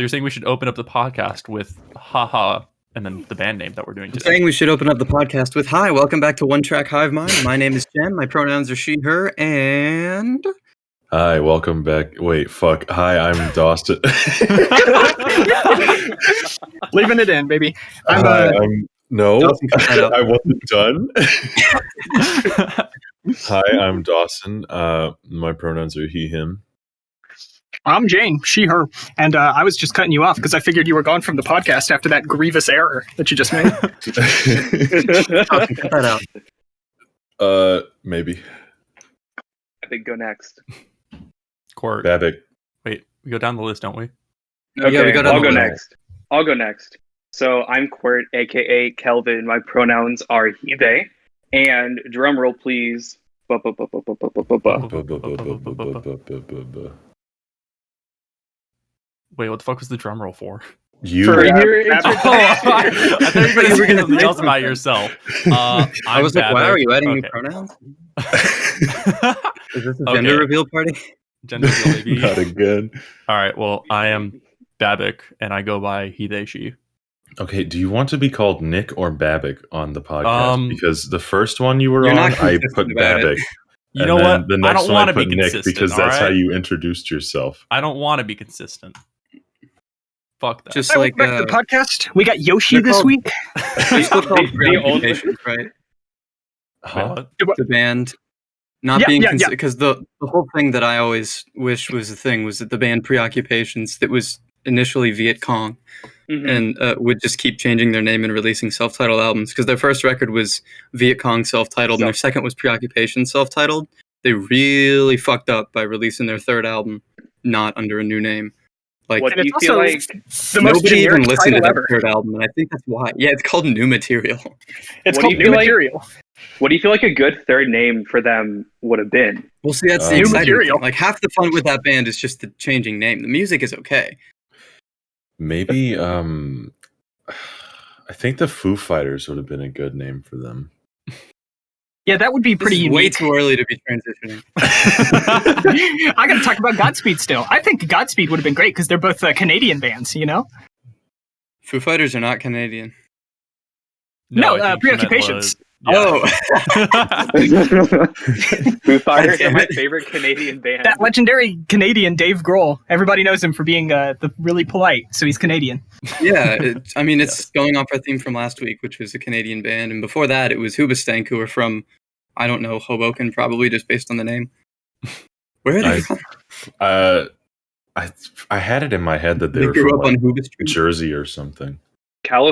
So you're saying we should open up the podcast with haha and then the band name that we're doing I'm today? saying we should open up the podcast with hi, welcome back to One Track Hivemind. My name is Jen, my pronouns are she, her, and... Hi, welcome back. Wait, fuck. Hi, I'm Dawson. Leaving it in, baby. No, Dawson, cut that out. I wasn't done. Hi, I'm Dawson. My pronouns are he, him. I'm Jane, she, her. And I was just cutting you off because I figured you were gone from the podcast after that grievous error that you just made. Dawson, cut that out. Maybe. I think go next. Court. Babick. Wait, we go down the list, don't we? Okay, Yeah, we got I'll go another one. next. I'll go next. So I'm Quirt, aka Kelvin. My pronouns are he, they. And drum roll, please. Wait, what the fuck was the drum roll for? You. For Yeah. your I thought you were going to say something else say about yourself. I was like, wow, are you adding new Okay. pronouns? pronouns? Is this a gender reveal party? Gender reveal, baby. Not again. All right, well, I am Babick, and I go by he, they, she. Okay, do you want to be called Nick or Babick on the podcast? Because the first one you were You're on, not I consistent put about it. Babick. You And know then what? The I next don't one want to be put Nick consistent, because that's all how right? you introduced yourself. I don't want to be consistent. Fuck that. Just Hi, like, welcome back to the podcast. We got Yoshi they're this called- week. they're still called the only- preoccupations, right? Huh? The band not Yeah, being yeah. because the whole thing that I always wished was the thing was that the band Preoccupations that was initially Viet Cong Mhm. and would just keep changing their name and releasing self-titled albums because their first record was Viet Cong self-titled and their second was Preoccupation self-titled. They really fucked up by releasing their third album not under a new name. Like What And do you it's feel also like? the most nobody even generic listened to title that ever. third album, and I think that's why. Yeah, it's called New Material. It's What do called you New feel like- Material. What do you feel like a good third name for them would have been? Well, see, that's the New exciting Material. thing. Like half the fun with that band is just the changing name. The music is okay. Maybe, I think the Foo Fighters would have been a good name for them. Yeah, that would be pretty This is way unique. too early to be transitioning. I got to talk about Godspeed still. I think Godspeed would have been great because they're both Canadian bands, you know? Foo Fighters are not Canadian. No, I think she meant Preoccupations. Oh, Foo Fighters damn are my it. favorite Canadian band. That legendary Canadian Dave Grohl. Everybody knows him for being the really polite, so he's Canadian. yeah. It's going off our theme from last week, which was a Canadian band, and before that, it was Hoobastank, who are from, I don't know, Hoboken, probably just based on the name. Where are they I- from? I had it in my head that they They were grew from up on like, Hooba Street. Jersey or something.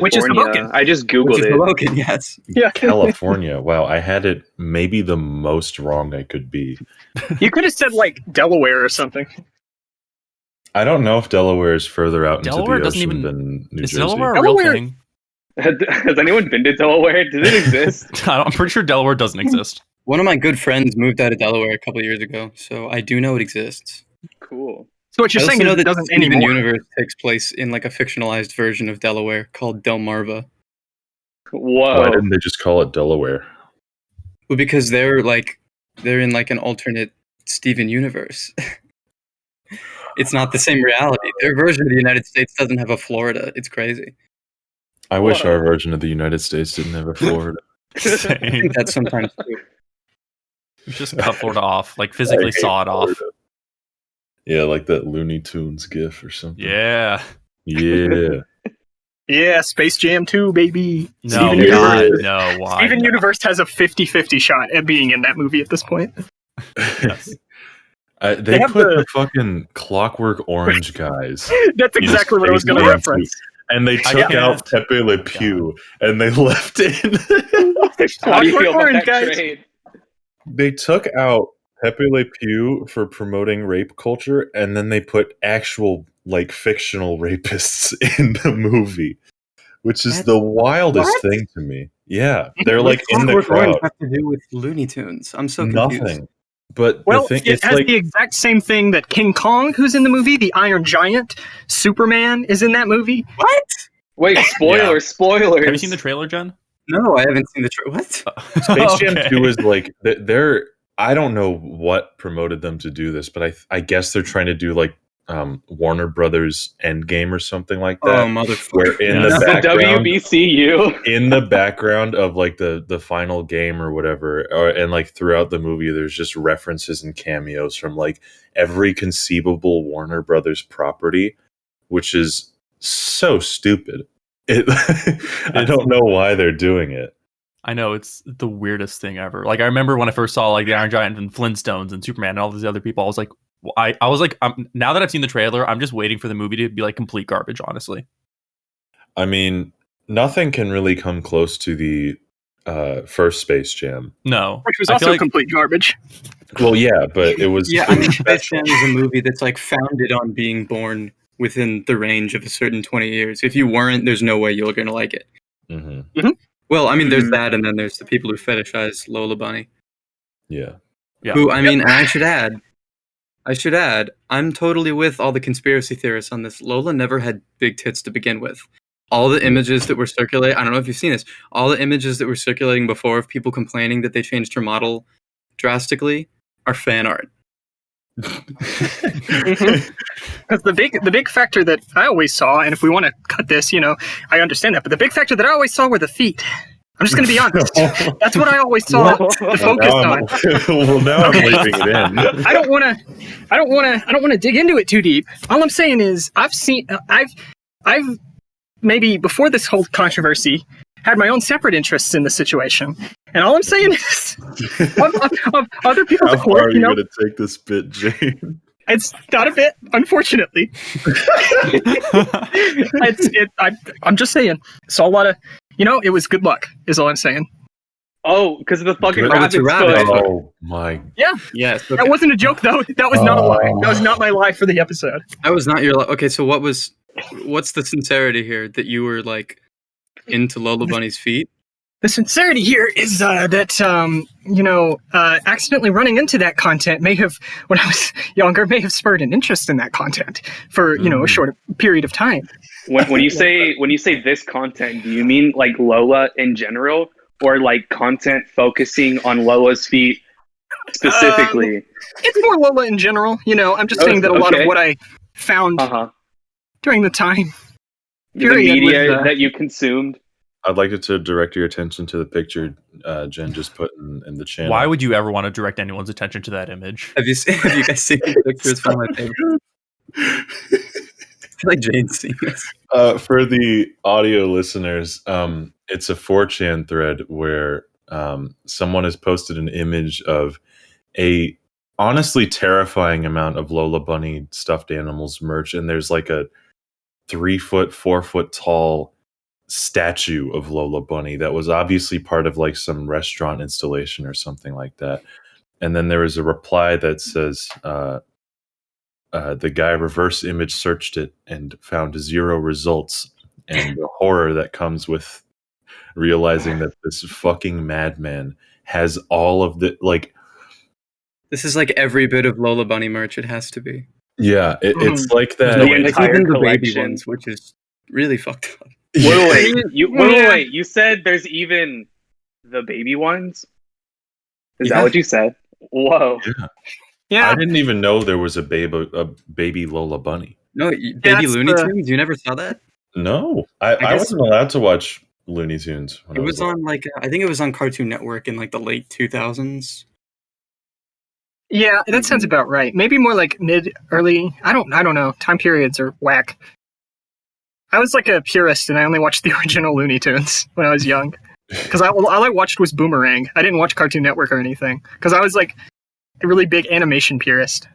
Which is California. Hoboken. I just Which googled is it. Hoboken, yes. Yeah. California. Wow, I had it maybe the most wrong I could be. You could have said, like, Delaware or something. I don't know if Delaware is further out into Delaware the doesn't ocean even- than New Is Jersey. Delaware a real Delaware- thing? Has anyone been to Delaware? Does it exist? I'm pretty sure Delaware doesn't exist. One of my good friends moved out of Delaware a couple years ago, so I do know it exists. Cool. So what you're I also saying know is it that doesn't Steven anymore. Universe takes place in like a fictionalized version of Delaware called Delmarva. Whoa. Why didn't they just call it Delaware? Well, because they're in like an alternate Steven Universe. It's not the same reality. Their version of the United States doesn't have a Florida. It's crazy. I wish Whoa. our version of the United States didn't have a Florida. I Same. think that's sometimes true. Just cut Florida off, like physically I hate saw it off. Florida. Yeah, like that Looney Tunes gif or something. Yeah. Yeah. Yeah, Space Jam 2, baby. No, Steven God, Universe. no. Why? Steven no. Universe has a 50-50 shot at being in that movie at this point. Yes. They have put the- the fucking Clockwork Orange guys. That's in exactly what I was Space going to Jam reference. 2, And they took can't. out Pepe Le Pew and they left in. How do you feel about Orange, that guys. trade? They took out Pepe Le Pew for promoting rape culture, and then they put actual, like, fictional rapists in the movie, which is What? the wildest What? thing to me. Yeah, they're like What's in the Clockwork Orange crowd. have to do with Looney Tunes? I'm so confused. Nothing. But Well, the thing, it it's has like the exact same thing that King Kong, who's in the movie, the Iron Giant, Superman is in that movie. What? Wait, spoilers. Have you seen the trailer, Jen? No, I haven't seen the what? Space Jam Okay. 2 is like they're. I don't know what promoted them to do this, but I guess they're trying to do like Warner Brothers Endgame or something like Oh, that. motherfucker. Where in Yes. the The background, WBCU. in the background of like the final game or whatever, and like throughout the movie, there's just references and cameos from like every conceivable Warner Brothers property, which is so stupid. I don't know why they're doing it. I know, it's the weirdest thing ever. Like, I remember when I first saw like the Iron Giant and Flintstones and Superman and all these other people, I was like, I was like, now that I've seen the trailer, I'm just waiting for the movie to be like complete garbage, honestly. I mean, nothing can really come close to the first Space Jam. No. Which was I feel also like- complete garbage. Well, yeah, but it was. Yeah, it I was mean, Space special. Jam is a movie that's like founded on being born within the range of a certain 20 years. If you weren't, there's no way you're going to like it. Mhm. Well, I mean, there's Mhm. that, and then there's the people who fetishize Lola Bunny. Yeah. Yeah. Who, I mean, and I should add, I'm totally with all the conspiracy theorists on this. Lola never had big tits to begin with. All the images that were circulating, I don't know if you've seen this, all the images that were circulating before of people complaining that they changed her model drastically are fan art. Because the big factor that I always saw, and if we want to cut this, I understand that, but the big factor that I always saw were the feet. I'm just going to be honest. That's what I always saw the focus on. Well, now I'm Okay. leaving it in. I don't want to dig into it too deep. All I'm saying is I've maybe before this whole controversy had my own separate interests in the situation, and all I'm saying is of other people's How far accord, are you going to take this bit, Jane? it's not a bit, unfortunately. I'm just saying, saw a lot of, it was good luck, is all I'm saying. Oh, because of the fucking Good- rabbit's it's a rabbit. foot. Oh my! Yes, That wasn't a joke, though. That was not a lie. That was not my lie for the episode. that was not your. Okay, so what's the sincerity here that you were like into Lola Bunny's feet? The sincerity here is that, accidentally running into that content when I was younger, may have spurred an interest in that content for, a short period of time. When you say this content, do you mean like Lola in general, or like content focusing on Lola's feet specifically? It's more Lola in general. I'm just saying that a lot of Okay. what I found during the time. The Period media with, that you consumed. I'd like it to direct your attention to the picture Jen just put in the channel. Why would you ever want to direct anyone's attention to that image? Have you guys seen the picture? It's one of my favorites. I feel like Jane's seen this. For the audio listeners, it's a 4chan thread where someone has posted an image of a honestly terrifying amount of Lola Bunny stuffed animals merch, and there's like a 3-foot, 4-foot tall statue of Lola Bunny that was obviously part of like some restaurant installation or something like that. And then there was a reply that says the guy reverse image searched it and found 0 results, and the horror that comes with realizing that this fucking madman has all of the like. This is like every bit of Lola Bunny merch. It has to be. Yeah, it's like that. The Like entire even the baby collection. ones, which is really fucked up. Wait, you said there's even the baby ones? Is Yeah. that what you said? Whoa. Yeah. I didn't even know there was a baby Lola Bunny. No, Baby that's Looney the- Tunes. You never saw that? No, I guess- wasn't allowed to watch Looney Tunes. When It I was on like I think it was on Cartoon Network in like the late 2000s. Yeah, that sounds about right. Maybe more like early. I don't know. Time periods are whack. I was like a purist, and I only watched the original Looney Tunes when I was young. Because all I watched was Boomerang. I didn't watch Cartoon Network or anything. Because I was like a really big animation purist.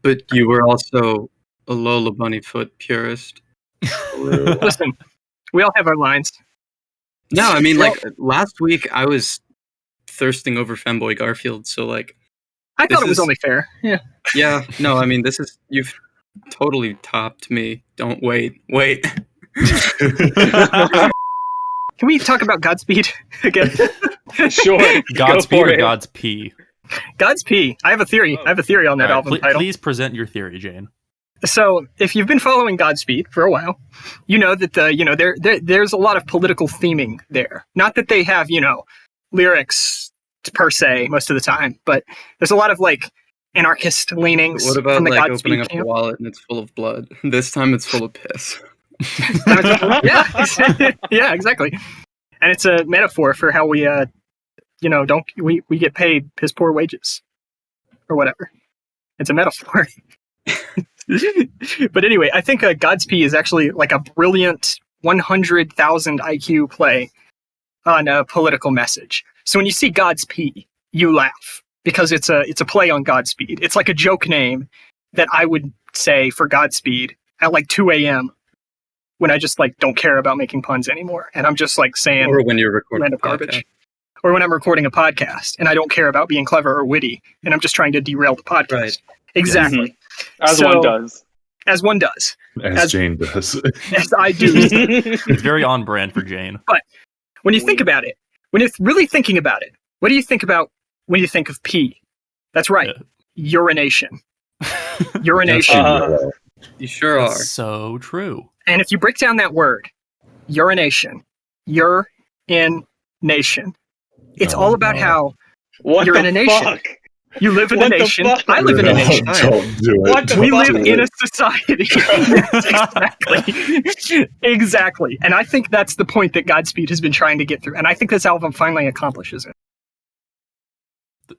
But you were also a Lola Bunny foot purist. Listen, we all have our lines. No, I mean like last week I was thirsting over Femboy Garfield, so like I thought This it was is- only fair. Yeah. yeah, no, I mean you've totally topped me. Don't wait. Can we talk about Godspeed again? Sure. Godspeed Go for or it. God's Pee? Godspeed. I have a theory. I have a theory on that All right, album title. please present your theory, Jane. So, if you've been following Godspeed for a while, you know that there's a lot of political theming there. Not that they have lyrics per se most of the time, but there's a lot of like anarchist leanings What about from the like Godspeed opening up a camp. wallet and it's full of blood? This time it's full of piss. Yeah, yeah, exactly. And it's a metaphor for how we, don't we get paid piss poor wages or whatever. It's a metaphor. But anyway, I think Godspeed is actually like a brilliant 100,000 IQ play on a political message. So when you see Godspeed, you laugh because it's a play on Godspeed. It's like a joke name that I would say for Godspeed at like 2 a.m. when I just like don't care about making puns anymore, and I'm just like saying Or when you're recording random garbage. Or when I'm recording a podcast and I don't care about being clever or witty, and I'm just trying to derail the podcast. Right. Exactly. As one does. As one does. As Jane does. As I do. It's very on brand for Jane. But when you think about it, when you're really thinking about it, what do you think about when you think of pee? That's right. Urination. Urination. You sure are. That's so true. And if you break down that word, urination, you're in nation. It's all about how What you're the in a nation. fuck? You live in a What the nation. fuck? I live in a nation. Don't do it. What the Don't We do live it. in a society. Exactly. Exactly. And I think that's the point that Godspeed has been trying to get through. And I think this album finally accomplishes it.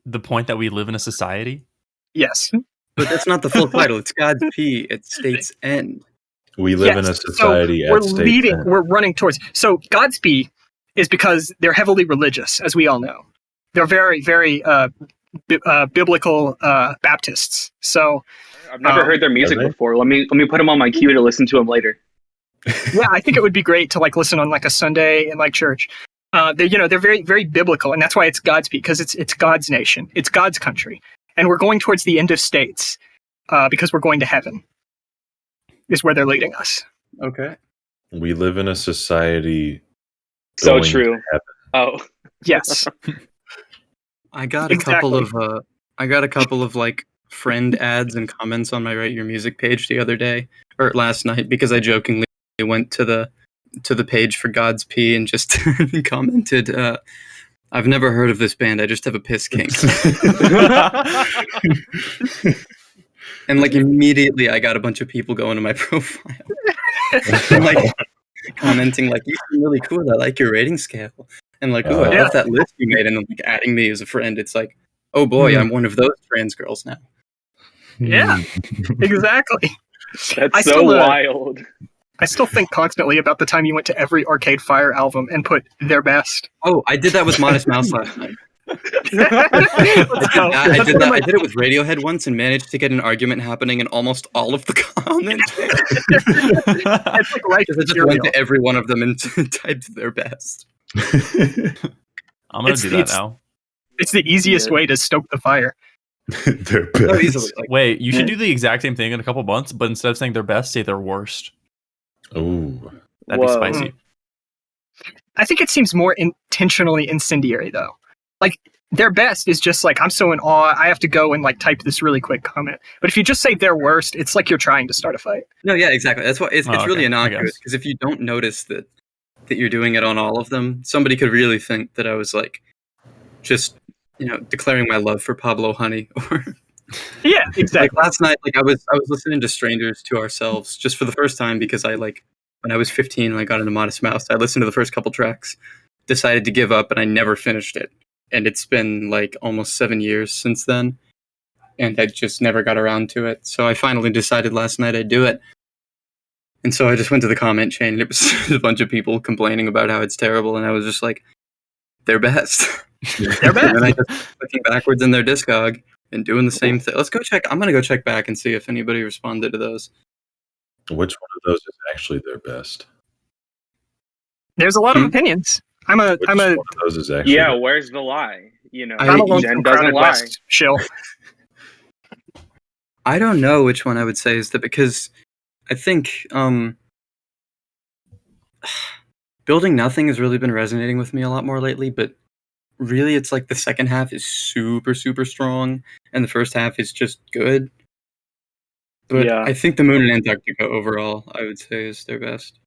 The point that we live in a society? Yes. But that's not the full title. It's God's P. It states end. We live in a Yes. society So we're at state leading, end. we're running towards. So Godspeed is because they're heavily religious, as we all know. They're very, very biblical Baptists. So I've never heard their music Are they? before. Let me put them on my queue to listen to them later. yeah, I think it would be great to like listen on like a Sunday in like church. They're very, very biblical, and that's why it's Godspeed, because it's God's nation, it's God's country, and we're going towards the end of states because we're going to heaven. Is where they're leading us. Okay. We live in a society. So going true. to heaven. Oh, Yes. I got Exactly. a couple of like friend ads and comments on my Write Your Music page the other day or last night because I jokingly went to the page for God's P and just commented, I've never heard of this band. I just have a piss kink. And like immediately I got a bunch of people going to my profile and like commenting like, you seem really cool. I like your rating scale. And like, ooh, I Yeah. love that list you made, and then like adding me as a friend. It's like, oh boy, I'm one of those trans girls now. Yeah. Exactly. that's I so still, wild. I still think constantly about the time you went to every Arcade Fire album and put their best. Oh, I did that with Modest Mouse last night. Let's go. I did that. I did it with Radiohead once and managed to get an argument happening in almost all of the comments. It's like right Because I just material. went to every one of them and typed their best. I'm gonna do that It's- now. It's the easiest way to stoke the fire. They're So best. easily. Like, Wait, you should do the exact same thing in a couple months, but instead of saying their best, say their worst. Ooh. That'd be Whoa. spicy. I think it seems more intentionally incendiary, though. Like, their best is just like, I'm so in awe, I have to go and like type this really quick comment. But if you just say their worst, it's like you're trying to start a fight. no, yeah, exactly. That's why it's Oh, really okay, I innocuous. guess. Because if you don't notice that you're doing it on all of them, somebody could really think that I was like just declaring my love for Pablo Honey. Or Yeah, like exactly. last night, like I was listening to Strangers to Ourselves just for the first time because I like when I was 15 and I got into Modest Mouse, I listened to the first couple tracks, decided to give up, and I never finished it. And it's been like almost 7 years since then, and I just never got around to it. So I finally decided last night I'd do it. And so I just went to the comment chain, and it was a bunch of people complaining about how it's terrible, and I was just like, they're best. They're best. And then I just looking backwards in their Discog and doing the same thing. Let's go check. I'm gonna go check back and see if anybody responded to those. Which one of those is actually their best? There's a lot of opinions. I'm a Which one of those is actually Yeah, where's the lie? I'm a lone Jen from doesn't Crowded lie. West shill. I don't know which one I would say is that, because I think Building Nothing has really been resonating with me a lot more lately, but really it's like the second half is super, super strong, and the first half is just good. But Yeah. I think The Moon and Antarctica overall, I would say, is their best.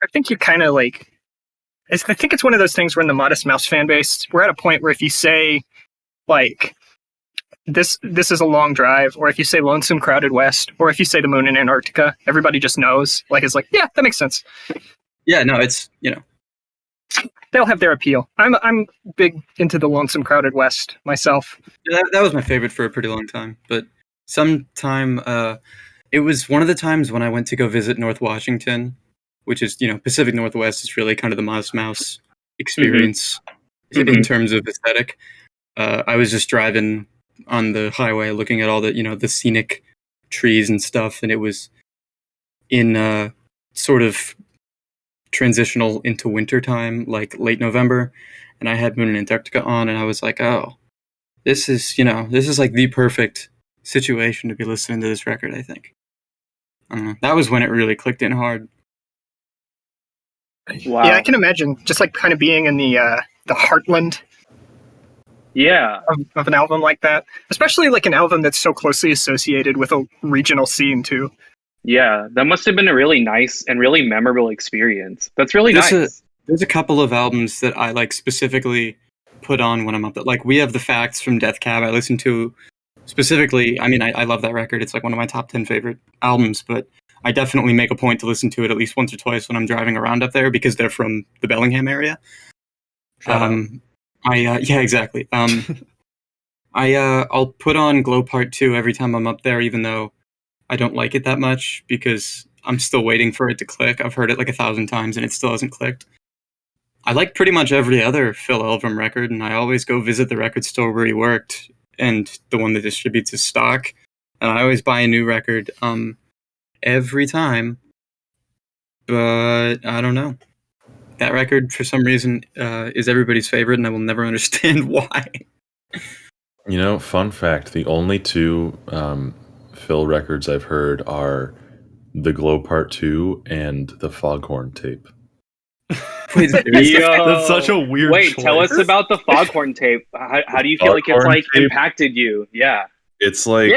I think you kind of like. I think it's one of those things where in the Modest Mouse fan base, we're at a point where if you say, like, this is a long drive, or if you say Lonesome Crowded West, or if you say the moon in Antarctica, everybody just knows. Like, it's like, yeah, that makes sense. Yeah, no, it's They'll have their appeal. I'm big into the Lonesome Crowded West myself. that was my favorite for a pretty long time. But sometime, it was one of the times when I went to go visit North Washington, which is Pacific Northwest is really kind of the Modest Mouse experience in terms of aesthetic. I was just driving on the highway, looking at all the the scenic trees and stuff, and it was in sort of transitional into winter time, like late November, and I had Moon in Antarctica on, and I was like, oh, this is like the perfect situation to be listening to this record. I think that was when it really clicked in hard. Wow. Yeah, I can imagine just like kind of being in the heartland Yeah. of an album like that, especially like an album that's so closely associated with a regional scene too. Yeah. That must have been a really nice and really memorable experience. That's really nice. There's a couple of albums that I like specifically put on when I'm up there. Like, We Have the Facts from Death Cab. I listen to specifically. I mean, I love that record. It's like one of my top 10 favorite albums, but I definitely make a point to listen to it at least once or twice when I'm driving around up there because they're from the Bellingham area. Yeah, exactly. I'll put on Glow Part 2 every time I'm up there, even though I don't like it that much because I'm still waiting for it to click. I've heard it like 1,000 times and it still hasn't clicked. I like pretty much every other Phil Elverum record, and I always go visit the record store where he worked and the one that distributes his stock. And I always buy a new record every time. But I don't know. That record, for some reason, is everybody's favorite, and I will never understand why. Fun fact, the only two Phil records I've heard are the Glow Part 2 and the Foghorn tape. Wait, That's such a weird choice. Tell us about the Foghorn tape. How do you feel like it's Foghorn like tape? Impacted you? Yeah. It's like,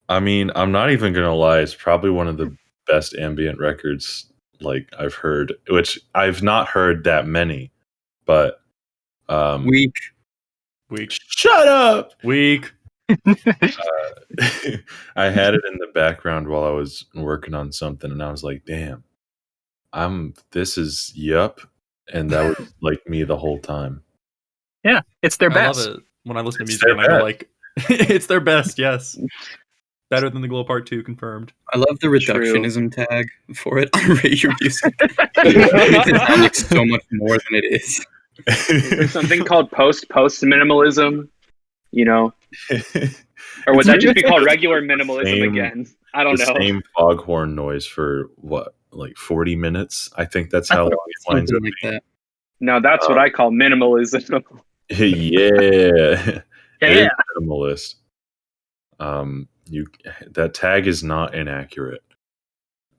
I mean, I'm not even going to lie. It's probably one of the best ambient records like I've heard, which I've not heard that many, but Weak. Shut up. Weak. I had it in the background while I was working on something, and I was like, damn, this is yup. And that was like me the whole time. Yeah, it's their best. I love it when I listen to It's music and their I go like, it's their best, yes. Better than the Glow Part 2, confirmed. I love the reductionism tag for it on Rate Your Music. It sounds like so much more than it is. There's something called post minimalism, or would that just be called regular minimalism again? I don't know. Same foghorn noise for what, like 40 minutes? I think that's how long it winds up. Like that. No, that's what I call minimalism. Yeah. It is minimalist. That tag is not inaccurate.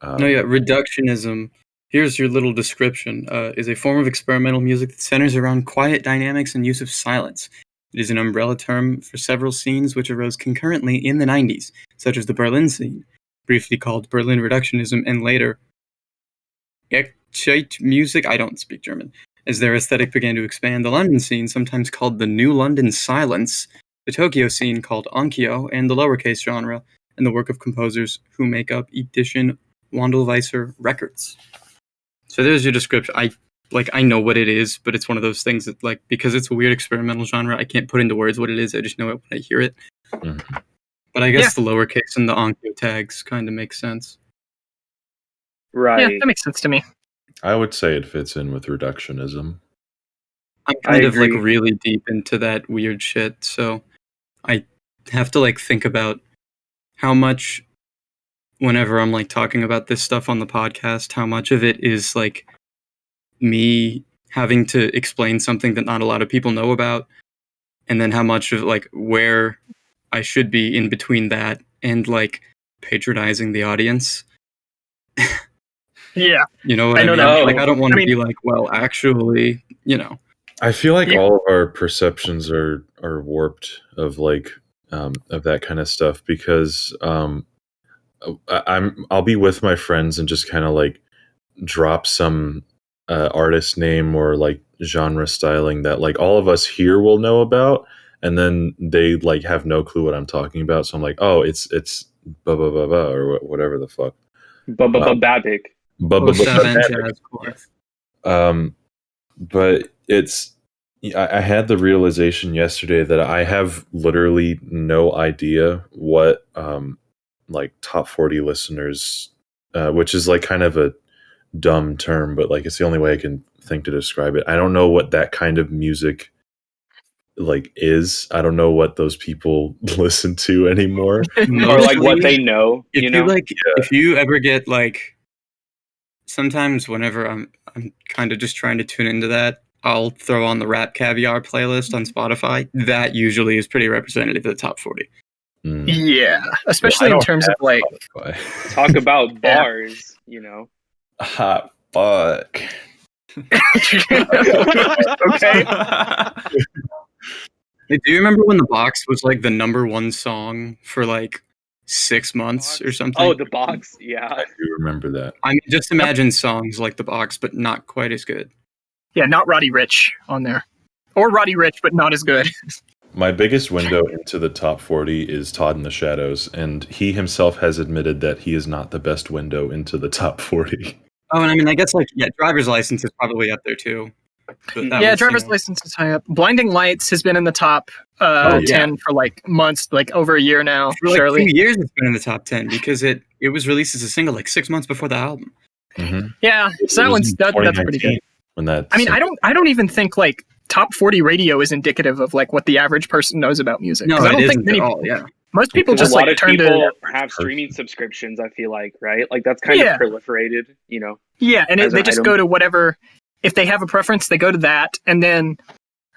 Reductionism. Here's your little description. Is a form of experimental music that centers around quiet dynamics and use of silence. It is an umbrella term for several scenes which arose concurrently in the 90s, such as the Berlin scene, briefly called Berlin Reductionism, and later Echt music. I don't speak German. As their aesthetic began to expand, the London scene, sometimes called the New London Silence, the Tokyo scene called Onkyo, and the lowercase genre, and the work of composers who make up Edition Wandelweiser Records. So there's your description. I know what it is, but it's one of those things that, like, because it's a weird experimental genre, I can't put into words what it is. I just know it when I hear it. Mm-hmm. But I guess the lowercase and the Onkyo tags kind of make sense. Right. Yeah, that makes sense to me. I would say it fits in with reductionism. I'm kind of agree. like really deep into that weird shit, so I have to like think about how much, whenever I'm like talking about this stuff on the podcast, how much of it is like me having to explain something that not a lot of people know about, and then how much of like where I should be in between that and like patronizing the audience. Yeah. You know what I know mean? that. Like, I don't want to I mean- be like, well, actually, I feel like Yeah. all of our perceptions are warped of like of that kind of stuff because I'll be with my friends and just kind of like drop some artist name or like genre styling that like all of us here will know about, and then they like have no clue what I'm talking about. So I'm like, oh, it's blah blah blah blah or whatever the fuck. Babick. But I had the realization yesterday that I have literally no idea what like top 40 listeners, which is like kind of a dumb term, but like it's the only way I can think to describe it. I don't know what that kind of music like is. I don't know what those people listen to anymore. Or like what they know. If you ever get like, sometimes whenever I'm kind of just trying to tune into that, I'll throw on the Rap Caviar playlist on Spotify. That usually is pretty representative of the top 40. Yeah, especially in terms of like Spotify. Talk about bars, Hot fuck. Okay. Hey, do you remember when The Box was like the number one song for like 6 months or something? Oh, The Box, yeah. I do remember that. I mean, just imagine songs like The Box, but not quite as good. Yeah, not Roddy Ricch on there. Or Roddy Ricch, but not as good. My biggest window into the top 40 is Todd in the Shadows, and he himself has admitted that he is not the best window into the top 40. Oh, and I mean, I guess Driver's License is probably up there too. Yeah, Driver's License is high up. Blinding Lights has been in the top 10 for like months, like over a year now. For like 2 years it's been in the top 10 because it was released as a single like 6 months before the album. Mm-hmm. Yeah, so that's pretty good. I don't even think like top 40 radio is indicative of like what the average person knows about music. No, I don't it think isn't at all. Yeah, most people just a lot like of turn people to have streaming subscriptions. I feel like, right? Like that's kind of proliferated, Yeah, and they just go to whatever. If they have a preference, they go to that, and then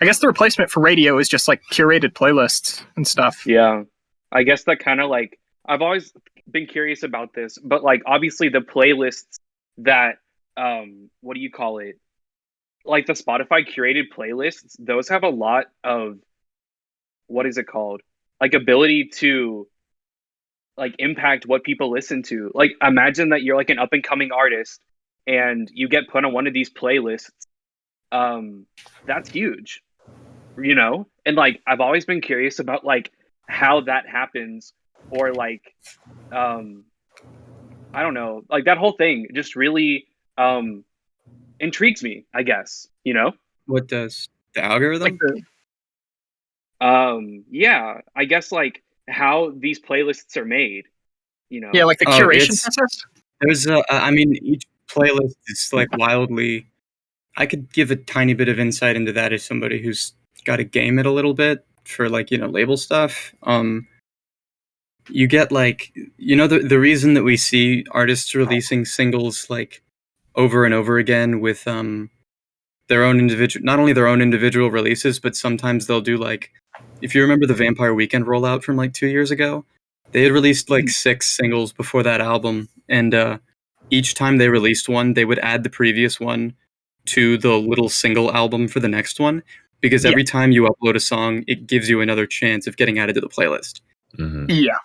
I guess the replacement for radio is just like curated playlists and stuff. Yeah, I guess that kind of like I've always been curious about this, but like obviously the playlists that what do you call it? Like the Spotify curated playlists, those have a lot of what is it called? Like ability to like impact what people listen to. Like imagine that you're like an up and coming artist and you get put on one of these playlists. That's huge, And like I've always been curious about like how that happens, or like I don't know, like that whole thing just really intrigues me, I guess, What does the algorithm? Yeah, I guess like how these playlists are made, Yeah, like the curation process. There's I mean, each playlist is like wildly. I could give a tiny bit of insight into that as somebody who's got to game it a little bit for like label stuff. You get like the reason that we see artists releasing singles like over and over again with their own individual, not only their own individual releases, but sometimes they'll do like, if you remember the Vampire Weekend rollout from like 2 years ago, they had released like 6 singles before that album, and each time they released one, they would add the previous one to the little single album for the next one, because every time you upload a song, it gives you another chance of getting added to the playlist. Mm-hmm. Yeah.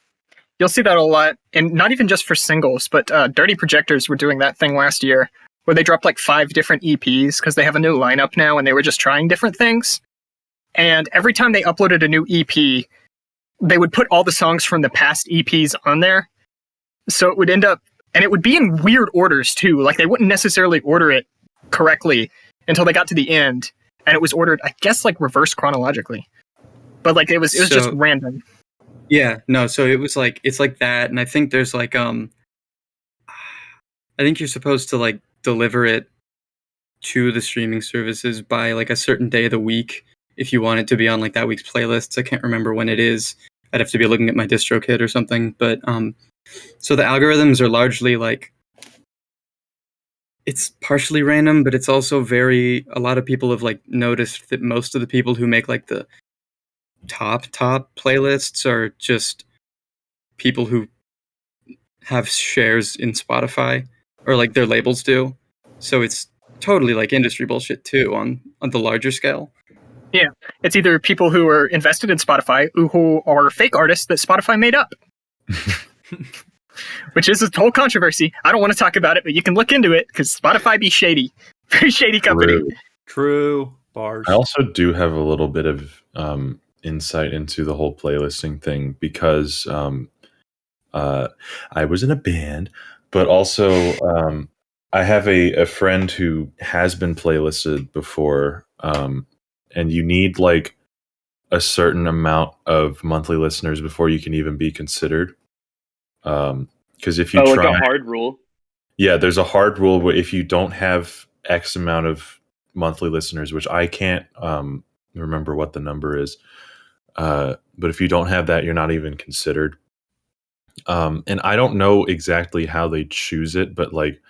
You'll see that a lot, and not even just for singles, but Dirty Projectors were doing that thing last year, where they dropped like 5 different EPs, because they have a new lineup now, and they were just trying different things. And every time they uploaded a new EP, they would put all the songs from the past EPs on there. So it would end up, and it would be in weird orders too, like they wouldn't necessarily order it correctly until they got to the end, and it was ordered, I guess, like reverse chronologically. But like it was just random. Yeah, no, so it was like, it's like that, and I think there's like, I think you're supposed to like deliver it to the streaming services by like a certain day of the week if you want it to be on like that week's playlists. I can't remember when it is. I'd have to be looking at my DistroKid or something, but so the algorithms are largely like, it's partially random, but it's also a lot of people have like noticed that most of the people who make like the top playlists are just people who have shares in Spotify, or like their labels do. So it's totally like industry bullshit too on the larger scale. Yeah, it's either people who are invested in Spotify who are fake artists that Spotify made up. Which is a whole controversy. I don't want to talk about it, but you can look into it because Spotify be shady. Very shady company. True. Bars. I also do have a little bit of insight into the whole playlisting thing because I was in a band, but also I have a friend who has been playlisted before, and you need like a certain amount of monthly listeners before you can even be considered. Because if you like try, a hard rule. yeah, there's a hard rule where if you don't have X amount of monthly listeners, which I can't remember what the number is, but if you don't have that, you're not even considered. And I don't know exactly how they choose it, but like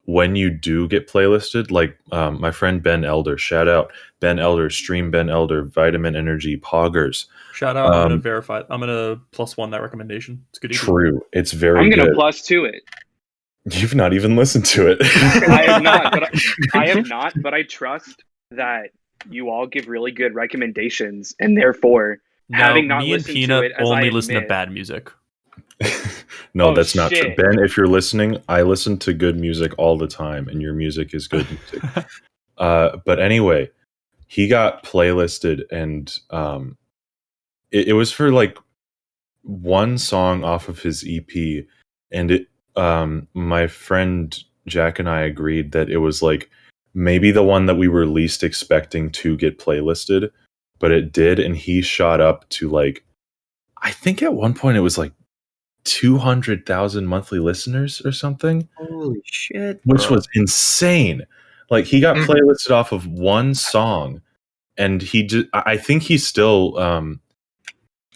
when you do get playlisted, like my friend Ben Elder, shout out Ben Elder, stream Ben Elder, Vitamin Energy, Poggers. Shout out. I'm gonna verify. I'm gonna +1 that recommendation. It's good. True, it's very. I'm gonna good. +2 it. You've not even listened to it. I have not, but I trust that you all give really good recommendations, and therefore, having not me and listened Peanut to it, as only I listen to admit- bad music. No, Oh, that's not true. shit. Ben, if you're listening, I listen to good music all the time, and your music is good music. But anyway, he got playlisted, and it was for like one song off of his EP, and it my friend Jack and I agreed that it was like maybe the one that we were least expecting to get playlisted, but it did, and he shot up to like, I think at one point it was like 200,000 monthly listeners or something. Holy shit. Which was insane. Like he got playlisted off of one song, and I think he's still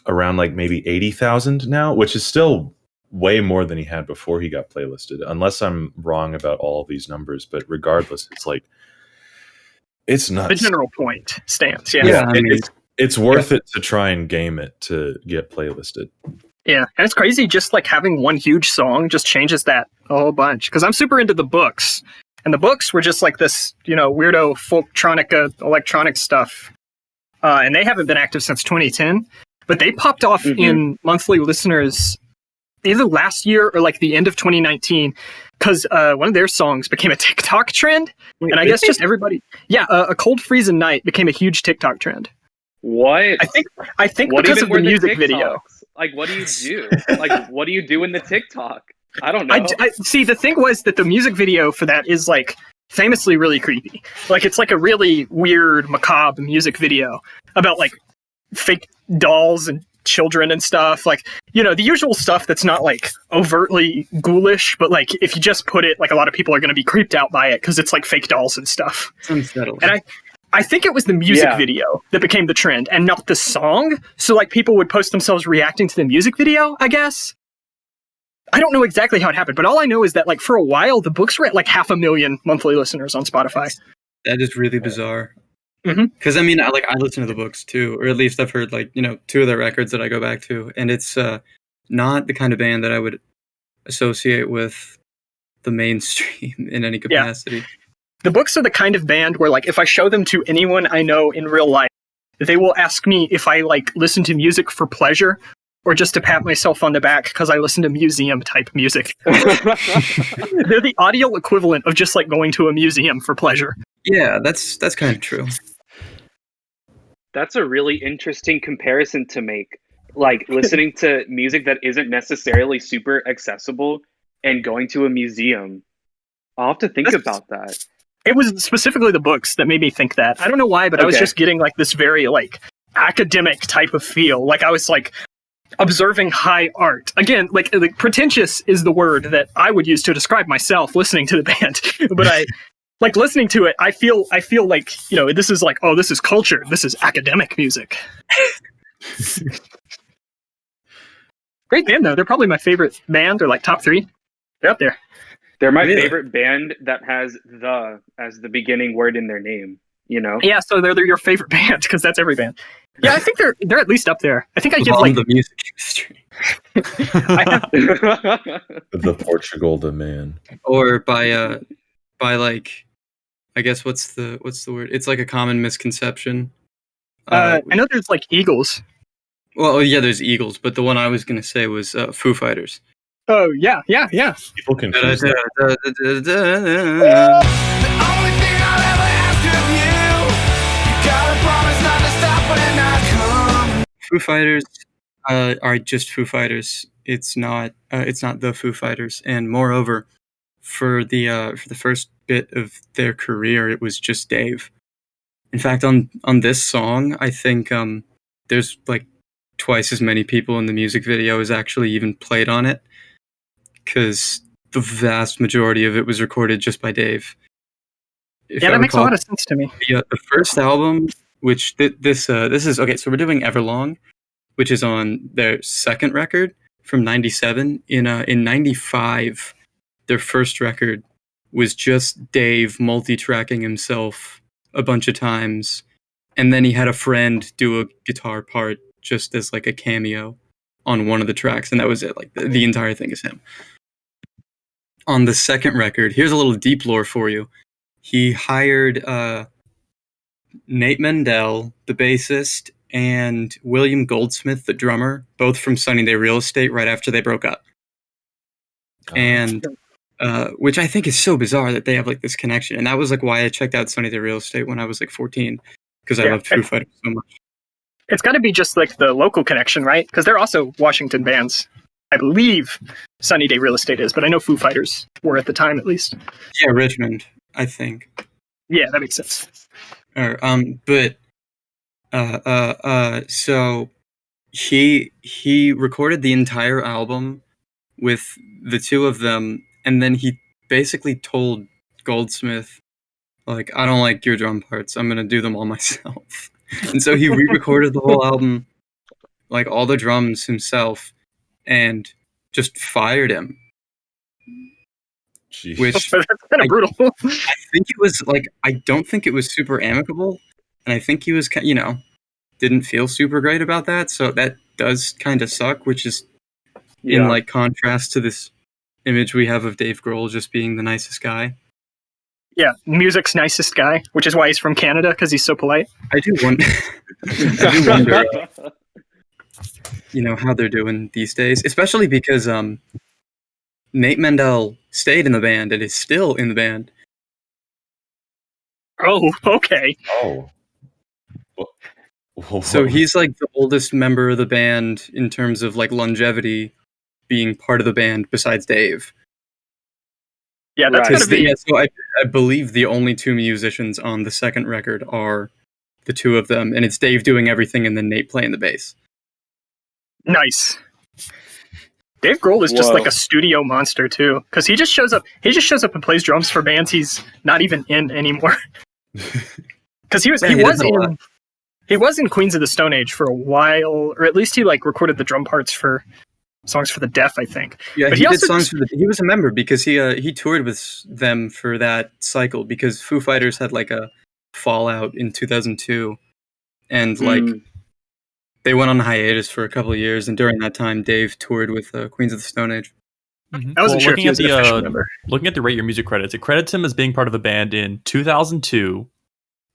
around like maybe 80,000 now, which is still way more than he had before he got playlisted, unless I'm wrong about all of these numbers. But regardless, it's like, it's nuts. The general point stands. Yeah, it's worth it to try and game it to get playlisted. Yeah, and it's crazy just like having one huge song just changes that a whole bunch. Because I'm super into the books. And the books were just like this, weirdo folktronica electronic stuff. And they haven't been active since 2010. But they popped off in monthly listeners either last year or like the end of 2019. Because one of their songs became a TikTok trend. And I guess just everybody... Yeah, A Cold Freezing Night became a huge TikTok trend. What? I think What because even of were the music TikToks? video. Like, what do you do? Like, what do you do in the TikTok? I don't know. I see, the thing was that the music video for that is like famously really creepy. Like it's like a really weird, macabre music video about like fake dolls and children and stuff. Like, the usual stuff that's not like overtly ghoulish, but like if you just put it, like a lot of people are going to be creeped out by it because it's like fake dolls and stuff. It's unsettling. And I think it was the music video that became the trend and not the song. So like people would post themselves reacting to the music video, I guess. I don't know exactly how it happened, but all I know is that like for a while the books were at like 500,000 monthly listeners on Spotify. That is really bizarre. Because I mean, I listen to the books too, or at least I've heard like 2 of their records that I go back to, and it's not the kind of band that I would associate with the mainstream in any capacity. The books are the kind of band where like if I show them to anyone I know in real life, they will ask me if I like listen to music for pleasure or just to pat myself on the back because I listen to museum type music. They're the audio equivalent of just like going to a museum for pleasure. Yeah, that's kind of true. That's a really interesting comparison to make. Like listening to music that isn't necessarily super accessible and going to a museum. I'll have to think about that. It was specifically the books that made me think that. I don't know why, but I was just getting like this very like academic type of feel. Like I was like observing high art. Again, like pretentious is the word that I would use to describe myself listening to the band. But I like listening to it, I feel like, this is like, oh, this is culture. This is academic music. Great band though. They're probably my favorite band or like top 3. They're up there. They're my favorite band that has "the" as the beginning word in their name. Yeah, so they're your favorite band because that's every band. Yeah, I think they're at least up there. I think I give like the music industry, The Portugal the man, or by like, I guess what's the word? It's like a common misconception. I know there's like Eagles. Well, yeah, there's Eagles, but the one I was gonna say was Foo Fighters. Oh yeah. people confuse that. The only thing I'll ever ask of you, you gotta promise not to stop when I come Foo Fighters are just Foo Fighters. It's not the Foo Fighters. And moreover, for the first bit of their career, it was just Dave. In fact, on this song, I think there's like twice as many people in the music video as actually even played on it, because the vast majority of it was recorded just by Dave. That makes a lot of sense to me. The first album, which this is okay. So we're doing Everlong, which is on their second record from '97. In '95, their first record was just Dave multi-tracking himself a bunch of times, and then he had a friend do a guitar part just as like a cameo on one of the tracks, and that was it. Like the entire thing is him. On the second record, here's a little deep lore for you. He hired Nate Mendel, the bassist, and William Goldsmith, the drummer, both from Sunny Day Real Estate, right after they broke up. And which I think is so bizarre that they have like this connection. And that was like why I checked out Sunny Day Real Estate when I was like 14, because I loved Foo Fighters so much. It's got to be just like the local connection, right? Because they're also Washington bands. I believe Sunny Day Real Estate is, but I know Foo Fighters were at the time at least. Yeah, Richmond, I think. Yeah, that makes sense. So he recorded the entire album with the two of them, and then he basically told Goldsmith, like, I don't like your drum parts, I'm gonna do them all myself. And so he re-recorded the whole album, like all the drums himself, and just fired him. Jeez. Which That's kind of brutal. I think it was like, I don't think it was super amicable, and I think he was, didn't feel super great about that, so that does kind of suck, which is in like contrast to this image we have of Dave Grohl just being the nicest guy. Yeah, music's nicest guy, which is why he's from Canada, because he's so polite. I do wonder, how they're doing these days, especially because Nate Mendel stayed in the band and is still in the band. Oh, okay. Oh. So he's like the oldest member of the band in terms of like longevity, being part of the band besides Dave. Yeah, that's Right. gonna be. So I believe the only two musicians on the second record are the two of them, and it's Dave doing everything and then Nate playing the bass. Nice. Dave Grohl is just like a studio monster too, because he just shows up. He just shows up and plays drums for bands he's not even in anymore. Because he was in Queens of the Stone Age for a while, or at least he like recorded the drum parts for songs for the deaf, I think. Yeah, but he did songs for he was a member because he toured with them for that cycle, because Foo Fighters had like a fallout in 2002, and like they went on hiatus for a couple of years, and during that time Dave toured with Queens of the Stone Age. I wasn't sure if he was an official member. Looking at the Rate Your Music credits, it credits him as being part of the band in 2002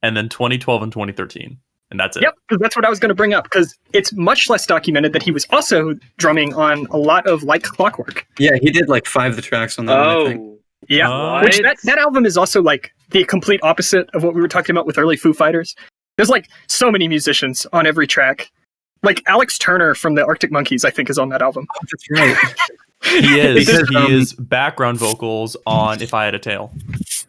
and then 2012 and 2013. And that's it. Yep, because that's what I was going to bring up, because it's much less documented that he was also drumming on a lot of Like Clockwork. Yeah, he did like 5 of the tracks on that one, I think. Yeah, which that album is also like the complete opposite of what we were talking about with early Foo Fighters. There's like so many musicians on every track. Like Alex Turner from the Arctic Monkeys, I think, is on that album. Oh, that's right. He is. Because, he is background vocals on If I Had a Tail.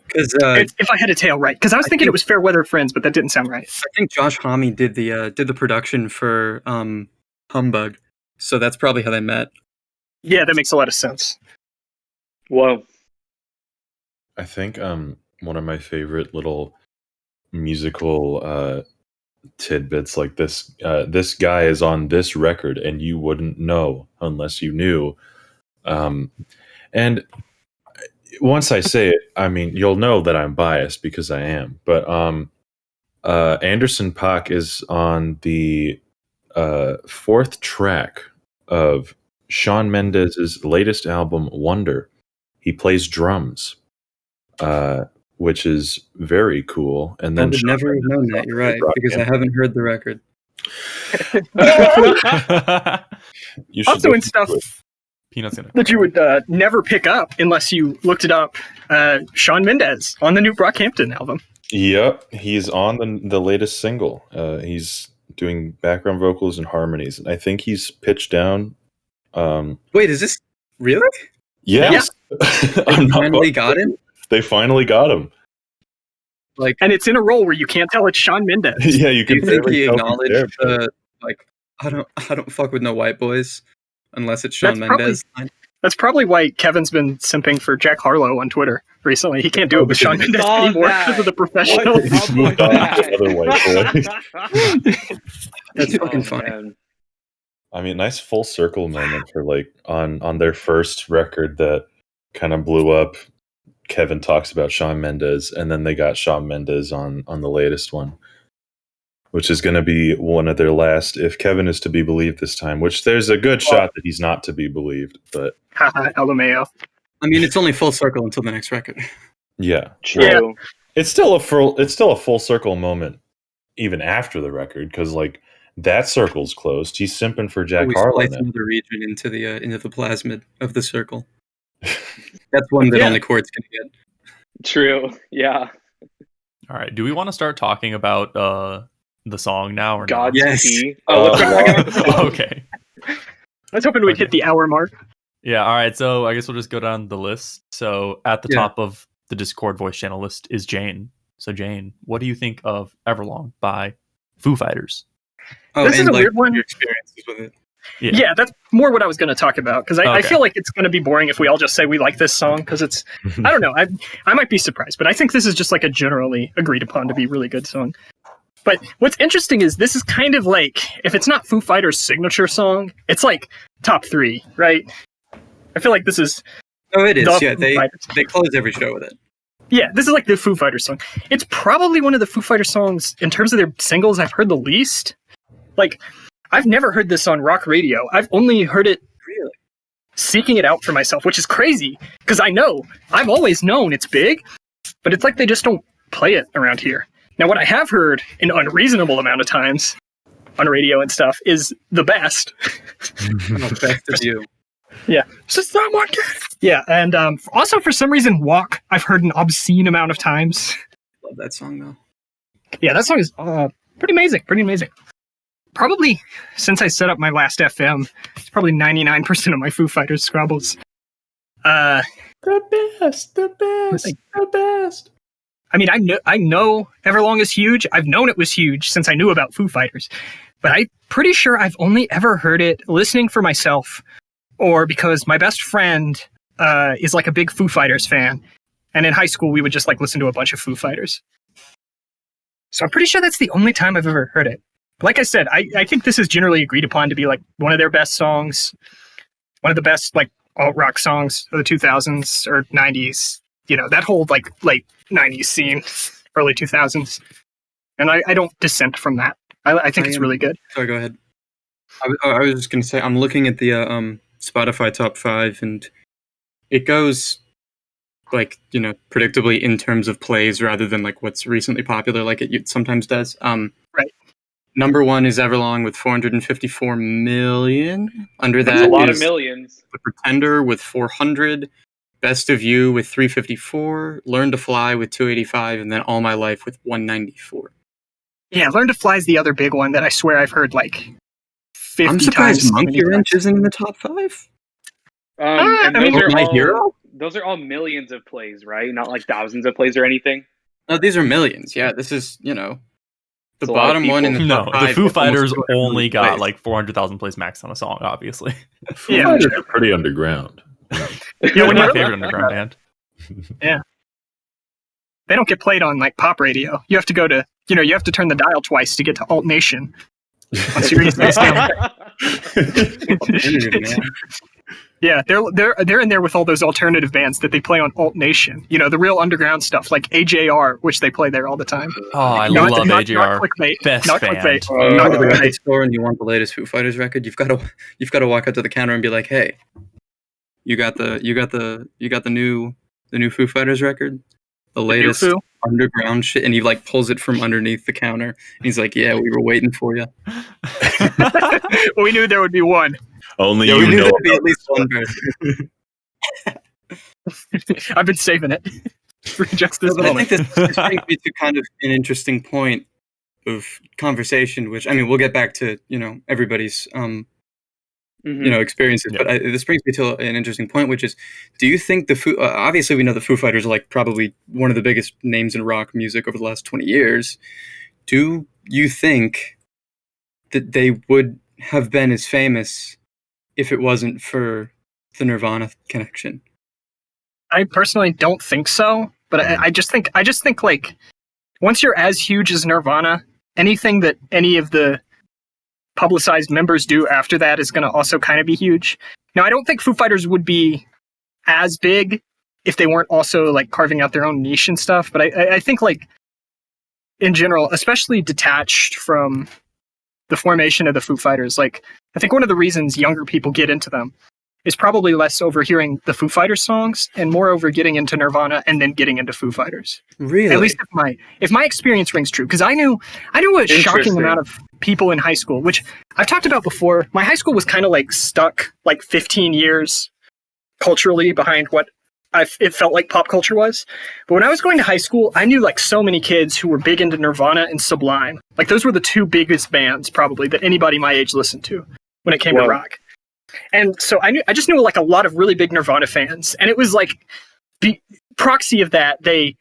Because If I Had a Tail, right? Because I was thinking it was Fairweather Friends, but that didn't sound right. I think Josh Homme did the production for Humbug, so that's probably how they met. Yeah, that makes a lot of sense. Whoa. I think one of my favorite little musical tidbits like this this guy is on this record and you wouldn't know unless you knew, and once I say it, I mean you'll know that I'm biased because I am, but Anderson .Paak is on the 4th track of Shawn Mendes' latest album Wonder. He plays drums, which is very cool. And then I would never have known that. You're right, because I haven't heard the record. You should Also in stuff Peanuts in it. that you would never pick up unless you looked it up, Shawn Mendes on the new Brockhampton album. Yep, he's on the latest single. He's doing background vocals and harmonies, and I think he's pitched down. Wait, is this really? Yes. They finally got him? They finally got him. Like, And it's in a role where you can't tell it's Shawn Mendes. Yeah, you do can you think barely he tell he's acknowledged there. the, like, I don't fuck with no white boys unless it's Shawn That's probably- Mendes. That's probably why Kevin's been simping for Jack Harlow on Twitter recently. He can't do it with Shawn Mendes Saw anymore that. because of the professional. What? He's moved on to other white boys. That's fucking Oh, funny. man. I mean, nice full circle moment for like on their first record that kind of blew up. Kevin talks about Shawn Mendes, and then they got Shawn Mendes on the latest one, which is going to be one of their last, if Kevin is to be believed this time. Which there's a good shot that he's not to be believed, but Haha, LMAO. I mean, it's only full circle until the next record. yeah, True. it's still a full circle moment even after the record, because like that circle's closed. He's simping for Jack We Harlow splice now. another region into the plasmid of the circle. That's one that only Chord's can get. True. Yeah. All right. Do we want to start talking about the song now or God's Yes. key. Oh, let's start talking about the not? song. Okay. I was hoping we'd hit the hour mark. Yeah. All right. So I guess we'll just go down the list. So at the Yeah. top of the Discord voice channel list is Jane. So Jane, what do you think of Everlong by Foo Fighters? Oh, This is and a like weird one. your experiences with it. Yeah, that's more what I was going to talk about because I Okay. feel like it's going to be boring if we all just say we like this song because it's, I don't know, I might be surprised, but I think this is just like a generally agreed upon to be a really good song. But what's interesting is this is kind of like, if it's not Foo Fighters' signature song, it's like top 3, right? I feel like this is Oh, it is. the Yeah, Foo Fighters. they close every show with it. Yeah, this is like the Foo Fighters song. It's probably one of the Foo Fighters songs, in terms of their singles, I've heard the least. Like, I've never heard this on rock radio. I've only heard it Really? seeking it out for myself, which is crazy, because I've always known it's big, but it's like they just don't play it around here. Now, what I have heard an unreasonable amount of times on radio and stuff is the best. Oh, best of you. Yeah. So someone yeah, and also for some reason, Walk, I've heard an obscene amount of times. Love that song though. Yeah, that song is pretty amazing. Pretty amazing. Probably since I set up my last FM, it's probably 99% of my Foo Fighters scrabbles. The best, the best. I mean, I know Everlong is huge. I've known it was huge since I knew about Foo Fighters, but I'm pretty sure I've only ever heard it listening for myself, or because my best friend is like a big Foo Fighters fan, and in high school we would just like listen to a bunch of Foo Fighters. So I'm pretty sure that's the only time I've ever heard it. Like I said, I think this is generally agreed upon to be like one of their best songs, one of the best like alt rock songs of the 2000s or 90s. You know, that whole like late 90s scene, early 2000s. And I don't dissent from that. I think it's really good. Sorry, go ahead. I was just gonna say I'm looking at the Spotify top 5, and it goes like, you know, predictably in terms of plays rather than like what's recently popular, like it sometimes does. Right. Number 1 is Everlong with 454 million. Under That's that a lot is of millions. The Pretender with 400. Best of You with 354. Learn to Fly with 285, and then All My Life with 194. Yeah, Learn to Fly is the other big one that I swear I've heard like 50 I'm surprised times. Monkey Wrench isn't in the top 5. And I mean, those are My all, Hero? those are all millions of plays, right? Not like thousands of plays or anything. No, these are millions. Yeah, this is, you know, the It's a lot of bottom one in the No, top the 5 Foo gets almost Fighters 200 only got plays. like 400,000 plays max on a song, obviously. Foo Yeah. Fighters are pretty underground. Yeah, They're when my you- favorite underground band. They don't get played on like pop radio. You have to go to, you have to turn the dial twice to get to Alt Nation. On Sirius XM. Yeah, they're in there with all those alternative bands that they play on Alt Nation. You know, the real underground stuff like AJR, which they play there all the time. Oh, I Not love AJR. Not clickbait. Best Not band. clickbait. You Not go to the clickbait. record store and you want the latest Foo Fighters record, you've got to walk up to the counter and be like, "Hey, you got the new Foo Fighters record, the latest Foo? underground shit," and he like pulls it from underneath the counter. And he's like, "Yeah, we were waiting for you." We knew there would be one. Only Yeah, you we knew know. there'd be at least one person. I've been saving it for just this But I moment. think this brings me to kind of an interesting point of conversation, which I mean, we'll get back to everybody's experiences, but this brings me to an interesting point, which is, do you think obviously we know the Foo Fighters are like probably one of the biggest names in rock music over the last 20 years. Do you think that they would have been as famous if it wasn't for the Nirvana connection? I personally don't think so, but I just think like once you're as huge as Nirvana, anything that any of the publicized members do after that is going to also kind of be huge. Now, I don't think Foo Fighters would be as big if they weren't also like carving out their own niche and stuff, but I think like in general, especially detached from the formation of the Foo Fighters, like I think one of the reasons younger people get into them is probably less over hearing the Foo Fighters songs and more over getting into Nirvana and then getting into Foo Fighters. Really? At least if my experience rings true, because I knew a shocking amount of people in high school, which I've talked about before. My high school was kind of like stuck like 15 years culturally behind what it felt like pop culture was. But when I was going to high school, I knew like so many kids who were big into Nirvana and Sublime. Like those were the two biggest bands probably that anybody my age listened to when it came to rock. And so I just knew like a lot of really big Nirvana fans, and it was like the proxy of that they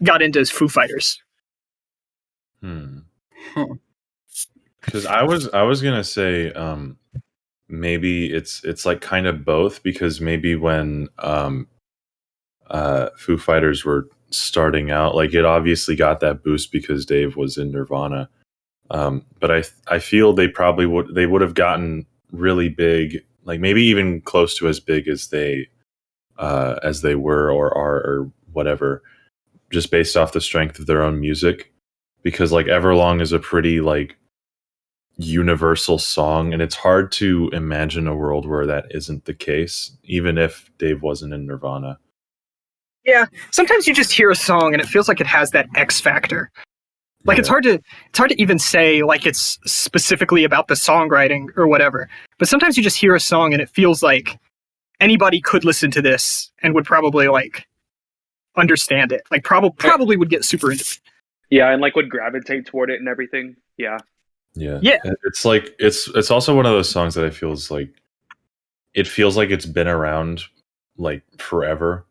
got into Foo Fighters. Because I was gonna say maybe it's like kind of both, because maybe when Foo Fighters were starting out, like it obviously got that boost because Dave was in Nirvana, but I feel they would have gotten really big, like maybe even close to as big as they were or are or whatever, just based off the strength of their own music, because like Everlong is a pretty like universal song, and it's hard to imagine a world where that isn't the case, even if Dave wasn't in Nirvana. Yeah, sometimes you just hear a song and it feels like it has that X factor. Like it's hard to even say like it's specifically about the songwriting or whatever. But sometimes you just hear a song and it feels like anybody could listen to this and would probably like understand it. Like probably would get super into it. Yeah, and like would gravitate toward it and everything. Yeah. Yeah. It's like it's also one of those songs that it feels like it's been around like forever.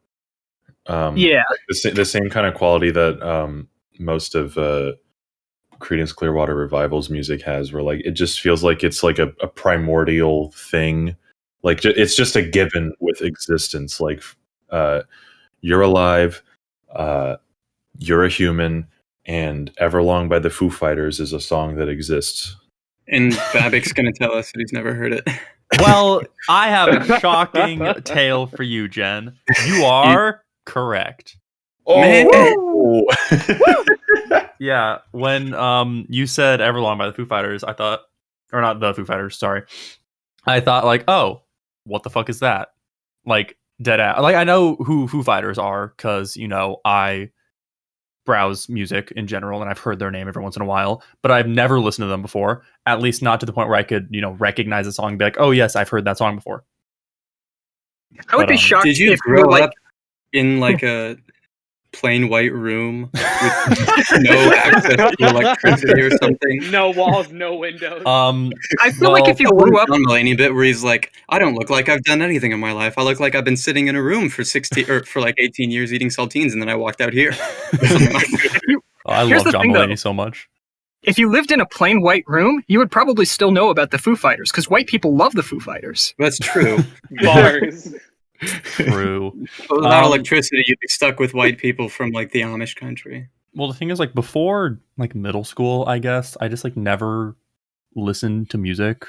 The same kind of quality that most of Creedence Clearwater Revival's music has, where like it just feels like it's like a primordial thing, like it's just a given with existence. Like You're Alive, You're a Human, and Everlong by the Foo Fighters is a song that exists. And Babick's gonna tell us that he's never heard it. Well, I have a shocking tale for you, Jen. You are correct. Oh, Yeah, when you said Everlong by the Foo Fighters, I thought, or not the Foo Fighters, sorry. I thought like, oh, what the fuck is that? Like dead ass. Like I know who Foo Fighters are because I browse music in general and I've heard their name every once in a while, but I've never listened to them before. At least not to the point where I could recognize a song and be like, oh yes, I've heard that song before. I would be shocked. Did you if grow like up in like a plain white room with no access to electricity or something? No walls, no windows. I feel like if you grew up on Mulaney bit where he's like, I don't look like I've done anything in my life. I look like I've been sitting in a room for 18 years eating saltines, and then I walked out here. I love John Mulaney so much. If you lived in a plain white room, you would probably still know about the Foo Fighters because white people love the Foo Fighters. That's true. Bars. True. Without electricity, you'd be stuck with white people from like the Amish country. Well, the thing is, like before like middle school, I guess I just like never listened to music,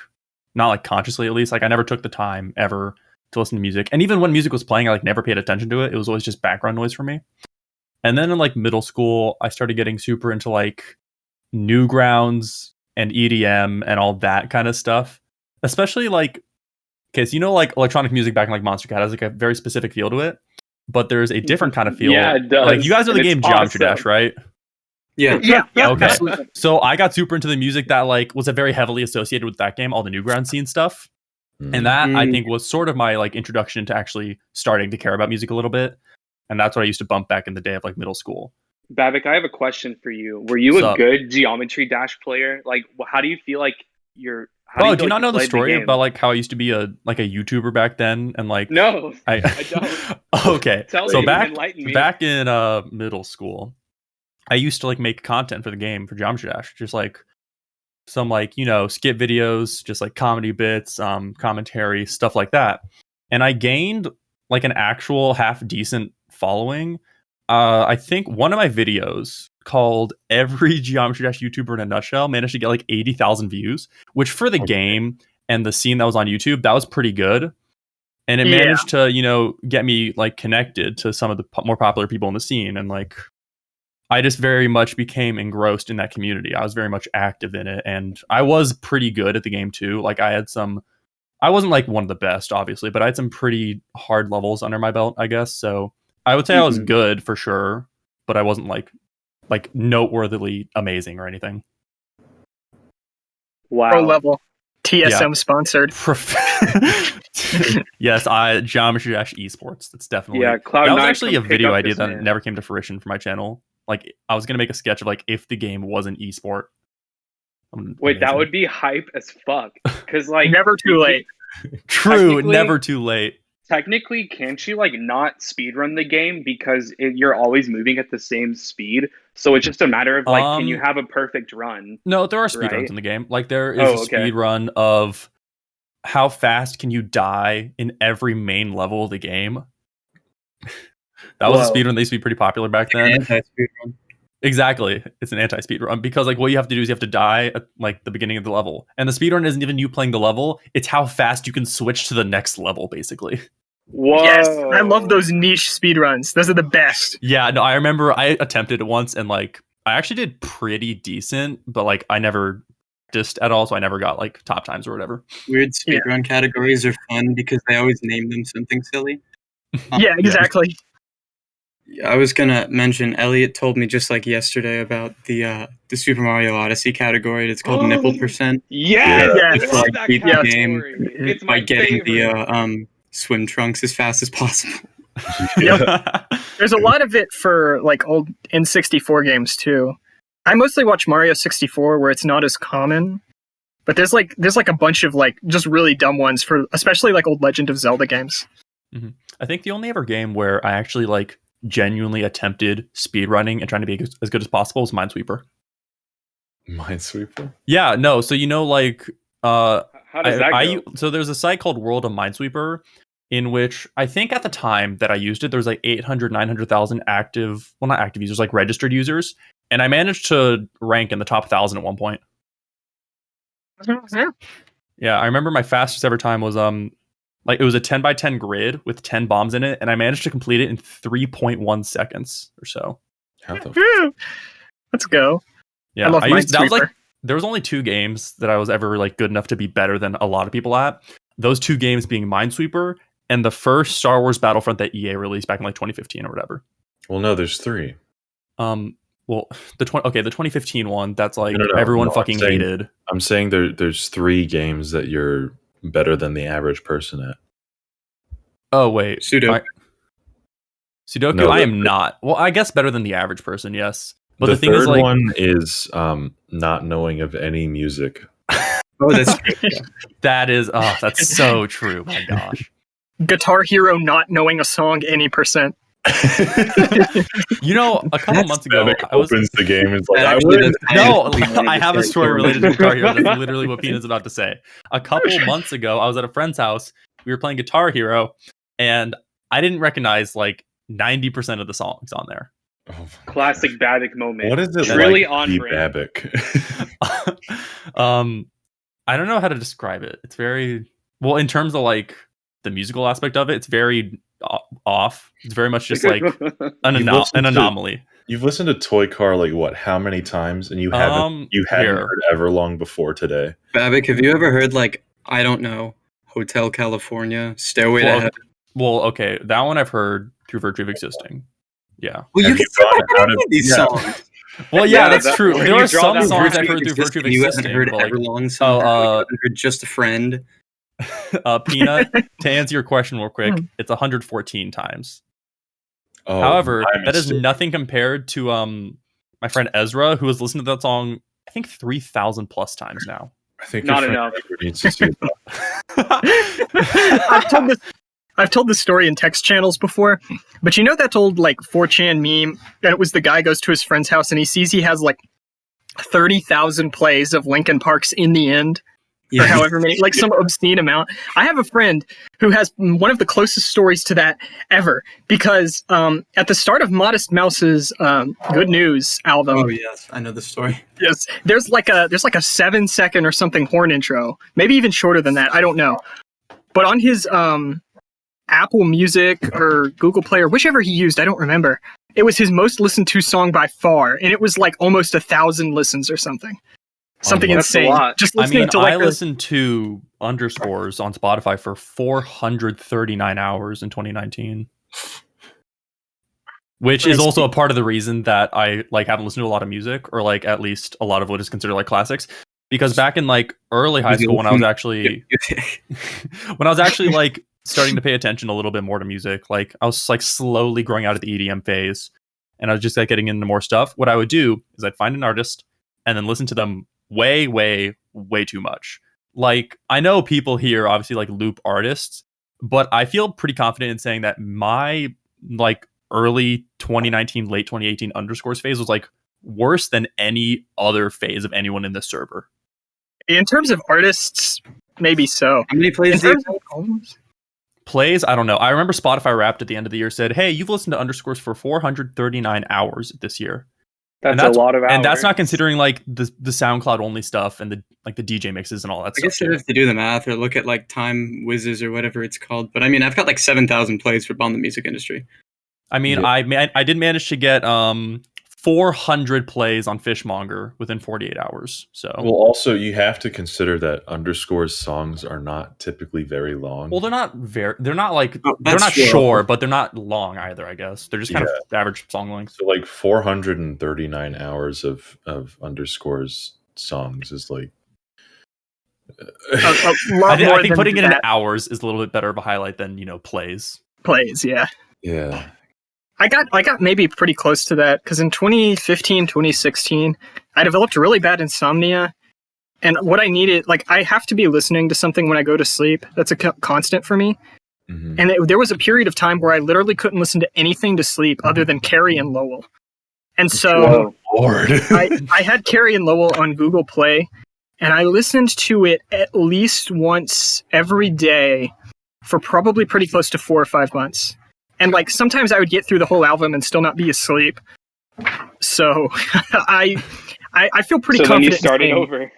not like consciously at least. Like I never took the time ever to listen to music, and even when music was playing, I like never paid attention to it. It was always just background noise for me. And then in like middle school, I started getting super into like Newgrounds and EDM and all that kind of stuff, especially like. Okay, so like electronic music back in like Monster Cat has like a very specific feel to it, but there's a different kind of feel. Yeah, it does. Like you guys know the game Geometry awesome. Dash, right? Yeah. Okay. Absolutely. So I got super into the music that like was very heavily associated with that game, all the Newgrounds scene stuff, and that I think was sort of my like introduction to actually starting to care about music a little bit, and that's what I used to bump back in the day of like middle school. Babick, I have a question for you. Were you What's a up? good Geometry Dash player? Like, how do you feel like you're? How do Oh, you do feel you like not you know the played story game? about like how I used to be a YouTuber back then and like No, I I don't. okay. Tell So me, enlighten me. back in middle school, I used to like make content for the game for Geometry Dash, just like some like, skit videos, just like comedy bits, commentary, stuff like that. And I gained like an actual half decent following. I think one of my videos called Every Geometry Dash YouTuber in a Nutshell managed to get like 80,000 views, which for the game and the scene that was on YouTube, that was pretty good. And it Yeah. managed to, get me like connected to some of the more popular people in the scene. And like, I just very much became engrossed in that community. I was very much active in it. And I was pretty good at the game too. Like I wasn't like one of the best, obviously, but I had some pretty hard levels under my belt, I guess. So I would say I was good for sure, but I wasn't like noteworthily amazing or anything. Wow. Pro level. TSM sponsored. Yes, Geometry Dash Esports. That's definitely Yeah, Cloud9 that was actually a come pick video up idea this that man. never came to fruition for my channel. Like I was gonna make a sketch of like if the game was an esport. Wait, that would be hype as fuck. Because like Never too late. True, technically- never too late. Technically, can't you like not speedrun the game because you're always moving at the same speed? So it's just a matter of like, can you have a perfect run? No, there are speedruns Right? in the game. Like there is Oh, a okay. speedrun of how fast can you die in every main level of the game. That was a Whoa. speedrun that used to be pretty popular back then. Anti-speedrun. Exactly. It's an anti-speed run because like what you have to do is you have to die at like the beginning of the level. And the speed run isn't even you playing the level, it's how fast you can switch to the next level basically. Whoa! Yes, I love those niche speedruns. Those are the best. Yeah, no, I remember I attempted it once and like I actually did pretty decent, but like I never practiced at all, so I never got like top times or whatever. Weird speedrun categories are fun because they always name them something silly. Yeah, exactly. I was gonna mention Elliot told me just like yesterday about the Super Mario Odyssey category. It's called nipple percent. Yes, Yeah. I It's love like that beat the category. game It's by my getting favorite. the swim trunks as fast as possible. There's a lot of it for like old N64 games too. I mostly watch Mario 64 where it's not as common. But there's like a bunch of like just really dumb ones for especially like old Legend of Zelda games. I think the only ever game where I actually like genuinely attempted speedrunning and trying to be as good as possible was Minesweeper. Minesweeper? Yeah, no, so like How does that go? so there's a site called World of Minesweeper in which I think at the time that I used it, there was like 800, 900,000 active, well, not active users, like registered users. And I managed to rank in the top 1,000 at one point. Yeah, I remember my fastest ever time was like it was a 10 by 10 grid with 10 bombs in it, and I managed to complete it in 3.1 seconds or so. How the Let's go. Yeah, I love that was Minesweeper. like there was only 2 games that I was ever like good enough to be better than a lot of people at. Those 2 games being Minesweeper and the first Star Wars Battlefront that EA released back in like 2015 or whatever. Well, no, there's 3. Well, the 2015 one, that's like No, everyone I'm fucking saying- hated. I'm saying there's 3 games that you're better than the average person at. Oh wait, Sudoku. Sudoku, No, I the- am not. Well, I guess better than the average person, yes. But the the thing third is, like, one is not knowing of any music. Oh, that's that is, oh, that's so true. My gosh. Guitar Hero not knowing a song any percent. You know, a couple months ago, Babick I was opens the game and is like, That I actually win. does- no, I have a story related to Guitar Hero. That's literally what Peanut's about to say. A couple months ago, I was at a friend's house. We were playing Guitar Hero, and I didn't recognize like 90% of the songs on there. Oh, Classic Babick moment. what is it Truly like on to be brand. Babick? I don't know how to describe it. It's very well in terms of like the musical aspect of it. It's very off. It's very much just like an You've listened to- anomaly. You've listened to Toy Car like what? How many times? And you hadn't here. heard Everlong before today. Babick, have you ever heard like I don't know, Hotel California, Stairway to Well, Heaven? Well, okay, that one I've heard through virtue of existing. Yeah. Well, Have you you can gone say out any of- of these yeah. songs. Well, Yeah, yeah, that's that- true. when There you are draw some that songs virtue I've heard through virtue of You haven't existing. heard but, like, Everlong songs. You Oh, haven't heard Just a Friend. Peanut, to answer your question real quick, it's 114 times. Oh, However, my that is mistake. nothing compared to my friend Ezra, who has listened to that song I think 3,000 plus times now. I think Not your friend enough. Edward needs to see it. I've told this story in text channels before, but you know that old like 4chan meme, and it was the guy goes to his friend's house and he sees he has like 30,000 plays of Linkin Park's In the End, or however many, like some obscene amount. I have a friend who has one of the closest stories to that ever, because at the start of Modest Mouse's Good News album, Oh yes, I know the story. yes, there's like a 7-second or something horn intro, maybe even shorter than that. I don't know, but on his Apple Music or Google Play or whichever he used, I don't remember. It was his most listened to song by far, and it was like almost 1,000 listens or something. Something That's a insane. lot. Just I listening mean, to like I listened to Underscores on Spotify for 439 hours in 2019. Which is also a part of the reason that I like haven't listened to a lot of music, or like at least a lot of what is considered like classics. Because back in like early high school, when I was actually like starting to pay attention a little bit more to music, like I was like slowly growing out of the EDM phase, and I was just like getting into more stuff. What I would do is I'd find an artist and then listen to them way too much. Like, I know people here obviously like loop artists, but I feel pretty confident in saying that my like early 2019, late 2018 Underscores phase was like worse than any other phase of anyone in this server. in terms of artists, maybe so. How many plays In do you terms of albums, Plays, I don't know. I remember Spotify Wrapped at the end of the year said, "Hey, you've listened to Underscores for 439 hours this year." That's a lot of hours. And that's not considering like the SoundCloud only stuff and the like the DJ mixes and all that I stuff. guess I'd have to do the math or look at like Time Whizzes or whatever it's called. But I mean, I've got like 7,000 plays for Bomb the Music Industry. I mean, Yeah. I did manage to get 400 plays on Fishmonger within 48 hours. So Well, also you have to consider that Underscores songs are not typically very long. well, they're not like Oh, they're that's not true. short, but they're not long either. I guess they're just kind Yeah. of average song length. So like 439 hours of Underscores songs is like a lot I more think than putting it in that hours is a little bit better of a highlight than plays. plays. Yeah, yeah. I got maybe pretty close to that because in 2015, 2016, I developed really bad insomnia. And what I needed, like, I have to be listening to something when I go to sleep. That's a constant for me. Mhm. And there was a period of time where I literally couldn't listen to anything to sleep other than Carrie and Lowell. And so Whoa. Lord. I had Carrie and Lowell on Google Play, and I listened to it at least once every day for probably pretty close to 4 or 5 months. And like sometimes I would get through the whole album and still not be asleep. So I feel pretty So then you confident. started in saying, over.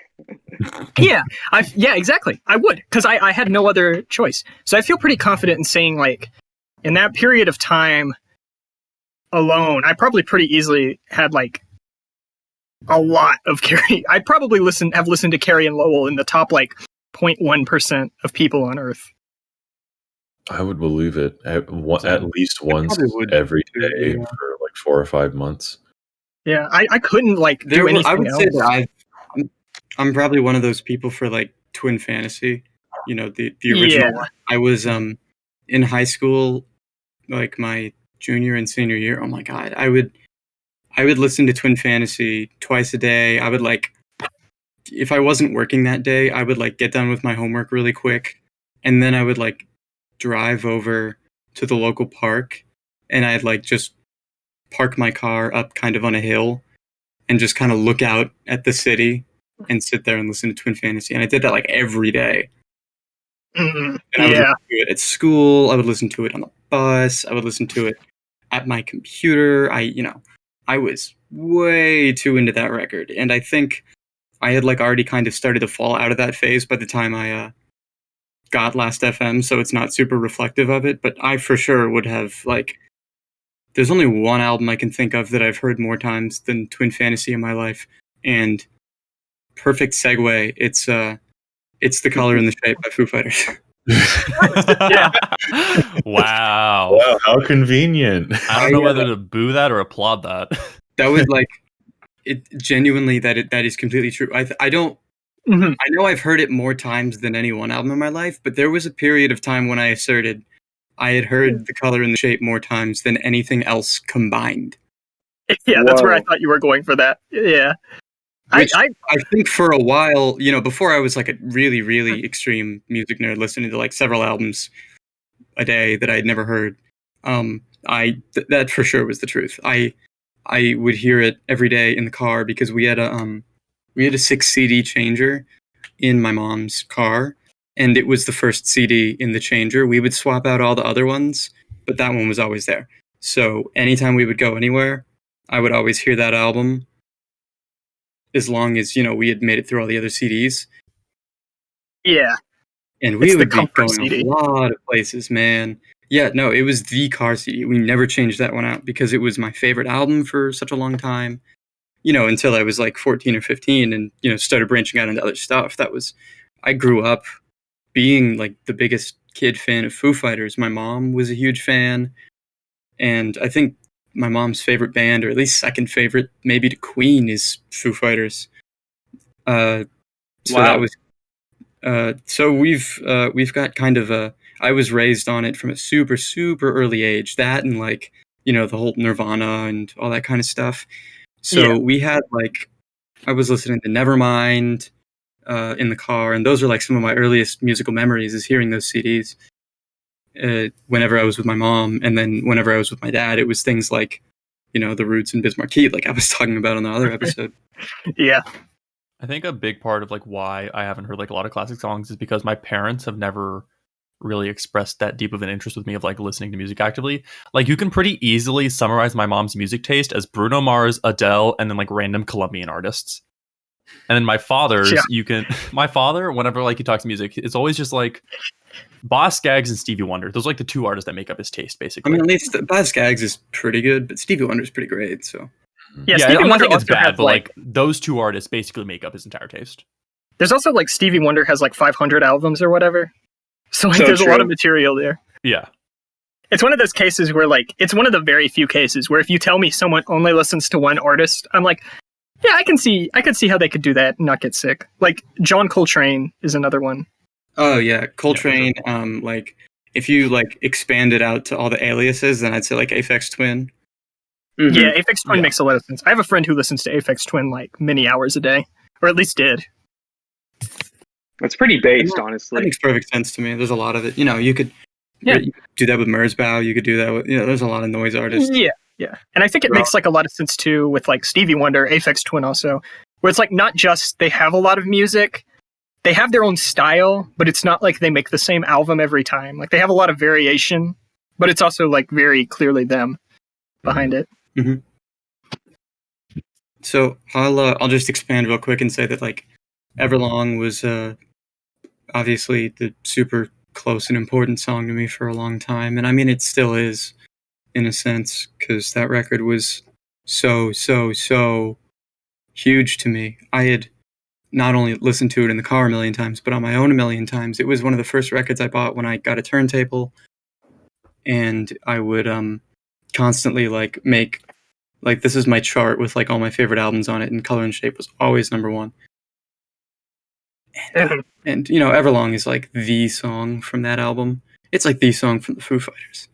Yeah, exactly. I would, because I had no other choice. So I feel pretty confident in saying, like, in that period of time alone, I probably pretty easily had like a lot of Carrie. I probably have listened to Carrie and Lowell in the top like 0.1% of people on Earth. I would believe it at least once probably would every too, day yeah. for like 4 or 5 months. Yeah, I couldn't like do anything I would else. say that I'm probably one of those people for like Twin Fantasy, you know, the original Yeah. one. I was in high school, like my junior and senior year. Oh my god, I would listen to Twin Fantasy twice a day. I would like, if I wasn't working that day, I would like get done with my homework really quick, and then I would like drive over to the local park, and I'd like just park my car up kind of on a hill and just kind of look out at the city and sit there and listen to Twin Fantasy. And I did that like every day. Mm, And I would yeah. listen to it at school. I would listen to it on the bus. I would listen to it at my computer. I was way too into that record. And I think I had like already kind of started to fall out of that phase by the time I got Last FM. So it's not super reflective of it. But I for sure would have like, there's only one album I can think of that I've heard more times than Twin Fantasy in my life. And perfect segue. It's The Color and the Shape by Foo Fighters. Yeah. Wow. Wow, how convenient. I don't know whether to boo that or applaud that. That would like it genuinely that is completely true. I don't Mhm. I know I've heard it more times than any one album in my life, but there was a period of time when I asserted I had heard The Color and the Shape more times than anything else combined. Yeah, that's where I Whoa. thought you were going for that. Yeah. Which I I think for a while, before I was like a really, really extreme music nerd, listening to like several albums a day that I had never heard, that for sure was the truth. I would hear it every day in the car because we had a 6 CD changer in my mom's car, and it was the first CD in the changer. We would swap out all the other ones, but that one was always there. So anytime we would go anywhere, I would always hear that album, as long as we had made it through all the other CDs. yeah. And we It's the would be comfort going CD. a lot of places, man. Yeah, no, it was the car CD. We never changed that one out because it was my favorite album for such a long time. Until I was like 14 or 15 and, started branching out into other stuff. I grew up being like the biggest kid fan of Foo Fighters. My mom was a huge fan. And I think my mom's favorite band, or at least second favorite, maybe to Queen, is Foo Fighters. So Wow. that was, so we've got kind of I was raised on it from a super, super early age. That and like, the whole Nirvana and all that kind of stuff. So we had like, I was listening to Nevermind in the car, and those are like some of my earliest musical memories, is hearing those CDs whenever I was with my mom. And then whenever I was with my dad, it was things like, The Roots and Biz Markie, like I was talking about on the other episode. Yeah. I think a big part of like why I haven't heard like a lot of classic songs is because my parents have never really expressed that deep of an interest with me of like listening to music actively. Like you can pretty easily summarize my mom's music taste as Bruno Mars, Adele, and then like random Colombian artists. And then my father's, my father, whenever like he talks music, it's always just like Boss Skaggs and Stevie Wonder. Those are like the two artists that make up his taste, basically. I mean, at least Boz Skaggs is pretty good, but Stevie Wonder's pretty great. So Yeah, I'm not Wonder saying it's also bad, has, but like those two artists basically make up his entire taste. There's also like Stevie Wonder has like 500 albums or whatever. So like So there's a lot true. of material there. Yeah. It's one of those cases where like it's one of the very few cases where if you tell me someone only listens to one artist, I'm like, yeah, I can see how they could do that and not get sick. Like John Coltrane is another one. Oh yeah, Coltrane. Like if you like expand it out to all the aliases, then I'd say like Aphex Twin. Mhm. Yeah, Aphex Twin Yeah. makes a lot of sense. I have a friend who listens to Aphex Twin like many hours a day, or at least did. That's pretty based, That honestly. makes perfect sense to me. There's a lot of it. You could Yeah. you could do that with Merzbow. You could do that with there's a lot of noise artists. Yeah. And I think it makes like a lot of sense too with like Stevie Wonder, Aphex Twin also, where it's like not just they have a lot of music, they have their own style, but it's not like they make the same album every time. Like they have a lot of variation, but it's also like very clearly them behind it. So I'll just expand real quick and say that like Everlong was obviously the super close and important song to me for a long time, and I mean it still is in a sense, because that record was so huge to me. I had not only listened to it in the car a million times, but on my own a million times. It was one of the first records I bought when I got a turntable, and I would constantly like make like this is my chart with like all my favorite albums on it, and Color and Shape was always number one. And Everlong is like the song from that album. It's like the song from the Foo Fighters.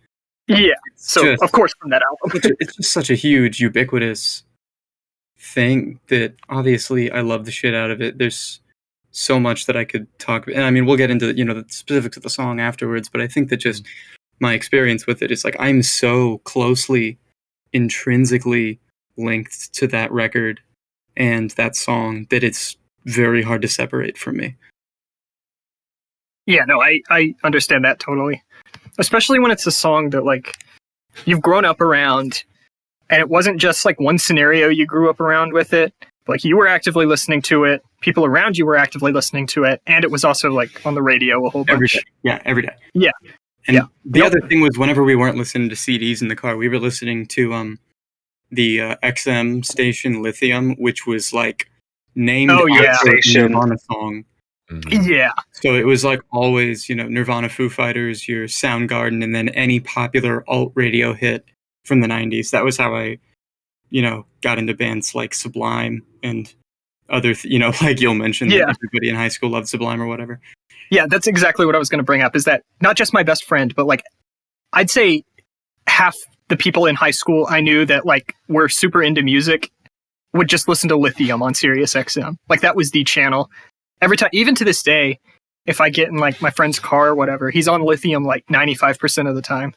Yeah. So just- of course from that album. It's just such a huge, ubiquitous thing that obviously I love the shit out of it. There's so much that I could talk about. And I mean, we'll get into the specifics of the song afterwards, but I think that just my experience with it is like I'm so closely, intrinsically linked to that record and that song that it's very hard to separate from me. Yeah, no, I understand that totally. Especially when it's a song that like you've grown up around and it wasn't just like one scenario you grew up around with it. Like you were actively listening to it, people around you were actively listening to it, and it was also like on the radio a whole bunch. Every day. Yeah, every day. Yeah. And Yeah. the other thing was whenever we weren't listening to CDs in the car, we were listening to the XM station Lithium, which was like named after a Nirvana song. Mhm. Yeah. So it was like always, Nirvana, Foo Fighters, your Soundgarden, and then any popular alt radio hit from the 90s. That was how I, got into bands like Sublime and other, like you'll mention that everybody in high school loved Sublime or whatever. Yeah, that's exactly what I was going to bring up, is that not just my best friend, but like I'd say half the people in high school I knew that like were super into music would just listen to Lithium on Sirius XM. Like that was the channel. Every time, even to this day, if I get in like my friend's car or whatever, he's on Lithium like 95% of the time.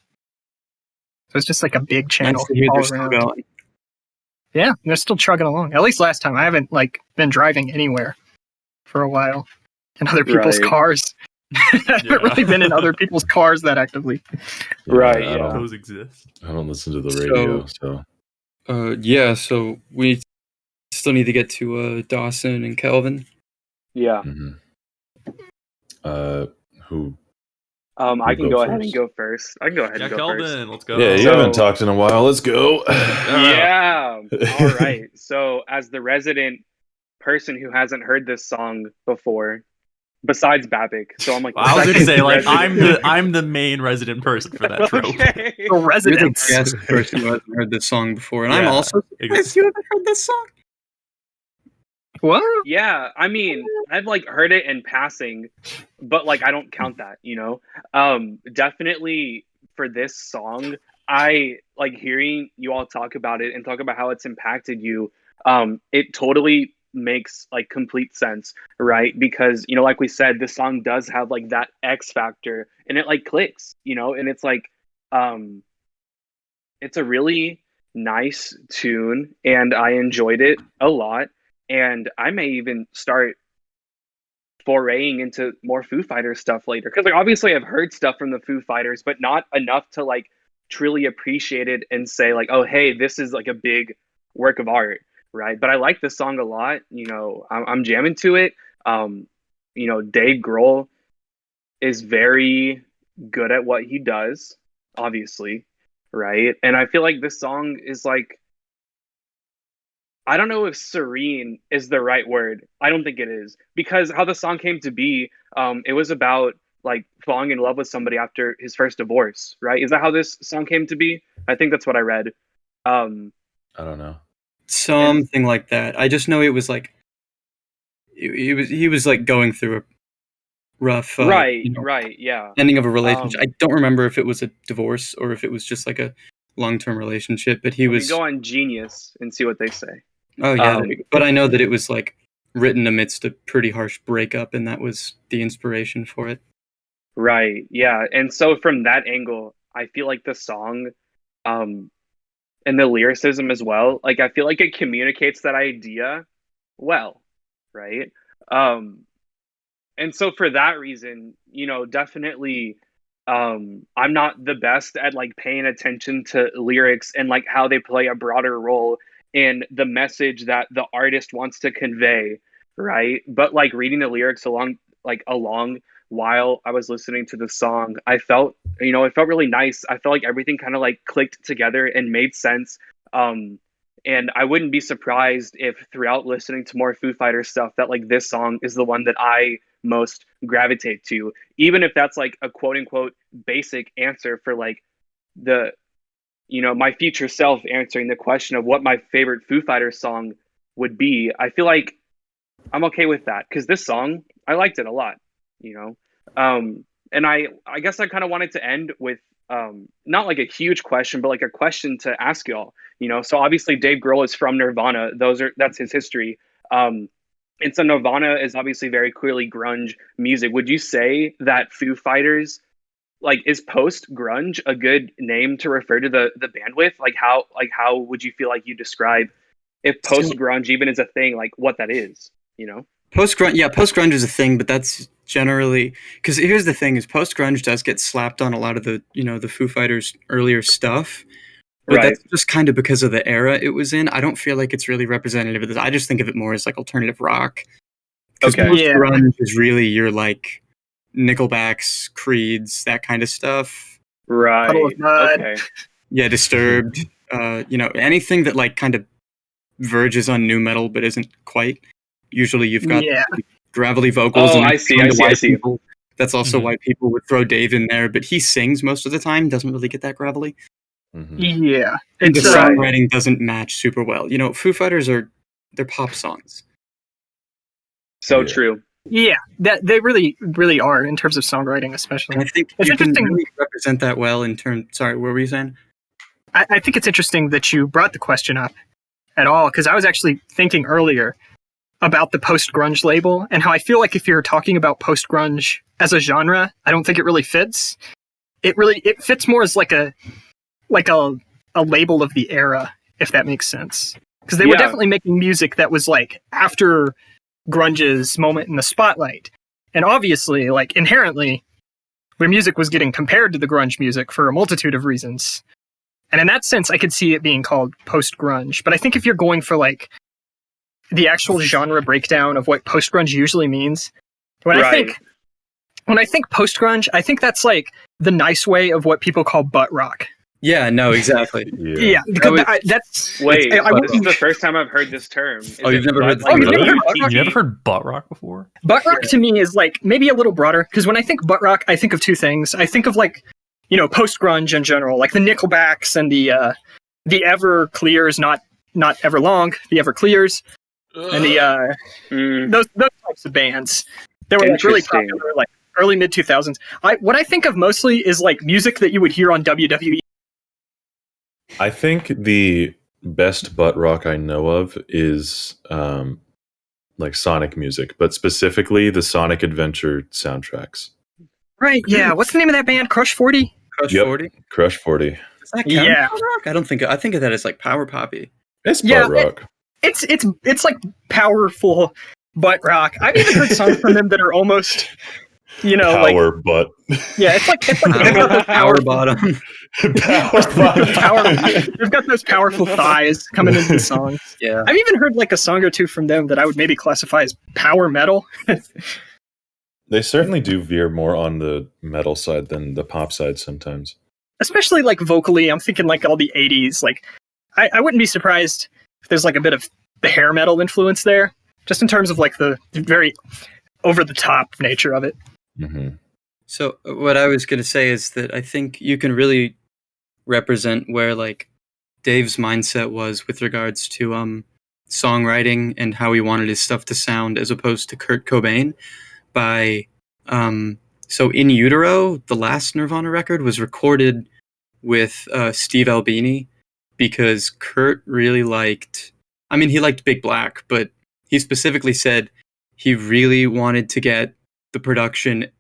So it's just like a big channel Nice to hear all they're still around. going. Yeah, they're still chugging along. At least last time. I haven't like been driving anywhere for a while in other people's Right. cars. I haven't really been in other people's cars that actively. Right, I yeah. don't, Those exist. I don't listen to the radio, so So we still need to get to Dawson and Kelvin. Yeah. mhm. Who? I can go go ahead and first? go first. I can go ahead Yeah, and go first. Kelvin, let's go. Yeah, you So- haven't talked in a while. Let's go. Yeah. All right. So, as the resident person who hasn't heard this song before, besides Babick, so I'm like, I was gonna say, like, resident. I'm the main resident person for that trope. Okay. The You're the residents. guest person who hasn't heard this song before, and I'm Yeah, also surprised you haven't heard this song. What? Yeah, I mean, I've like heard it in passing, but like I don't count that, you know. Definitely for this song, I like hearing you all talk about it and talk about how it's impacted you. It totally makes like complete sense, right? Because you know, like we said, the song does have like that X factor, and it like clicks, you know, and it's like, it's a really nice tune, and I enjoyed it a lot. And I may even start foraying into more Foo Fighters stuff later. Because like obviously I've heard stuff from the Foo Fighters, but not enough to like truly appreciate it and say like, oh hey, this is like a big work of art, right? But I like this song a lot. You know, I'm jamming to it. You know, Dave Grohl is very good at what he does, obviously, right? And I feel like this song is like, I don't know if serene is the right word. I don't think it is, because how the song came to be, it was about like falling in love with somebody after his first divorce, right? Is that how this song came to be? I think that's what I read. I don't know. Something like that. I just know it was like he was like going through a rough right, you know, right, yeah. ending of a relationship. Um, I don't remember if it was a divorce or if it was just like a long-term relationship, but he We was go on Genius and see what they say. oh yeah, um, but I know that it was like written amidst a pretty harsh breakup, and that was the inspiration for it. Right, yeah. And so from that angle, I feel like the song, and the lyricism as well, like I feel like it communicates that idea well, right? And so for that reason, you know, definitely, I'm not the best at like paying attention to lyrics and like how they play a broader role in the message that the artist wants to convey, right? But like reading the lyrics along while I was listening to the song, I felt, you know, it felt really nice. I felt like everything kind of like clicked together and made sense. And I wouldn't be surprised if throughout listening to more Foo Fighters stuff that like this song is the one that I most gravitate to, even if that's like a quote unquote basic answer for like the, you know, my future self answering the question of what my favorite Foo Fighters song would be. I feel like I'm okay with that because this song, I liked it a lot, you know. And I guess I kind of wanted to end with not like a huge question, but like a question to ask y'all, you know. So obviously Dave Grohl is from Nirvana. That's his history. And so Nirvana is obviously very clearly grunge music. Would you say that Foo Fighters, like, is post grunge a good name to refer to the band with? Like how would you feel like you describe if post grunge even is a thing, like what that is, you know? Post grunge is a thing, but that's generally because here's the thing: is post grunge does get slapped on a lot of the the Foo Fighters earlier stuff, but Right. that's just kind of because of the era it was in. I don't feel like it's really representative of this. I just think of it more as like alternative rock. Because Okay. post Yeah. grunge is really your like Nickelbacks, Creeds, that kind of stuff. Right. Puddle of Mud. Okay. Yeah, Disturbed. Anything that like kind of verges on new metal but isn't quite. Usually you've got Yeah. gravelly vocals. Oh, and I see, kind I of see, why I see. people- That's also Mhm. why people would throw Dave in there, but he sings most of the time, doesn't really get that gravelly. Mhm. Yeah. And the It's Right. songwriting doesn't match super well. Foo Fighters they're pop songs. So Yeah. true. Yeah, that they really, really are in terms of songwriting, especially. And I think It's you can interesting. really represent that well in terms. Sorry, what were you saying? I think it's interesting that you brought the question up at all, because I was actually thinking earlier about the post-grunge label and how I feel like if you're talking about post-grunge as a genre, I don't think it really fits. It fits more as like a label of the era, if that makes sense. Because they were definitely making music that was like after grunge's moment in the spotlight. And obviously, like inherently, their music was getting compared to the grunge music for a multitude of reasons. And in that sense, I could see it being called post-grunge. But I think if you're going for like the actual genre breakdown of what post-grunge usually means, when I think post-grunge, I think that's like the nice way of what people call butt rock. Yeah, no, exactly. Yeah, because that's... Wait, this is the first time I've heard this term. You've never heard Oh, you've never heard butt rock? You never heard butt rock before? Butt rock to me is like maybe a little broader, because when I think butt rock, I think of two things. I think of like, you know, post-grunge in general, like the Nickelbacks and the Everclears, not Everlong, the Everclears, and the those types of bands. They were like really popular, like early mid 2000s. What I think of mostly is like music that you would hear on WWE. I think the best butt rock I know of is like Sonic music, but specifically the Sonic Adventure soundtracks. Right, yeah. What's the name of that band? Crush 40? Crush 40? Crush 40. Does that count Yeah. as rock? I think of that as like power poppy. It's butt rock. It's like powerful butt rock. I've even heard songs from them that are almost, you know, power butt. Yeah, it's like power bottom. They've got those powerful thighs coming into the songs. Yeah, I've even heard like a song or two from them that I would maybe classify as power metal. They certainly do veer more on the metal side than the pop side sometimes. Especially like vocally, I'm thinking like all the 80s. Like, I wouldn't be surprised if there's like a bit of the hair metal influence there, just in terms of like the very over the top nature of it. Mm-hmm. So what I was going to say is that I think you can really represent where like Dave's mindset was with regards to songwriting and how he wanted his stuff to sound as opposed to Kurt Cobain by so In Utero, the last Nirvana record, was recorded with Steve Albini because Kurt really liked Big Black, but he specifically said he really wanted to get the production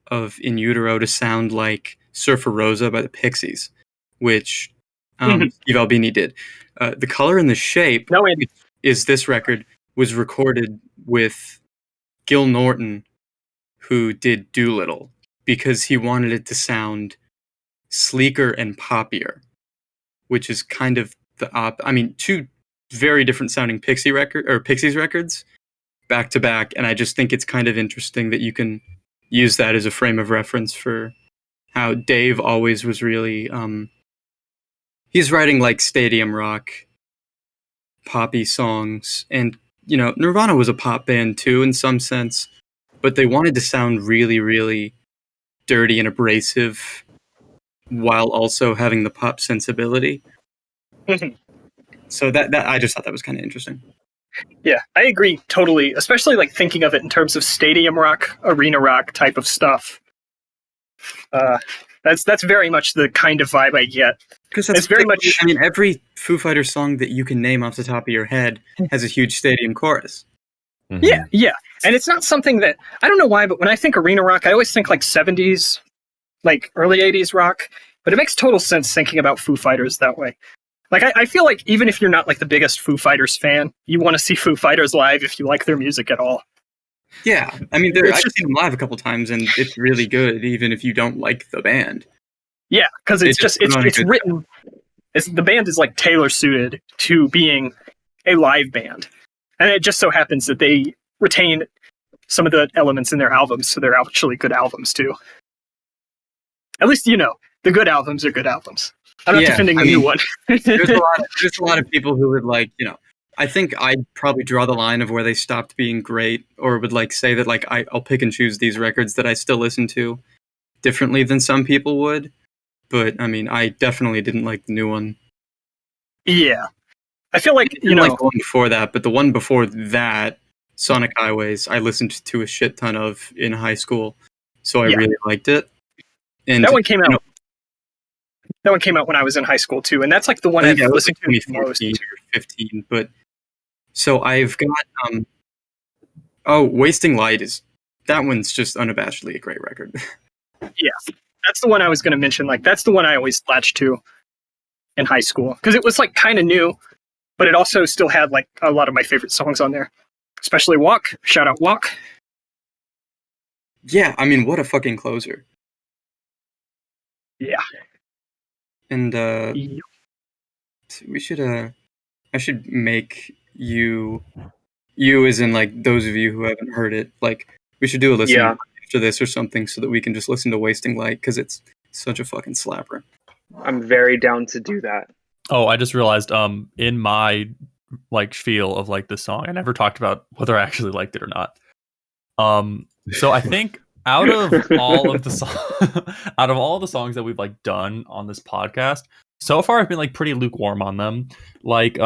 of In Utero to sound like Surfer Rosa by the Pixies, which Steve Albini did. The Color and the Shape is this record, was recorded with Gil Norton, who did Doolittle, because he wanted it to sound sleeker and poppier, which is kind of two very different sounding Pixies records back to back, and I just think it's kind of interesting that you can use that as a frame of reference for how Dave always was really he's writing like stadium rock poppy songs, and you know, Nirvana was a pop band too in some sense, but they wanted to sound really, really dirty and abrasive while also having the pop sensibility. So that I just thought that was kind of interesting. Yeah, I agree totally, especially like thinking of it in terms of stadium rock, arena rock type of stuff. That's very much the kind of vibe I get. Because it's very much. I mean, every Foo Fighter song that you can name off the top of your head has a huge stadium chorus. Mm-hmm. Yeah, and it's not something that I don't know why, but when I think arena rock, I always think like 70s, like early 80s rock. But it makes total sense thinking about Foo Fighters that way. Like I feel like even if you're not like the biggest Foo Fighters fan, you want to see Foo Fighters live if you like their music at all. Yeah, I mean, I've seen them live a couple times, and it's really good, even if you don't like the band. Yeah, because it's written. The band is like tailor suited to being a live band, and it just so happens that they retain some of the elements in their albums, so they're actually good albums too. At least you know the good albums are good albums. I'm not defending the new one. there's a lot of people who would like, you know, I think I'd probably draw the line of where they stopped being great, or would like say that like I'll pick and choose these records that I still listen to differently than some people would. But I mean, I definitely didn't like the new one. Yeah, I feel like like the one before that, but the one before that Sonic Highways, I listened to a shit ton of in high school, so I really liked it. And that one came out. That one came out when I was in high school too, and that's like the one I've listened to the most. 2014 or 15, but so I've got Wasting Light that one's just unabashedly a great record. Yeah, that's the one I was going to mention. Like, that's the one I always latched to in high school because it was like kind of new, but it also still had like a lot of my favorite songs on there, especially Walk. Shout out Walk. Yeah, I mean, what a fucking closer. Yeah. And we should I should make you as in like those of you who haven't heard it, like we should do a listen after this or something so that we can just listen to Wasting Light because it's such a fucking slapper. I'm very down to do that. Oh, I just realized in my like spiel of like this song, I never talked about whether I actually liked it or not. So I think out of all of the songs that we've like done on this podcast, so far I've been like pretty lukewarm on them. Like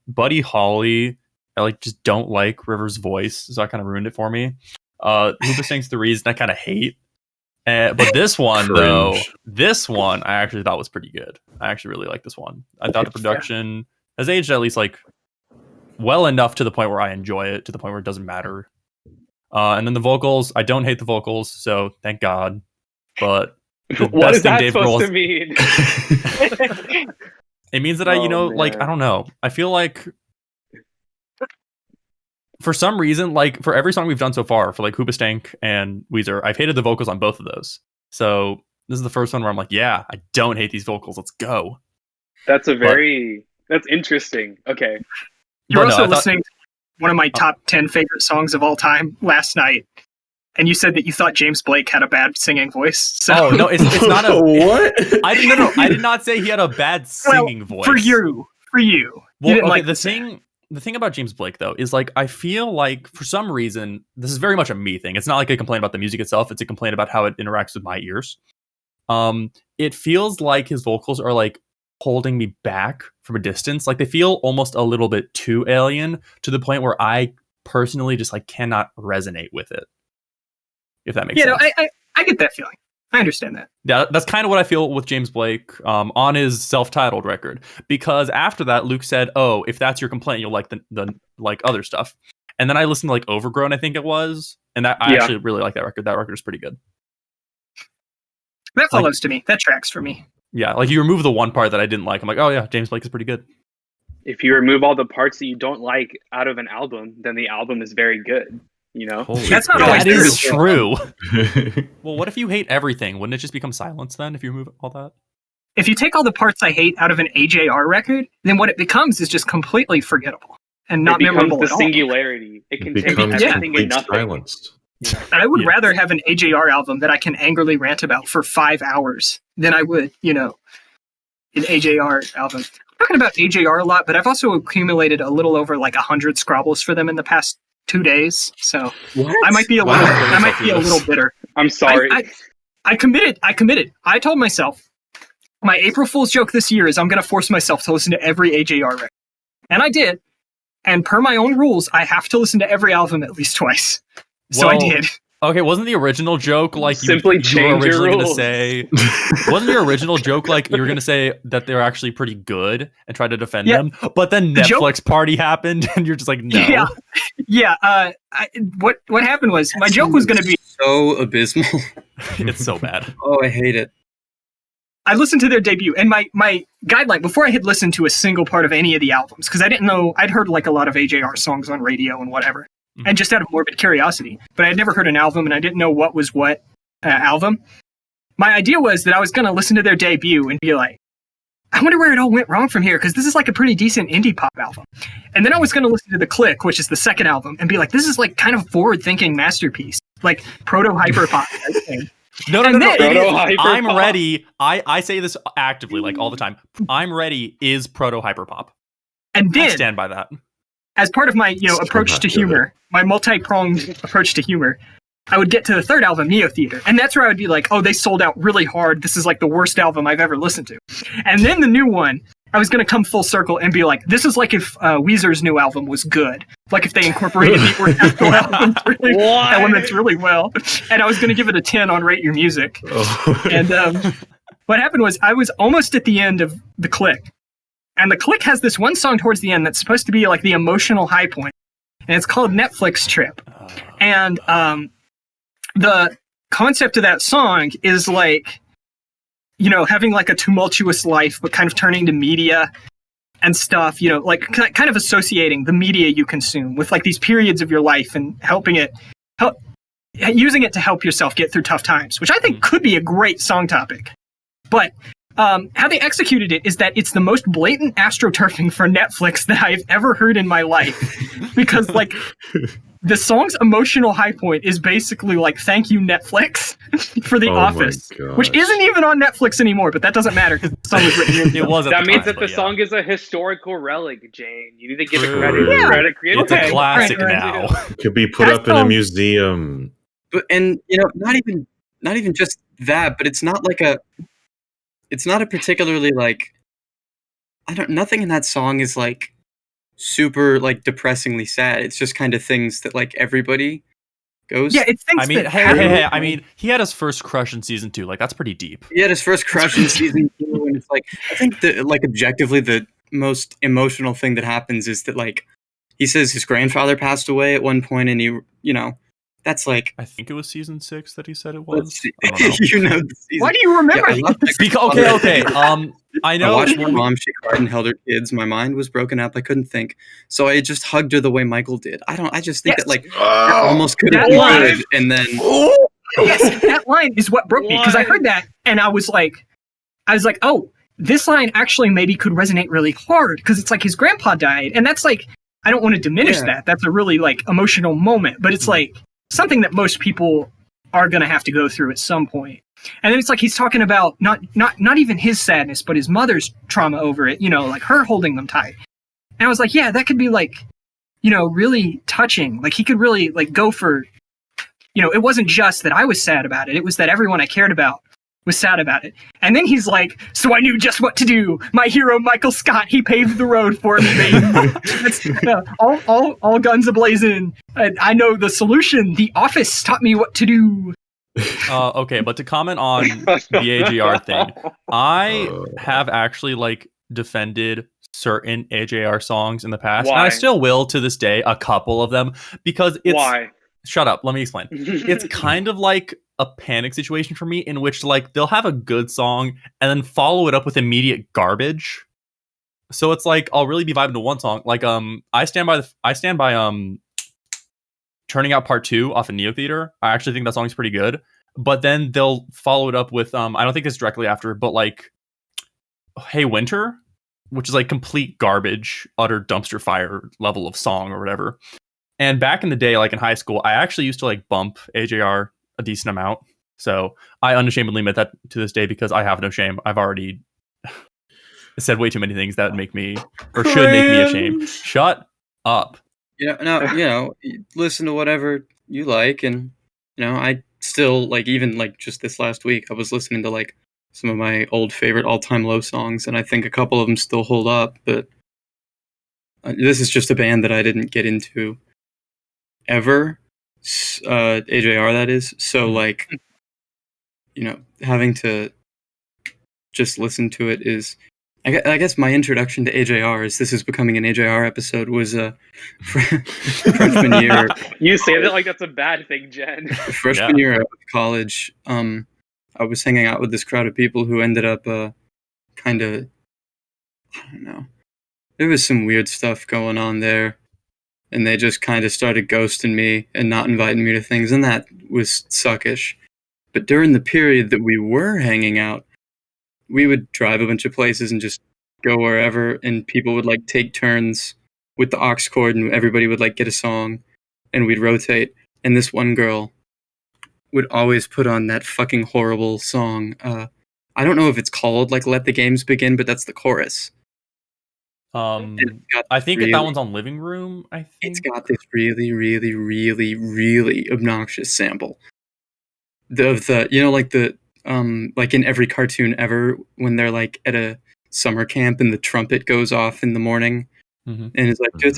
Buddy Holly, I like just don't like River's voice, so that kind of ruined it for me. Hooper Sings the Reason I kind of hate. But this one though, I actually thought was pretty good. I actually really like this one. I thought the production has aged at least like well enough to the point where I enjoy it, to the point where it doesn't matter. And then the vocals, I don't hate the vocals, so thank God. But what is that supposed to mean? It means that I don't know. I feel like for some reason, like for every song we've done so far, for like Hoobastank and Weezer, I've hated the vocals on both of those. So this is the first one where I'm like, yeah, I don't hate these vocals. Let's go. That's interesting. Okay. You're also listening to one of my top 10 favorite songs of all time last night, and you said that you thought James Blake had a bad singing voice. So. Oh no, it's not a what? I did not say he had a bad singing voice. For you. Well, you didn't like the thing about James Blake though is like I feel like for some reason this is very much a me thing. It's not like a complaint about the music itself. It's a complaint about how it interacts with my ears. It feels like his vocals are like holding me back from a distance. Like they feel almost a little bit too alien to the point where I personally just like cannot resonate with it. If that makes sense. No, I get that feeling. I understand that. Yeah, that's kind of what I feel with James Blake on his self-titled record. Because after that, Luke said, "Oh, if that's your complaint, you'll like the like other stuff." And then I listened to like Overgrown, I think it was, and I actually really like that record. That record is pretty good. That follows to me. That tracks for me. Yeah, like you remove the one part that I didn't like, I'm like, oh yeah, James Blake is pretty good. If you remove all the parts that you don't like out of an album, then the album is very good. You know, that's not always that is true. Well, what if you hate everything? Wouldn't it just become silence then if you remove all that? If you take all the parts I hate out of an AJR record, then what it becomes is just completely forgettable and not memorable the at all. Singularity. It contains everything and nothing. Silenced. I would rather have an AJR album that I can angrily rant about for 5 hours than I would, an AJR album. I'm talking about AJR a lot, but I've also accumulated a little over like 100 Scrabbles for them in the past 2 days. So I might be a little bitter. I'm sorry. I committed. I told myself my April Fool's joke this year is I'm going to force myself to listen to every AJR record. And I did. And per my own rules, I have to listen to every album at least twice. So I did. Okay, wasn't the original joke like simply you were originally your going to rules. say? Wasn't your original joke like you were going to say that they're actually pretty good and try to defend them? But then Netflix party happened, and you're just like, no. Yeah. What happened was my joke was going to be so abysmal. It's so bad. Oh, I hate it. I listened to their debut, and my guideline before I had listened to a single part of any of the albums because I didn't know I'd heard like a lot of AJR songs on radio and whatever. And just out of morbid curiosity. But I had never heard an album, and I didn't know what was what album. My idea was that I was going to listen to their debut and be like, I wonder where it all went wrong from here, because this is like a pretty decent indie pop album. And then I was going to listen to The Click, which is the second album, and be like, this is like kind of forward-thinking masterpiece, like proto-hyper-pop type thing. No. I'm ready. I say this actively, like all the time. I'm ready is proto-hyper-pop. And then, I stand by that. As part of my, approach to humor, my multi-pronged approach to humor, I would get to the third album, Neo Theater, and that's where I would be like, oh, they sold out really hard. This is like the worst album I've ever listened to. And then the new one, I was gonna come full circle and be like, this is like if Weezer's new album was good, like if they incorporated the orchestral elements really well, and I was gonna give it a 10 on Rate Your Music. And what happened was I was almost at the end of The Click, and The Click has this one song towards the end that's supposed to be like the emotional high point, and it's called Netflix Trip. And the concept of that song is like, you know, having like a tumultuous life, but kind of turning to media and stuff, you know, like kind of associating the media you consume with like these periods of your life and using it to help yourself get through tough times, which I think could be a great song topic. But how they executed it is that it's the most blatant astroturfing for Netflix that I've ever heard in my life. Because like the song's emotional high point is basically like, thank you, Netflix, for The Office, which isn't even on Netflix anymore, but that doesn't matter because the song was written in. It was. That means that the song is a historical relic, Jane. You need to give it credit. Yeah. Credit it's a classic now. It could be put up in a museum. But and you know, not even just that, but it's not a particularly like nothing in that song is like super like depressingly sad. It's just kind of things that like everybody goes. Yeah, it's things. I mean, hey, I mean, he had his first crush in season 2. Like that's pretty deep. He had his first crush in season 2, and it's like I think that like objectively the most emotional thing that happens is that like he says his grandfather passed away at one point, and he, you know, that's like I think it was season 6 that he said it was. You know, the season. Why do you remember? Yeah, okay. I know. I watched my mom. She cried and held her kids. My mind was broken up. I couldn't think, so I just hugged her the way Michael did. I just think that like that almost could have been good, and then yes, that line is what broke me because I heard that and I was like, oh, this line actually maybe could resonate really hard because it's like his grandpa died, and that's like I don't want to diminish that. That's a really like emotional moment, but it's like something that most people are going to have to go through at some point. And then it's like he's talking about not even his sadness, but his mother's trauma over it, you know, like her holding them tight. And I was like, yeah, that could be like, you know, really touching. Like he could really like go for, you know, it wasn't just that I was sad about it. It was that everyone I cared about was sad about it. And then he's like, so I knew just what to do. My hero, Michael Scott, he paved the road for me, baby. all guns a-blazing. I know the solution. The Office taught me what to do. Okay, but to comment on the AJR thing, I have actually like defended certain AJR songs in the past. And I still will to this day, a couple of them, because it's... Why? Shut up, let me explain. It's kind of like a panic situation for me in which like they'll have a good song and then follow it up with immediate garbage. So it's like I'll really be vibing to one song. Like I stand by Turning Out Part 2 off of Neo Theater. I actually think that song's pretty good. But then they'll follow it up with I don't think it's directly after, but like Hey Winter, which is like complete garbage, utter dumpster fire level of song or whatever. And back in the day, like in high school, I actually used to like bump AJR a decent amount. So I unashamedly admit that to this day because I have no shame. I've already said way too many things that make me or should make me ashamed. Shut up. Yeah, no, you know, listen to whatever you like, and you know, I still like even like just this last week, I was listening to like some of my old favorite all-time low songs, and I think a couple of them still hold up. But this is just a band that I didn't get into ever, AJR that is. So like, you know, having to just listen to it is. I guess my introduction to AJR is this is becoming an AJR episode was freshman year. You say that like that's a bad thing, Jen. Freshman year of college, I was hanging out with this crowd of people who ended up kind of, I don't know, there was some weird stuff going on there, and they just kind of started ghosting me and not inviting me to things, and that was suckish. But during the period that we were hanging out, we would drive a bunch of places and just go wherever, and people would like take turns with the aux cord, and everybody would like get a song, and we'd rotate. And this one girl would always put on that fucking horrible song. I don't know if it's called like "Let the Games Begin," but that's the chorus. I think that one's on Living Room. I think it's got this really, really, really, really obnoxious sample. The you know, like the like in every cartoon ever when they're like at a summer camp and the trumpet goes off in the morning. Mhm. And it's like Oh, like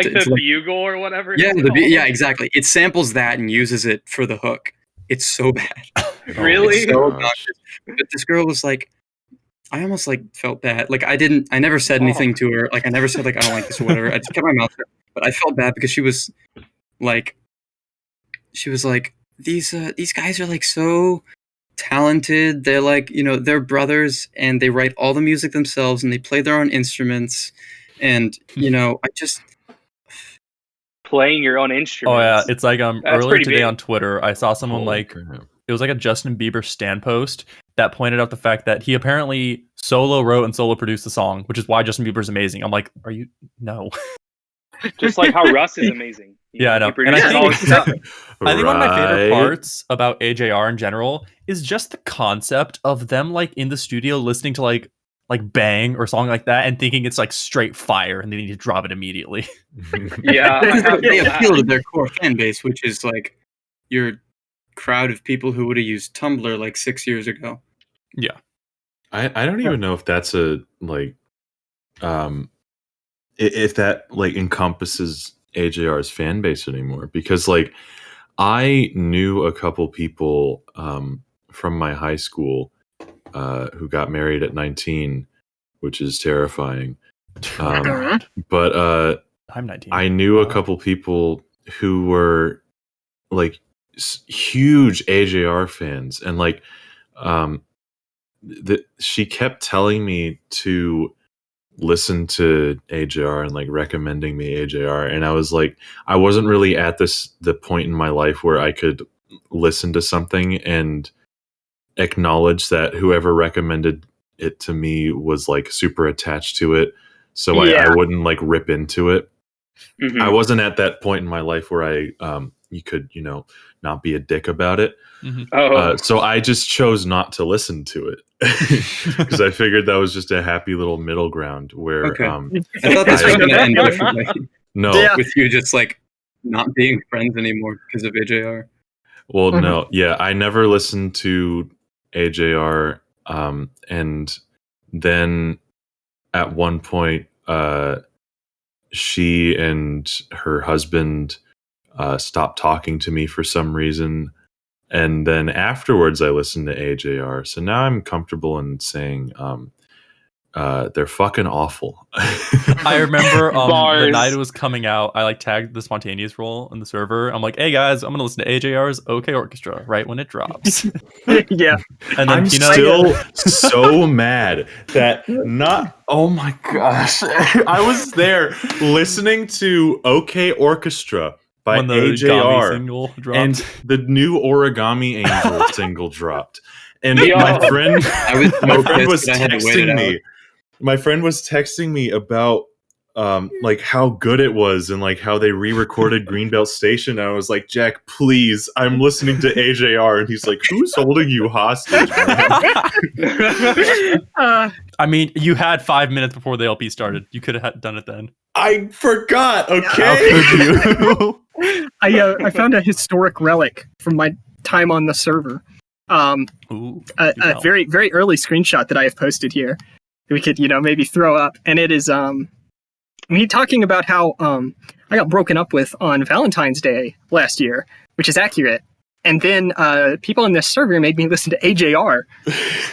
the it's like- bugle or whatever. yeah, it's called. yeah, exactly. It samples that and uses it for the hook. It's so bad. Really? It's so Gosh. obnoxious. But this girl was like, I almost like felt bad. Like I never said anything to her. Like I never said like I don't like this or whatever. I just kept my mouth shut. But I felt bad because she was like, these guys are like so talented. They're like, they're brothers and they write all the music themselves and they play their own instruments. And I just Playing your own Oh instruments. yeah, it's like That's earlier pretty today big. on Twitter, I saw someone Holy like crap. it was like a Justin Bieber stan post that pointed out the fact that he apparently solo wrote and solo produced the song, which is why Justin Bieber's amazing. I'm like, are you? No. Just like how Russ is amazing. Yeah, I know. He And I produces all think, his stuff. I think one of my favorite Right? parts about AJR in general is just the concept of them like in the studio listening to like Bang or something like that and thinking it's like straight fire and they need to drop it immediately. Yeah, I have they that. appeal to their core fan base, which is like your crowd of people who would have used Tumblr like 6 years ago. Yeah. I don't even know if that's a like if that like encompasses AJR's fan base anymore, because like I knew a couple people from my high school who got married at 19, which is terrifying. But I'm 19. I knew a couple people who were like huge AJR fans, and like she kept telling me to listen to AJR and like recommending me AJR, and I was like, I wasn't really at the point in my life where I could listen to something and acknowledge that whoever recommended it to me was like super attached to it, so Yeah. I wouldn't like rip into it. Mhm. I wasn't at that point in my life where I you could not be a dick about it. Mhm. Oh, So I just chose not to listen to it because I figured that was just a happy little middle ground where Okay. I thought this was going to end differently no, Yeah. with you just like not being friends anymore because of AJR. well, Mhm. no, yeah, I never listened to AJR, and then at one point, she and her husband stopped talking to me for some reason. And then afterwards, I listened to AJR. So now I'm comfortable in saying they're fucking awful. I remember the Bars. night it was coming out, I like tagged the spontaneous role in the server. I'm like, hey guys, I'm gonna listen to AJR's OK Orchestra right when it drops. Yeah. And then I'm Peanut, still so mad that oh my gosh. I was there listening to OK Orchestra by when the Gami AJR. single dropped. And the new Origami Angel single dropped. And Yo. my friend I was my so friend was pissed that I had to wait it texting out. me. My friend was texting me about like how good it was and like how they re-recorded Greenbelt Station. And I was like, Jack, please, I'm listening to AJR. And he's like, who's holding you hostage, man? I mean, you had 5 minutes before the LP started. You could have done it then. I forgot, How okay? could you? I found a historic relic from my time on the server. Ooh, do A tell. very, very early screenshot that I have posted here. We could, maybe throw up. And it is me talking about how I got broken up with on Valentine's Day last year, which is accurate. And then people in this server made me listen to AJR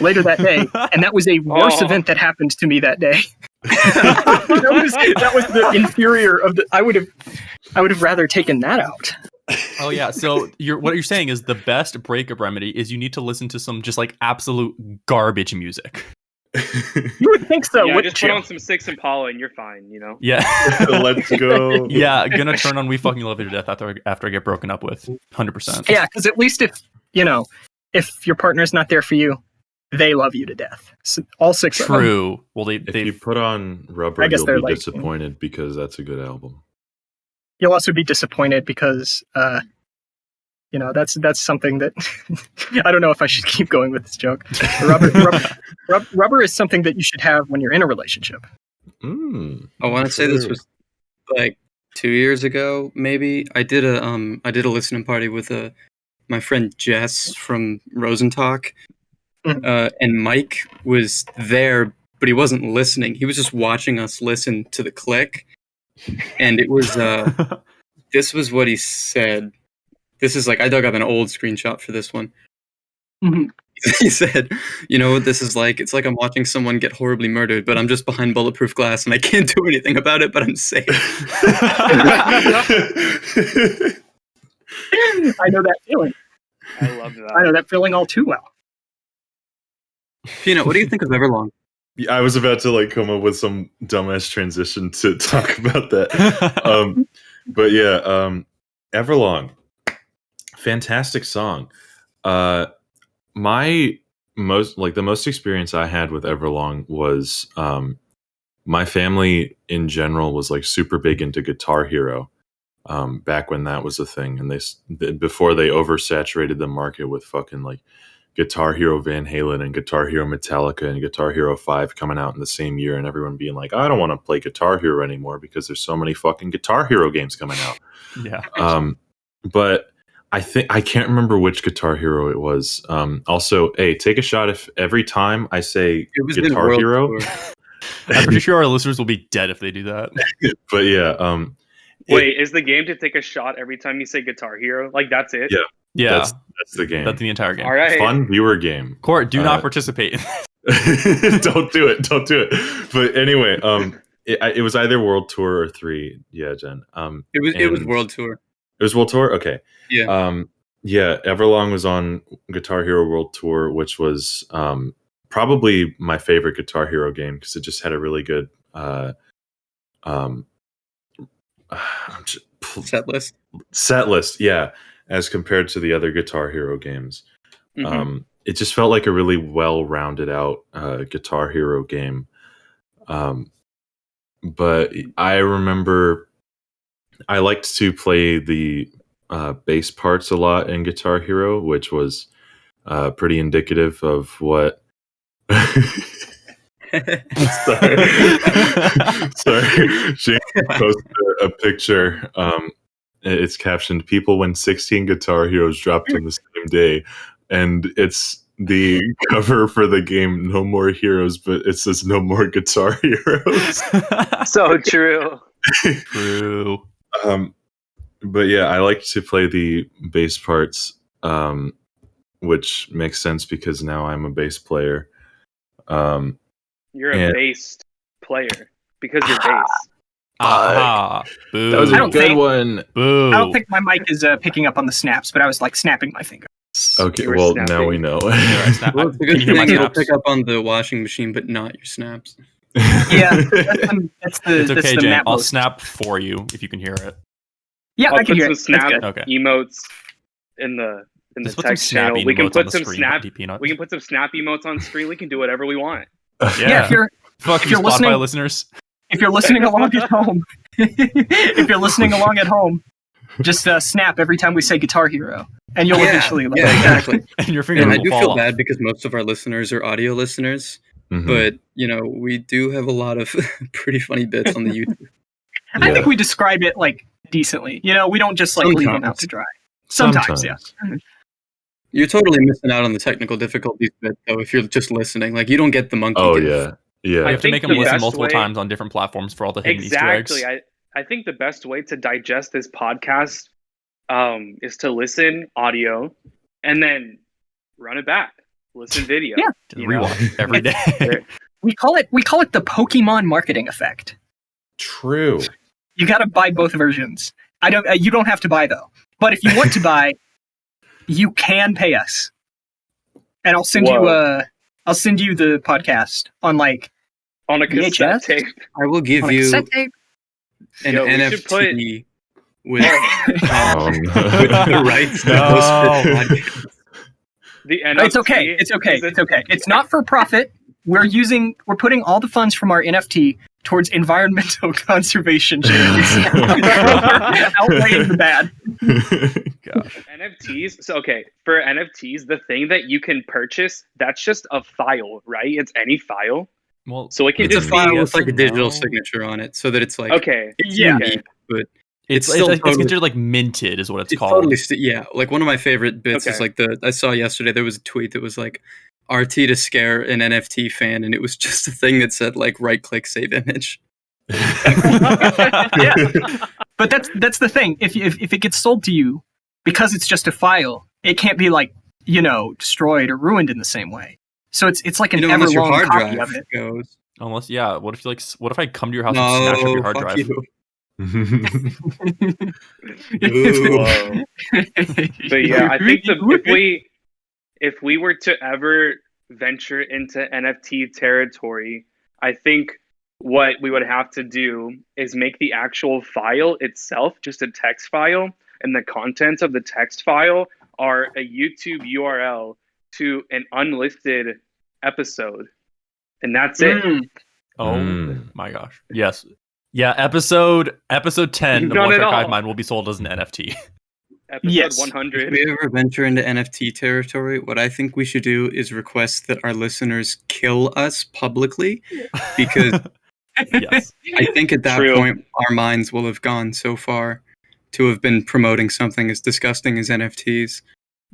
later that day, and that was a worse event that happened to me that day. that was the inferior of the. I would have rather taken that out. Oh yeah. So what you're saying is the best breakup remedy is you need to listen to some just like absolute garbage music. You would think so, yeah, wouldn't just put you? on some Six Impala and you're fine, Yeah. Let's go. Yeah, gonna turn on "We Fucking Love You to Death" after I get broken up with, 100%. Yeah, because at least if your partner's not there for you, they love you to death. So all six of them. True. Well, If they you put on Rubber, I guess you'll they're be like- disappointed because that's a good album. You'll also be disappointed because that's something that I don't know if I should keep going with this joke. Rubber is something that you should have when you're in a relationship. Mm, I want to say this true. was like 2 years ago, maybe. I did a listening party with my friend Jess from Rosentalk, and Mike was there, but he wasn't listening. He was just watching us listen to the click, and it was this was what he said. This is like, I dug up an old screenshot for this one. Mhm. He said, "You know what this is like? It's like I'm watching someone get horribly murdered, but I'm just behind bulletproof glass and I can't do anything about it, but I'm safe." I know that feeling. I love that. I know that feeling all too well. Peanut, what do you think of Everlong? I was about to like come up with some dumbass transition to talk about that. But yeah, Everlong, fantastic song. The most experience I had with Everlong was my family in general was like super big into Guitar Hero back when that was a thing, and before they oversaturated the market with fucking like Guitar Hero Van Halen and Guitar Hero Metallica and Guitar Hero 5 coming out in the same year, and everyone being like, I don't want to play Guitar Hero anymore because there's so many fucking Guitar Hero games coming out. Yeah. But I can't remember which Guitar Hero it was. Also, hey, take a shot if every time I say Guitar Hero. I'm pretty sure our listeners will be dead if they do that. But yeah. Wait, is the game to take a shot every time you say Guitar Hero? Like, that's it? Yeah. Yeah. That's the game. That's the entire game. All right. Fun viewer game. Court, do not participate. Don't do it. Don't do it. But anyway, it was either World Tour or 3. Yeah, Jen. It was World Tour. It was World Tour? Okay. Yeah. Yeah, Everlong was on Guitar Hero World Tour, which was probably my favorite Guitar Hero game because it just had a really good set list, yeah, as compared to the other Guitar Hero games. Mm-hmm. It just felt like a really well-rounded out Guitar Hero game. But I remember I liked to play the bass parts a lot in Guitar Hero, which was pretty indicative of what sorry. Shane posted a picture. It's captioned, "People when 16 Guitar Heroes dropped on the same day," and it's the cover for the game No More Heroes, but it says No More Guitar Heroes. So true. True. But yeah, I like to play the bass parts, which makes sense because now I'm a bass player. You're a bass player because you're bass. Boo. That was a good one. Boo. I don't think my mic is picking up on the snaps, but I was like snapping my finger. Okay, well, now we know. Well, it's a good thing it'll pick up on the washing machine, but not your snaps. Yeah, that's the It's okay, the Jane. map I'll most. snap for you if you can hear it. Yeah, I'll I can put hear some it. That's snap good. Okay. emotes in the Just put some text snap channel. We can emotes on put the some screen, snap. Peanut. We can put some snap emotes on screen. We can do whatever we want. Yeah, if you're Fuck if you, you're Spotify listening- listeners. if you're listening along at home, just snap every time we say Guitar Hero, and you'll eventually. Like, Yeah, exactly. And your fingers And I will do fall feel off. bad because most of our listeners are audio listeners, Mhm. but we do have a lot of pretty funny bits on the YouTube. I think we describe it like decently. We don't just like leave them out to dry. Sometimes, yeah. You're totally missing out on the technical difficulties bit, though, if you're just listening. Like, you don't get the monkey. Oh gift. yeah, yeah. You have to think make them the listen best multiple way- times on different platforms for all the hidden Exactly. Easter eggs. I think the best way to digest this podcast is to listen audio and then run it back. Listen video. Yeah. Just rewatch every day. We call it the Pokemon marketing effect. True. You got to buy both versions. You don't have to buy though. But if you want to buy, you can pay us, and I'll send you the podcast on like on a cassette VHS? tape. I will give on a you cassette tape. an Yo, we should NFT with Oh, with no. the rights to No. host this podcast. The NFT It's okay. It's okay. is a- It's okay. It's not for profit. We're putting all the funds from our NFT towards environmental conservation charities. Outweighing the bad. Gosh. NFTs. So okay, for NFTs, the thing that you can purchase, that's just a file, right? It's any file. Well, So it can It's a just file be with like a digital no. signature on it, so that it's like okay. it's Yeah. unique, but it's still it's totally- considered like minted, is what it's it's called. totally yeah. Like one of my favorite bits is Okay. like I saw yesterday there was a tweet that was like, RT to scare an NFT fan, and it was just a thing that said like right-click save image. Yeah. But that's the thing. If it gets sold to you, because it's just a file, it can't be like, destroyed or ruined in the same way. So it's like an Unless your Everlong hard copy drive of it. goes. Unless, what if what if I come to your house No, and snatch up your hard fuck drive? you. Whoa. But yeah, I think if we were to ever venture into NFT territory, I think what we would have to do is make the actual file itself just a text file, and the contents of the text file are a YouTube URL to an unlisted episode, and that's it. Oh my gosh. Yes. Yeah, episode 10 You've of done One it Track all. Hivemind will be sold as an NFT. Episode Yes. 100. If we ever venture into NFT territory, what I think we should do is request that our listeners kill us publicly, because Yes. I think at that True. point our minds will have gone so far to have been promoting something as disgusting as NFTs.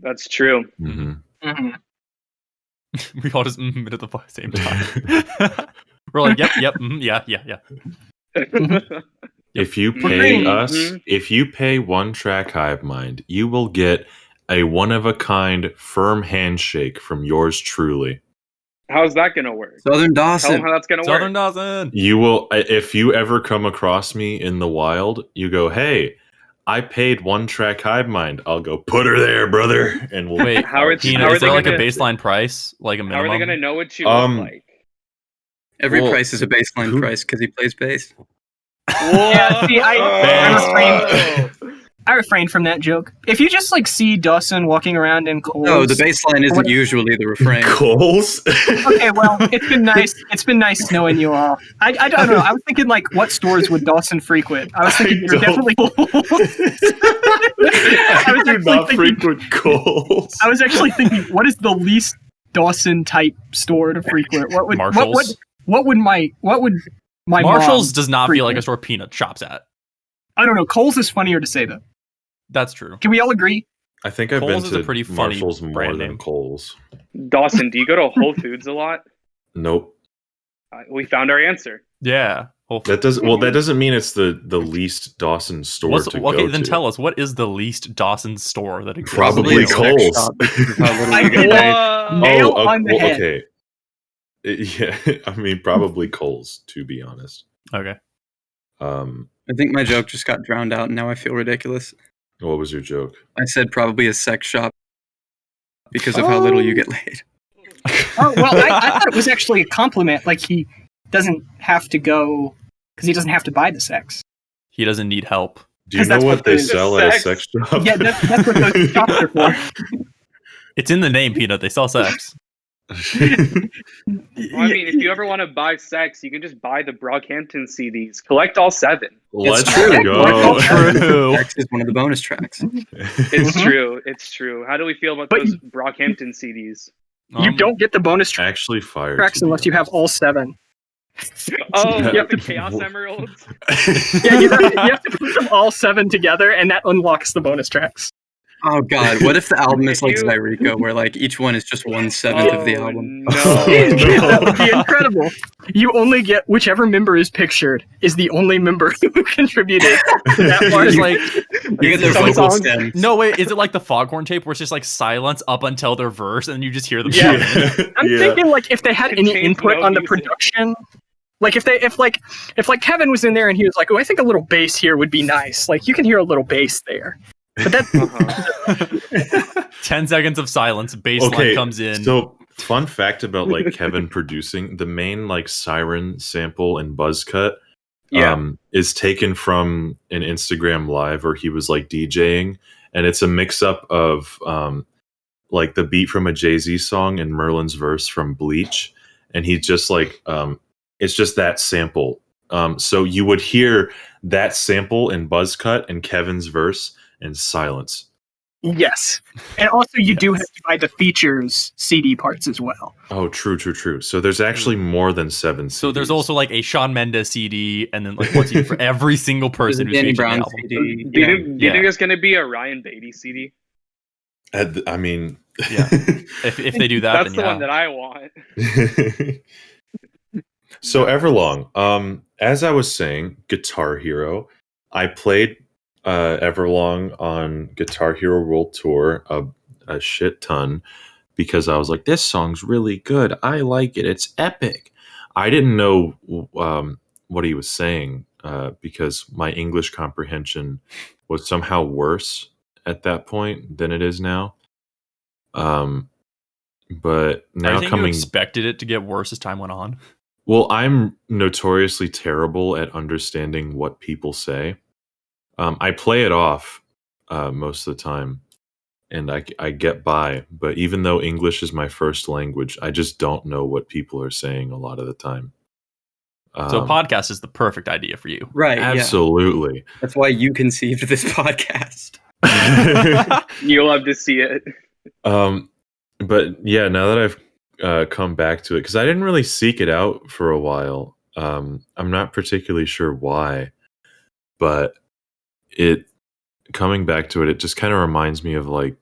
That's true. Mhm. Mhm. We all just at the same time. We're like, yep, yeah. If you We're pay green. us, Mhm. if you pay One Track Hivemind, you will get a one-of-a-kind firm handshake from yours truly. How's that gonna work? Southern Tell them Dawson. how that's gonna Southern work. Dawson. You will, if you ever come across me in the wild, you go, "Hey, I paid One Track Hivemind." I'll go, "Put her there, brother," and we'll Wait, How are- Tina, how are is there they like a gonna- baseline price? Like a How minimum? are they gonna know what you Um, look like? Every Well, price is a baseline who- price because he plays bass. Yeah, see, Whoa! I refrained from that joke. If you just see Dawson walking around in Kohl's. No, the baseline isn't usually the refrain. Coles. Okay, well, it's been nice. It's been nice knowing you all. I don't know. I was thinking what stores would Dawson frequent? I was thinking you're definitely. I do actually not thinking- frequent Coles. I was actually thinking, what is the least Dawson type store to frequent? What would Marshalls? what would my Marshalls mom does not feel like frequent? a store Peanut shops at. I don't know. Kohl's is funnier to say though. That's true. Can we all agree? I think I've Kohl's been is a to pretty funny Marshalls more brand than name. Coles. Dawson, do you go to Whole Foods a lot? Nope. We found our answer. Yeah. That doesn't mean it's the least Dawson store to go okay, then to. tell us, what is the least Dawson store that exists? Probably a sex Kohl's. shop because of how little I you get did paid. that. Nail on the head. Okay. Yeah, I mean probably Kohl's, to be honest. Okay. I think my joke just got drowned out, and now I feel ridiculous. What was your joke? I said probably a sex shop because of how little you get laid. Oh well, I thought it was actually a compliment. Like he doesn't have to go because he doesn't have to buy the sex. He doesn't need help. Do you 'Cause know that's what what they the sell at a sex- sex shop? Yeah, that's what those shops are for. It's in the name, Peanut. They sell sex. Well, I mean, if you ever want to buy sex, you can just buy the Brockhampton CDs. Collect all 7. Let's true. go. True. Sex is one of the bonus tracks. It's true. It's true. How do we feel about But those Brockhampton CDs? You don't get the bonus Actually fired. tracks to be unless you have honest. all 7. Oh, Yeah. you have the Chaos Emeralds? Yeah, you have to put them all 7 together, and that unlocks the bonus tracks. Oh god, what if the album is If like you- Zyrico, where each one is just 1/7 of the Oh, album? No. That would be incredible. You only get whichever member is pictured is the only member who contributed to that part. It's like, You get their some vocal songs- stems. no, wait, is it like the Foghorn tape where it's just silence up until their verse and you just hear them? Yeah. shouting? I'm thinking if they had any Contains input no on the music. production, if Kevin was in there and he was like, "Oh, I think a little bass here would be nice." You can hear a little bass there. But that 10 seconds of silence, baseline comes in. So, fun fact about Kevin producing, the main siren sample and buzz cut is taken from an Instagram live where he was DJing, and it's a mix up of the beat from a Jay-Z song and Merlin's verse from Bleach, and he just it's just that sample. So you would hear that sample and buzz cut and Kevin's verse and silence. yes, and also you do have to buy the features CD parts as well. Oh, true. So there's actually more than 7 CDs. So there's also a Shawn Mendes CD, and then one CD for every single person who's Danny featured in the Brown album. CD. Do you think Yeah. there's going to be a Ryan Beatty CD? I mean, Yeah. If they do that, That's then the yeah. one that I want. So Nice. Everlong, as I was saying, Guitar Hero. I played Everlong on Guitar Hero World Tour a shit ton because I was like, this song's really good. I like it. It's epic. I didn't know what he was saying because my English comprehension was somehow worse at that point than it is now. But Are you now saying you coming, expected it to get worse as time went on? well, I'm notoriously terrible at understanding what people say. I play it off most of the time, and I get by. But even though English is my first language, I just don't know what people are saying a lot of the time. So a podcast is the perfect idea for you. Right. Yeah. Absolutely. That's why you conceived this podcast. You'll love to see it. But yeah, now that I've come back to it, because I didn't really seek it out for a while. I'm not particularly sure why, but it coming back to it, it just kind of reminds me of like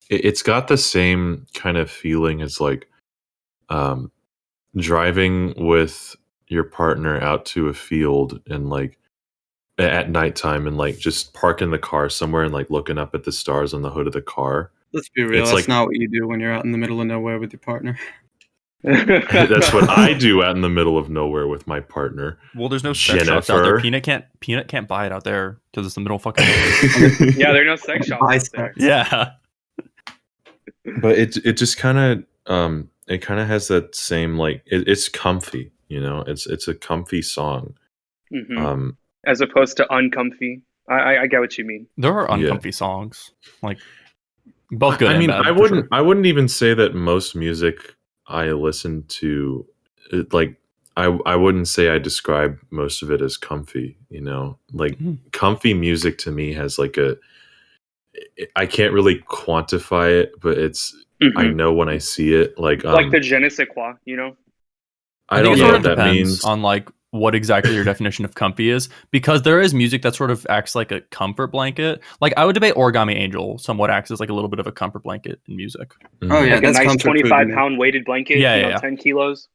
it's got the same kind of feeling as like driving with your partner out to a field and like at nighttime and like just parking the car somewhere and like looking up at the stars on the hood of the car. Let's be real. It's That's like- not what you do when you're out in the middle of nowhere with your partner. That's what I do out in the middle of nowhere with my partner. Well, there's no sex shops out there. Jennifer. Peanut can't buy it out there because it's the middle of fucking nowhere. Yeah, there are no sex shops Buy out there. sex. Yeah. But it just kind of it kind of has that same like it's comfy, you know. It's a comfy song. Mhm. As opposed to uncomfy. I get what you mean. There are Yeah. uncomfy songs. Like both good I and mean, bad. I for wouldn't sure. I wouldn't even say that most music I listen to like I wouldn't say I describe most of it as comfy, you know. Like Mhm. comfy music to me has like I can't really quantify it, but it's I Mhm. know when I see it like Like the je ne sais quoi, you know? I think don't it know sort what of that depends means. on like what exactly your definition of comfy is, because there is music that sort of acts like a comfort blanket. Like I would debate Origami Angel somewhat acts as like a little bit of a comfort blanket in music. Mhm. Oh, yeah. Like a that's nice comfort food to 25-pound weighted blanket, Yeah, you know, yeah. 10 kilos.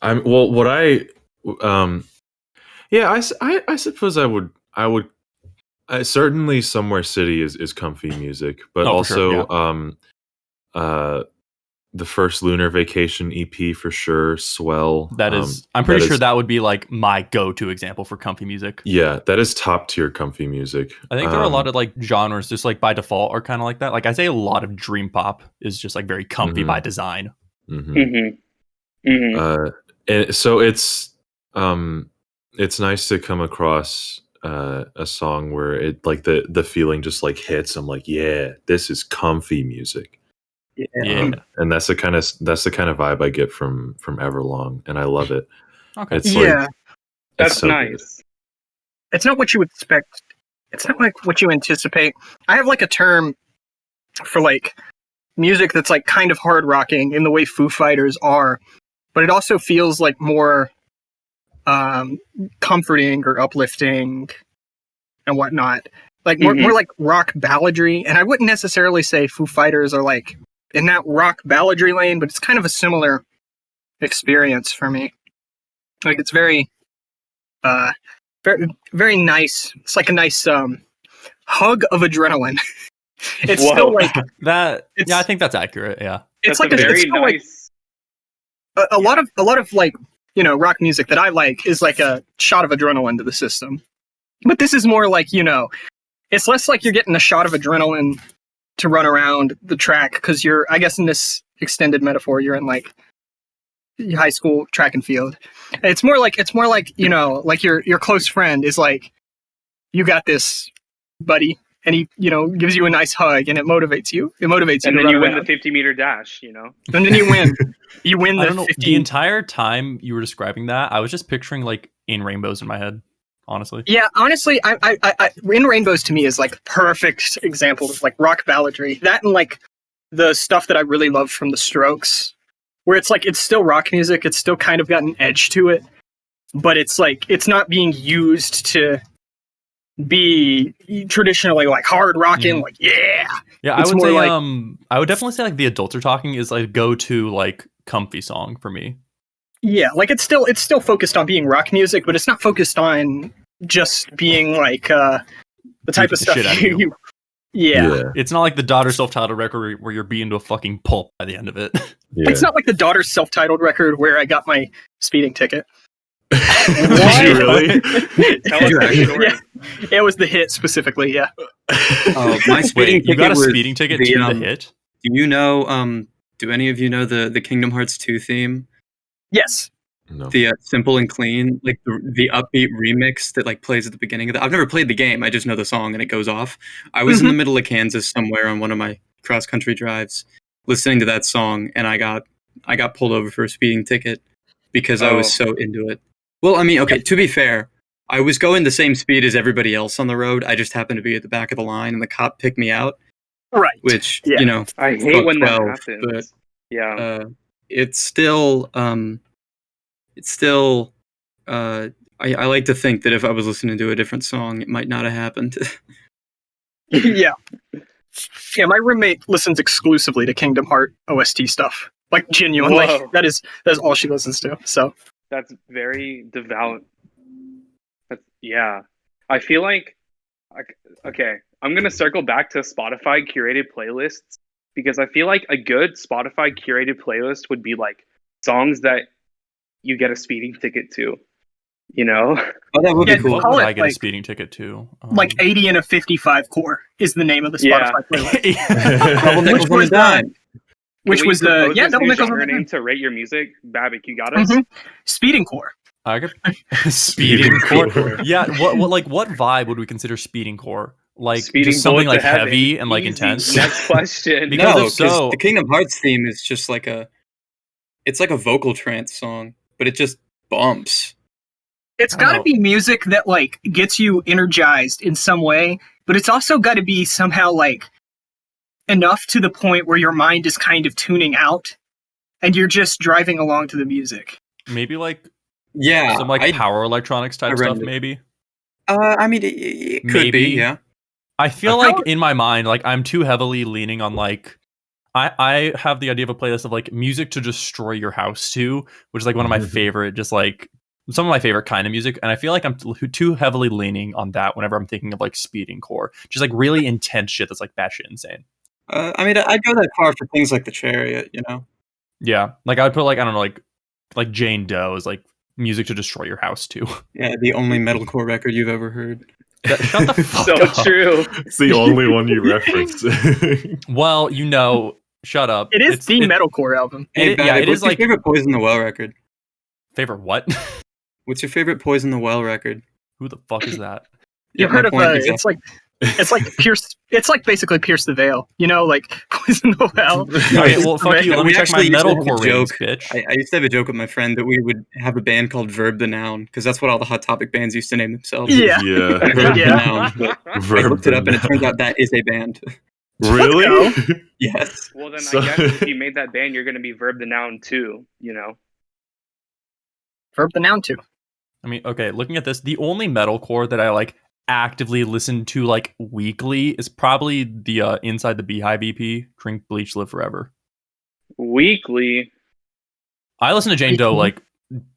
I'm well. What yeah, I suppose I would certainly Somewhere City is comfy music, but Oh, for sure, also the first Lunar Vacation EP for sure, Swell. That is, I'm pretty that sure is- that would be like my go-to example for comfy music. Yeah, that is top tier comfy music. I think there are a lot of like genres just like by default are kind of like that. Like I say a lot of dream pop is just like very comfy Mhm. by design. Mm-hmm. Mm-hmm. And so it's nice to come across a song where it like the feeling just like hits. I'm like, yeah, this is comfy music. Yeah. And that's the kind of vibe I get from Everlong, and I love it. Okay. It's Yeah. like That's it's so good. nice. It's not what you would expect. It's not like what you anticipate. I have like a term for like music that's like kind of hard rocking in the way Foo Fighters are, but it also feels like more comforting or uplifting and whatnot. Like more like rock balladry. And I wouldn't necessarily say Foo Fighters are like in that rock balladry lane, but it's kind of a similar experience for me. Like it's very very, very nice. It's like a nice hug of adrenaline. It's Whoa. still like That It's- yeah, I think that's accurate. Yeah. it's That's like a it's very still like nice. a lot of like, you know, rock music that I like is like a shot of adrenaline to the system. But this is more like, you know, it's less like you're getting a shot of adrenaline to run around the track because you're, I guess in this extended metaphor, you're in like high school track and field. It's more like, you know, like your close friend is like, you got this, buddy, and he, you know, gives you a nice hug and it motivates you. It motivates you And to then run you win the around. 50-meter dash, you know? And then you win. You win I the don't know. 50. The entire time you were describing that, I was just picturing like In Rainbows in my head. Honestly. Yeah, honestly, I In Rainbows to me is like perfect example of like rock balladry. That and like the stuff that I really love from the Strokes, where it's like it's still rock music. It's still kind of got an edge to it, but it's like it's not being used to be traditionally like hard rocking, like yeah. Yeah, It's I would more say like- I would definitely say like The Adults Are Talking is like go-to like comfy song for me. Yeah, like it's still focused on being rock music, but it's not focused on just being like the type Beat of the stuff shit out of you. yeah. It's not like the Daughter self-titled record where you're beaten to a fucking pulp by the end of it. Yeah. It's not like the Daughter's self-titled record where I got my speeding ticket. Did you really? Tell us the story. Yeah, it was the hit specifically. Yeah. Oh, my speeding Wait, you ticket got a was speeding ticket the, to the hit? Do you know? Do any of you know the Kingdom Hearts 2 theme? Yes. No. The Simple and Clean, like the upbeat remix that like plays at the beginning of the. I've never played the game. I just know the song and it goes off. I was in the middle of Kansas somewhere on one of my cross country drives, listening to that song, and I got pulled over for a speeding ticket because I was so into it. Well, I mean, okay. To be fair, I was going the same speed as everybody else on the road. I just happened to be at the back of the line, and the cop picked me out. Right. Which Yeah. you know, I hate when that 12, happens. but Yeah. it's still I like to think that if I was listening to a different song, it might not have happened. Yeah. Yeah, my roommate listens exclusively to Kingdom Heart OST stuff. Like genuinely. Whoa. That is all she listens to. So That's very devout. Yeah. I feel like, okay, I'm going to circle back to Spotify curated playlists because I feel like a good Spotify curated playlist would be like songs that you get a speeding ticket to, you know? Oh, that would Yeah, be cool. What call would it, I get a like- speeding ticket to? like 80 and a 55 core is the name of the Yeah. Spotify playlist. Double Which nickels on a was, dime. Which Can we was propose yeah, this double new nickels on genre the name name. to rate your music? Babick, you got us? Speeding core. I could speeding core. Yeah, what vibe would we consider speeding core? Like Speeding just something bullet like to heaven. heavy and like Easy. intense. Next question. Because No, if so- the Kingdom Hearts theme is just like it's like a vocal trance song, but it just bumps. It's I don't got to know. be music that like gets you energized in some way, but it's also got to be somehow like enough to the point where your mind is kind of tuning out and you're just driving along to the music. Maybe like Yeah, some like power electronics type I read stuff, it. maybe. I mean, it could Maybe. be, yeah. I feel I like felt- in my mind, like I'm too heavily leaning on like I have the idea of a playlist of like music to destroy your house to, which is like one of my favorite, just like some of my favorite kind of music. And I feel like I'm too heavily leaning on that whenever I'm thinking of like speeding core, just like really intense shit that's like batshit insane. I mean, I'd go that far for things like the Chariot, you know. Yeah, like I would put like I don't know like Jane Doe is like music to destroy your house too. Yeah, the only metalcore record you've ever heard. Shut the fuck So up. true. It's the only one you referenced. Well, you know, shut up. It is It's- the metalcore album. It, Hey, yeah, Babick, it what's is your like favorite Poison the Well record? favorite what? What's your favorite Poison the Well record? Who the fuck is that? You've Yeah, heard my of point is- it's like Pierce. It's like basically Pierce the Veil. You know, like Poison the Well. Okay, well, fuck you. Yeah, Let me we check my actually used to have a metalcore ratings, joke. bitch. I used to have a joke with my friend that we would have a band called Verb the Noun because that's what all the Hot Topic bands used to name themselves. Yeah. Yeah. Verb the Yeah. Noun. But I looked it up and it turns out that is a band. Really? Yes. Well, then So- I guess if you made that band, you're going to be Verb the Noun too, you know? Verb the noun too. I mean, okay, looking at this, the only metalcore that I like actively listen to like weekly is probably the Inside the Beehive EP, Drink Bleach Live Forever. Weekly. I listen to Jane Doe like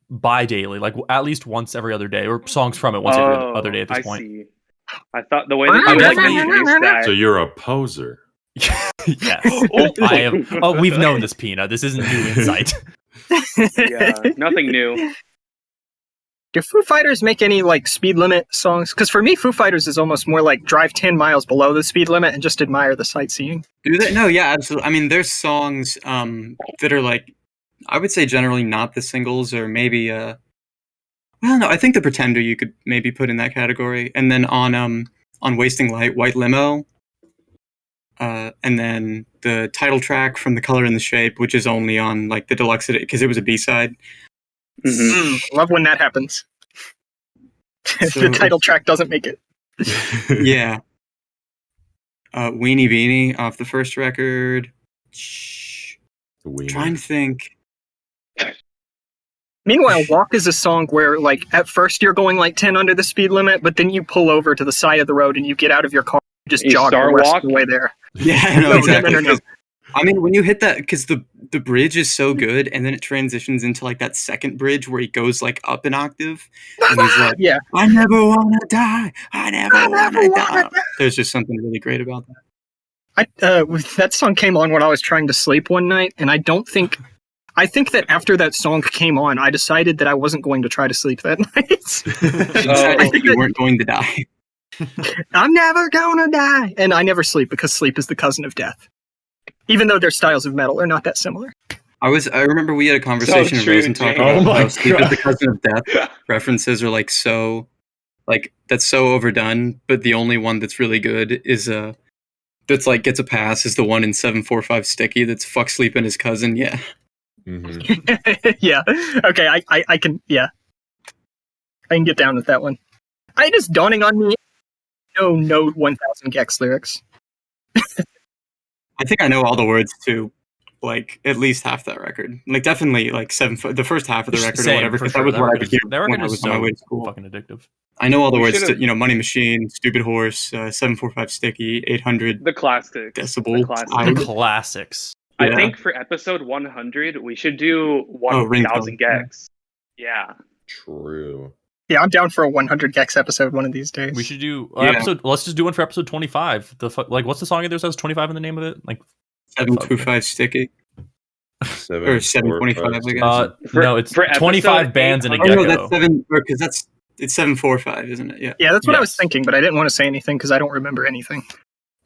bi-daily, like at least once every other day, or songs from it once every other day at this I point. see. I thought the way that you like introduced that. So you're a poser. Yes. I am. Oh, we've known this, Peanut. This isn't new insight. Yeah, nothing new. Do Foo Fighters make any like speed limit songs? Because for me, Foo Fighters is almost more like drive 10 miles below the speed limit and just admire the sightseeing. Do they? No, yeah, absolutely. I mean, there's songs that are like, I would say generally not the singles, or maybe well, no, I think The Pretender you could maybe put in that category. And then on Wasting Light, White Limo, and then the title track from The Color and the Shape, which is only on like the deluxe because it was a B-side. Love when that happens. So- The title track doesn't make it. Yeah. Weenie Beanie off the first record. Wiener. Trying to think. Meanwhile, Walk is a song where, like, at first you're going like 10 under the speed limit, but then you pull over to the side of the road and you get out of your car and just You jog the start rest of walking? the way there. Yeah, no, exactly. No. I mean, when you hit that, because the bridge is so good, and then it transitions into like that second bridge where he goes like up an octave, and he's like, Yeah. "I never wanna die, I never wanna die." There's just something really great about that. That song came on when I was trying to sleep one night, and I think that after that song came on, I decided that I wasn't going to try to sleep that night. You decided you weren't going to die. I'm never gonna die, and I never sleep because sleep is the cousin of death. Even though their styles of metal are not that similar. I remember we had a conversation in true, Raisin Talk James. about Oh my how Sleep is God. the cousin of death. References are like so, like that's so overdone. But the only one that's really good is that's like gets a pass is the one in 745 Sticky. That's fuck Sleep and his cousin. Yeah. Mhm. Yeah. Okay, I can, yeah. I can get down with that one. It is dawning on me, no 1000 Gex lyrics. I think I know all the words to like at least half that record. Like definitely like the first half of the record or whatever. for Because sure. that was what I record could is- hear that when record I is was on my way so to school. fucking addictive. I know all the We words should've- to Money Machine, Stupid Horse, 745 Sticky, 800 The classics. Decibel. The classics. Loud. The classics. I Yeah. think for episode 100, we should do Ringtone, 1,000 Gex. Yeah. True. Yeah, I'm down for a 100 Gex episode one of these days. We should do Yeah. episode. Let's just do one for episode 25. Like, what's the song that has 25 in the name of it? Like, 725 Sticky. Or 725, I guess. no, it's for 25 episode bands and a 800. Oh no, gecko. that's 7 because it's 745, isn't it? Yeah. Yeah, that's what I was Yes. thinking, but I didn't want to say anything because I don't remember anything.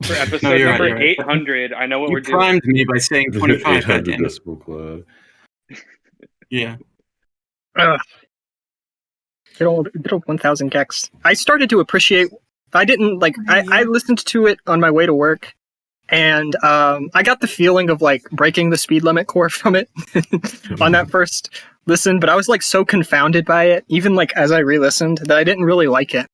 For episode No, you're right, number you're right. 800, I know what You we're doing. primed me by saying 25, 800 goddammit. decibel cloud. Yeah. Good old 1000 Gex. I started to appreciate. I didn't like. I listened to it on my way to work, and I got the feeling of like breaking the speed limit core from it on that first listen. But I was like so confounded by it, even like as I re-listened, that I didn't really like it.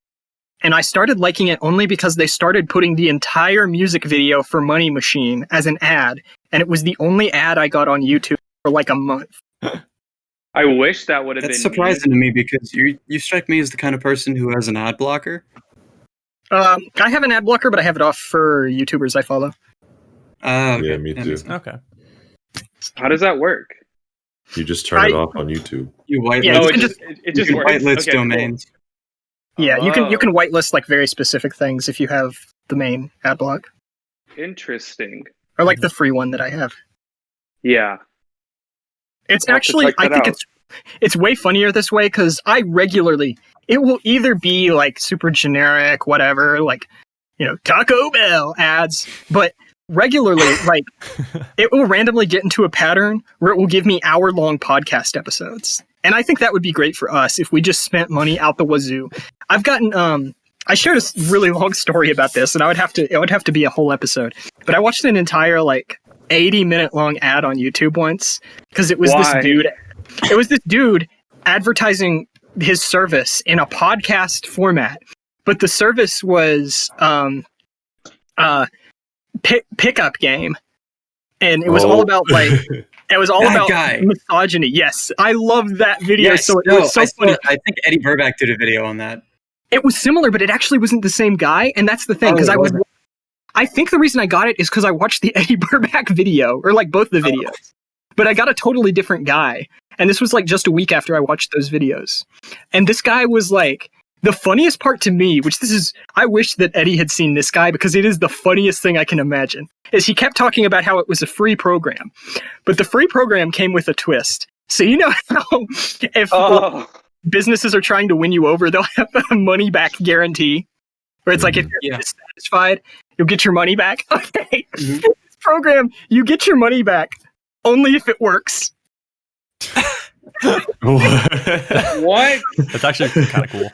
And I started liking it only because they started putting the entire music video for Money Machine as an ad, and it was the only ad I got on YouTube for like a month. I wish that would have been That's surprising to me because you strike me as the kind of person who has an ad blocker. I have an ad blocker, but I have it off for YouTubers I follow. Okay. Yeah, me That too. makes sense. Okay. How does that work? You just turn it off on YouTube. You whitelist, Yeah, Oh, you it can it just you works. whitelist Okay, cool. domains. Yeah, you can Oh. whitelist like very specific things if you have the main ad block Interesting. or like the free one that I have. Yeah. It's I'll have to actually check I that think out. it's way funnier this way because I regularly it will either be like super generic whatever like Taco Bell ads, but regularly like it will randomly get into a pattern where it will give me hour-long podcast episodes. And I think that would be great for us if we just spent money out the wazoo. I've gotten I shared a really long story about this, and it would have to be a whole episode. But I watched an entire like 80-minute long ad on YouTube once because it was Why? this dude. It was this dude advertising his service in a podcast format, but the service was pickup game, and it was all about like. It was all That about guy. misogyny. Yes, I loved that video. Yes, So it no, was so funny. I think Eddie Burback did a video on that. It was similar, but it actually wasn't the same guy, and that's the thing. Because Oh, it wasn't. I think the reason I got it is because I watched the Eddie Burback video, or like both the videos. But I got a totally different guy, and this was like just a week after I watched those videos. And this guy was like the funniest part to me, which I wish that Eddie had seen this guy because it is the funniest thing I can imagine. Is he kept talking about how it was a free program, but the free program came with a twist. So you know how if Oh. businesses are trying to win you over, they'll have a money back guarantee. Where it's like if you're Yeah. dissatisfied, you'll get your money back. Okay. Mhm. This program, you get your money back only if it works. What? That's actually kind of cool.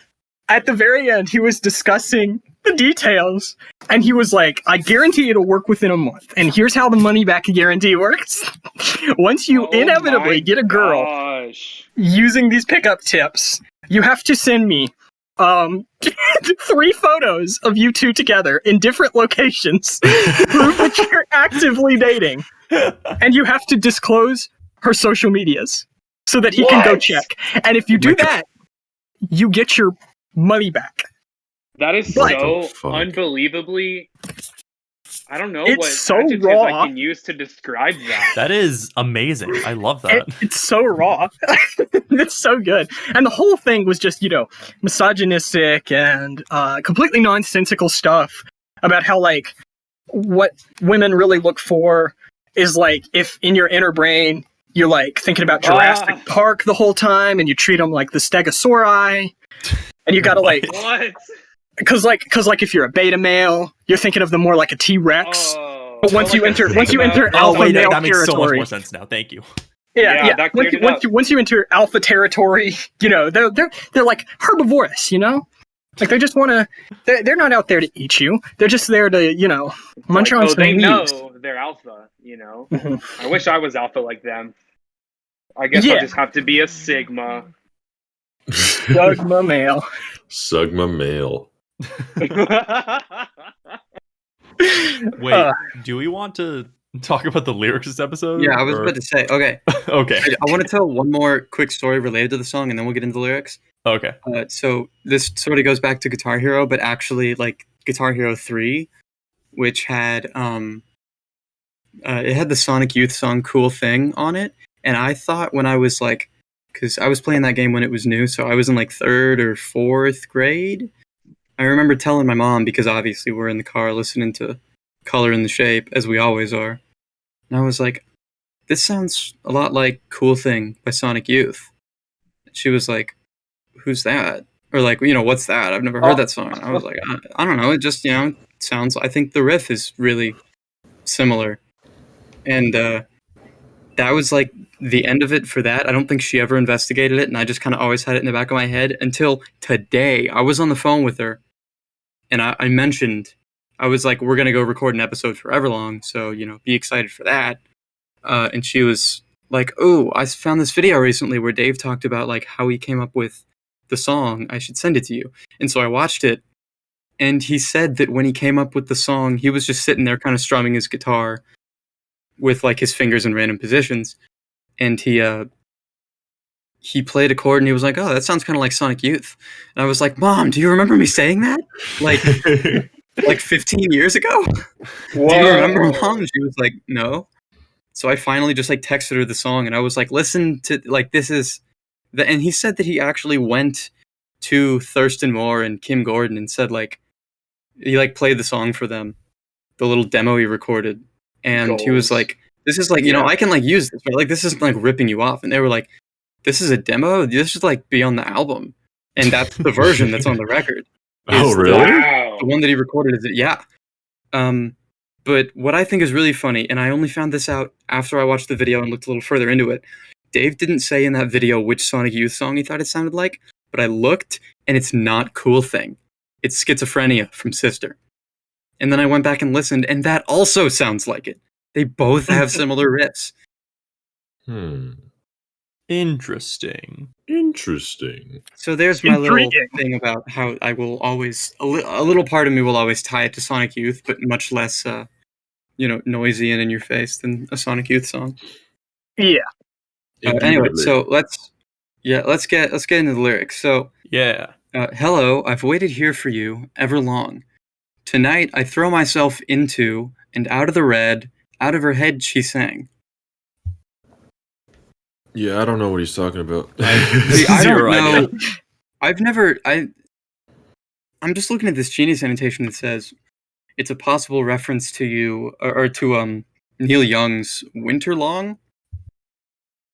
At the very end, he was discussing the details, and he was like, I guarantee it'll work within a month. And here's how the money back guarantee works. Once you Oh inevitably my get a girl Gosh. using these pickup tips, you have to send me 3 photos of you two together in different locations to prove that you're actively dating. And you have to disclose her social medias. so that he can go What? check. And if you do that, you get your money back. That is But- so Fuck. unbelievably. I don't know It's what so adjectives raw. I can use to describe that. That is amazing. I love that. It's so raw. It's so good. And the whole thing was just, misogynistic and completely nonsensical stuff about how, like, what women really look for is, like, if in your inner brain you're, like, thinking about Jurassic Park the whole time and you treat them like the Stegosauri. And you gotta, like... What? Because if you're a beta male, you're thinking of them more like a T-Rex. But once you enter alpha male that makes so much territory, more sense now. Thank you. Yeah, that cleared it up. Once you enter alpha territory, they're like herbivorous, like they just want to. They're not out there to eat you. They're just there to munch on some they leaves. know they're alpha. I wish I was alpha like them. I guess I'll just have to be a sigma. Sigma male. Sigma male. Wait, do we want to talk about the lyrics this episode? Yeah, I was about to say. Okay. Okay. I want to tell one more quick story related to the song, and then we'll get into the lyrics. Okay. So this sort of goes back to Guitar Hero, but actually, like Guitar Hero 3, which had it had the Sonic Youth song "Cool Thing" on it, and I thought when I was like, because I was playing that game when it was new, so I was in like 3rd or 4th grade. I remember telling my mom, because obviously we're in the car listening to Color in the Shape, as we always are. And I was like, this sounds a lot like Cool Thing by Sonic Youth. She was like, who's that? Or like, what's that? I've never heard that song. And I was like, I don't know. It just, sounds, I think the riff is really similar. And that was like the end of it for that. I don't think she ever investigated it. And I just kind of always had it in the back of my head until today. I was on the phone with her. And I mentioned, I was like, we're going to go record an episode for Everlong. So, be excited for that. And she was like, oh, I found this video recently where Dave talked about like how he came up with the song. I should send it to you. And so I watched it. And he said that when he came up with the song, he was just sitting there kind of strumming his guitar with like his fingers in random positions. And he played a chord and he was like, oh, that sounds kind of like Sonic Youth. And I was like, Mom, do you remember me saying that? Like 15 years ago? Whoa. Do you remember, Mom? And she was like, no. So I finally just like texted her the song and I was like, listen to like, this is the, and he said that he actually went to Thurston Moore and Kim Gordon and said like, he like played the song for them, the little demo he recorded. And he was like, this is like, I can like use this, right? Like, this isn't like ripping you off. And they were like, this is a demo? This should like be on the album. And that's the version that's on the record. Oh, really? Wow. The one that he recorded is, yeah. But what I think is really funny, and I only found this out after I watched the video and looked a little further into it, Dave didn't say in that video which Sonic Youth song he thought it sounded like, but I looked, and it's not Cool Thing. It's Schizophrenia from Sister. And then I went back and listened, and that also sounds like it. They both have similar riffs. Interesting. So there's my Intriguing. little thing about how I will always, a little part of me will always tie it to Sonic Youth, but much less, noisy and in your face than a Sonic Youth song. Yeah. Anyway, so let's get into the lyrics. So Yeah. hello, I've waited here for you Everlong. Tonight I throw myself into and out of the red, out of her head she sang. Yeah, I don't know what he's talking about. See, I Zero don't idea. know. I'm just looking at this Genius annotation that says it's a possible reference to you or to Neil Young's Winter Long,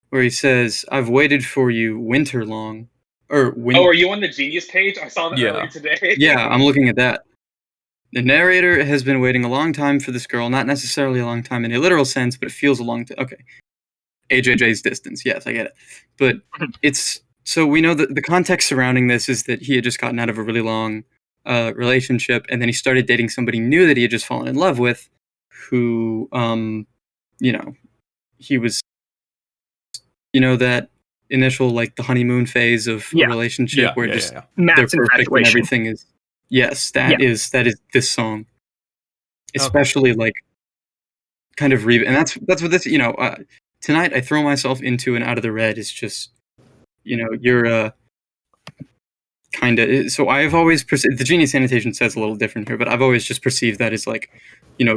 where he says, "I've waited for you winter long." Or are you on the Genius page? I saw that Yeah. earlier today. Yeah, I'm looking at that. The narrator has been waiting a long time for this girl, not necessarily a long time in a literal sense, but it feels a long time. Okay. AJJ's distance. Yes, I get it. But it's, so we know that the context surrounding this is that he had just gotten out of a really long relationship, and then he started dating somebody new that he had just fallen in love with, who, he was, that initial, like, the honeymoon phase of a relationship where just they're Matt's perfect and infatuation. everything is, yes, that is this song. Especially, like, kind of, and that's what this, Tonight I throw myself into and out of the red is just, you're kind of. So I've always perceived the Genius Annotation says a little different here, but I've always just perceived that as like,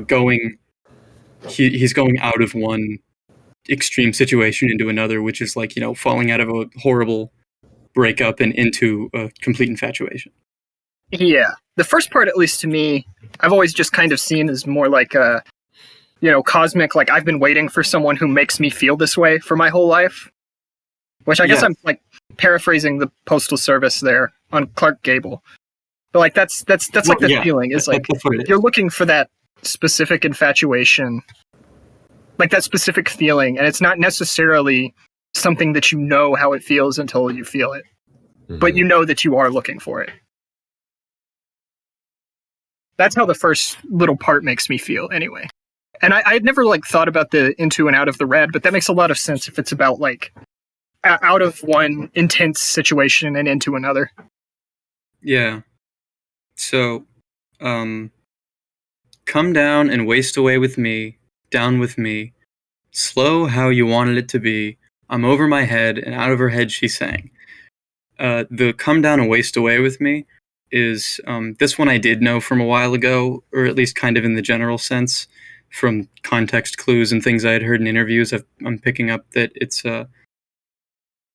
going. He's going out of one extreme situation into another, which is like falling out of a horrible breakup and into a complete infatuation. Yeah, the first part, at least to me, I've always just kind of seen as more like a, cosmic. Like I've been waiting for someone who makes me feel this way for my whole life. Which I guess I'm like paraphrasing the Postal Service there on Clark Gable, but like that's like the feeling is like you're looking for that specific infatuation, like that specific feeling, and it's not necessarily something that you know how it feels until you feel it, but you know that you are looking for it. That's how the first little part makes me feel, anyway. And I had never like thought about the into and out of the red, but that makes a lot of sense if it's about like out of one intense situation and into another. Yeah. So, come down and waste away with me, down with me, slow how you wanted it to be. I'm over my head and out of her head she sang. The come down and waste away with me is this one I did know from a while ago, or at least kind of in the general sense from context clues and things I had heard in interviews. I'm picking up that it's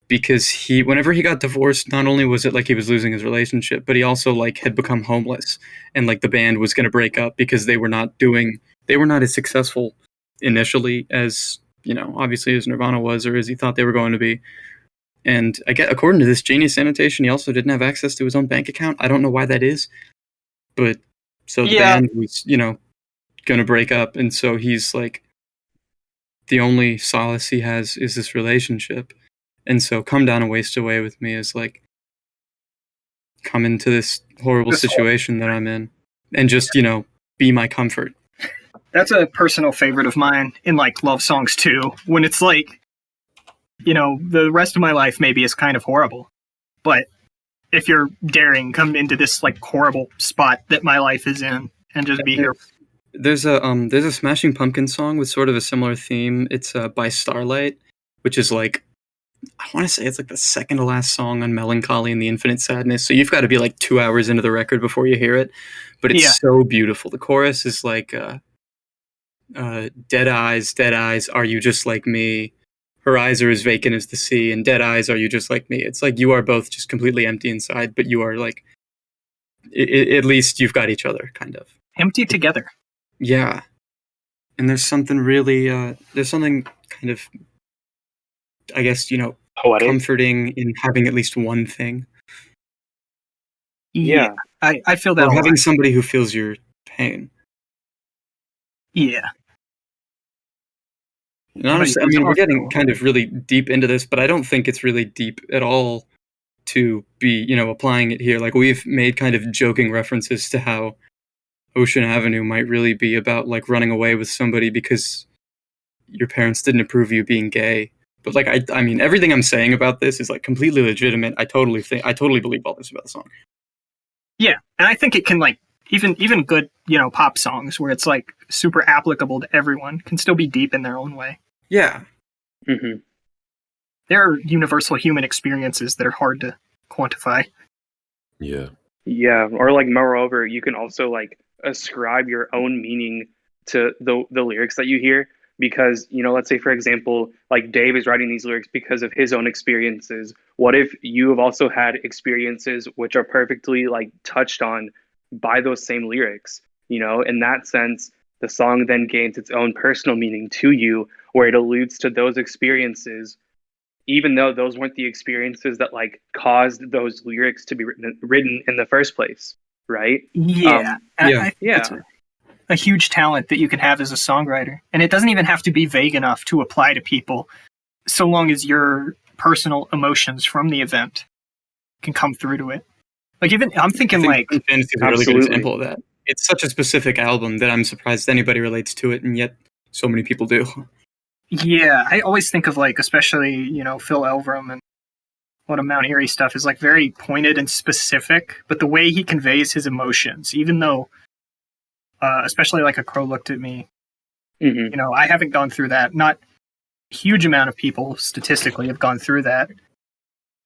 because whenever he got divorced, not only was it like he was losing his relationship, but he also like had become homeless, and like the band was going to break up because they were not as successful initially as, obviously as Nirvana was, or as he thought they were going to be. And according to this Genius Annotation, he also didn't have access to his own bank account. I don't know why that is, but so the band was, going to break up, and so he's like, the only solace he has is this relationship. And so come down and waste away with me is like, come into this horrible situation that I'm in and just, be my comfort. That's a personal favorite of mine in like love songs too, when it's like, the rest of my life maybe is kind of horrible, but if you're daring, come into this like horrible spot that my life is in and just be here. There's a Smashing Pumpkins song with sort of a similar theme. It's by Starlight, which is like, I want to say it's like the second to last song on Melancholy and the Infinite Sadness. So you've got to be like 2 hours into the record before you hear it. But it's so beautiful. The chorus is like, dead eyes, are you just like me? Her eyes are as vacant as the sea, and dead eyes, are you just like me? It's like you are both just completely empty inside, but you are like, at least you've got each other, kind of. Empty together. Yeah. And there's something really, there's something kind of, I guess, Poetic. Comforting in having at least one thing. Yeah. I feel that. Or having somebody who feels your pain. Yeah. And honestly, I mean, we're getting kind of really deep into this, but I don't think it's really deep at all to be, applying it here. Like, we've made kind of joking references to how Ocean Avenue might really be about, like, running away with somebody because your parents didn't approve of you being gay. But, like, I mean, everything I'm saying about this is, like, completely legitimate. I totally believe all this about the song. Yeah, and I think it can, like, even good, pop songs where it's, like, super applicable to everyone can still be deep in their own way. Yeah. Mm-hmm. There are universal human experiences that are hard to quantify. Yeah. Yeah, or, like, moreover, you can also, like, ascribe your own meaning to the lyrics that you hear. Because, let's say, for example, like Dave is writing these lyrics because of his own experiences. What if you have also had experiences which are perfectly like touched on by those same lyrics? In that sense, the song then gains its own personal meaning to you, where it alludes to those experiences, even though those weren't the experiences that like caused those lyrics to be written in the first place, right? Yeah. Yeah. A huge talent that you can have as a songwriter. And it doesn't even have to be vague enough to apply to people, so long as your personal emotions from the event can come through to it. Like, even, I'm thinking like... Fantasy is a really good example of that. It's such a specific album that I'm surprised anybody relates to it, and yet so many people do. Yeah, I always think of, like, especially, Phil Elverum and a lot of Mount Eerie stuff is, like, very pointed and specific, but the way he conveys his emotions, even though... especially like A Crow Looked at Me. Mm-hmm. I haven't gone through that. Not huge amount of people statistically have gone through that.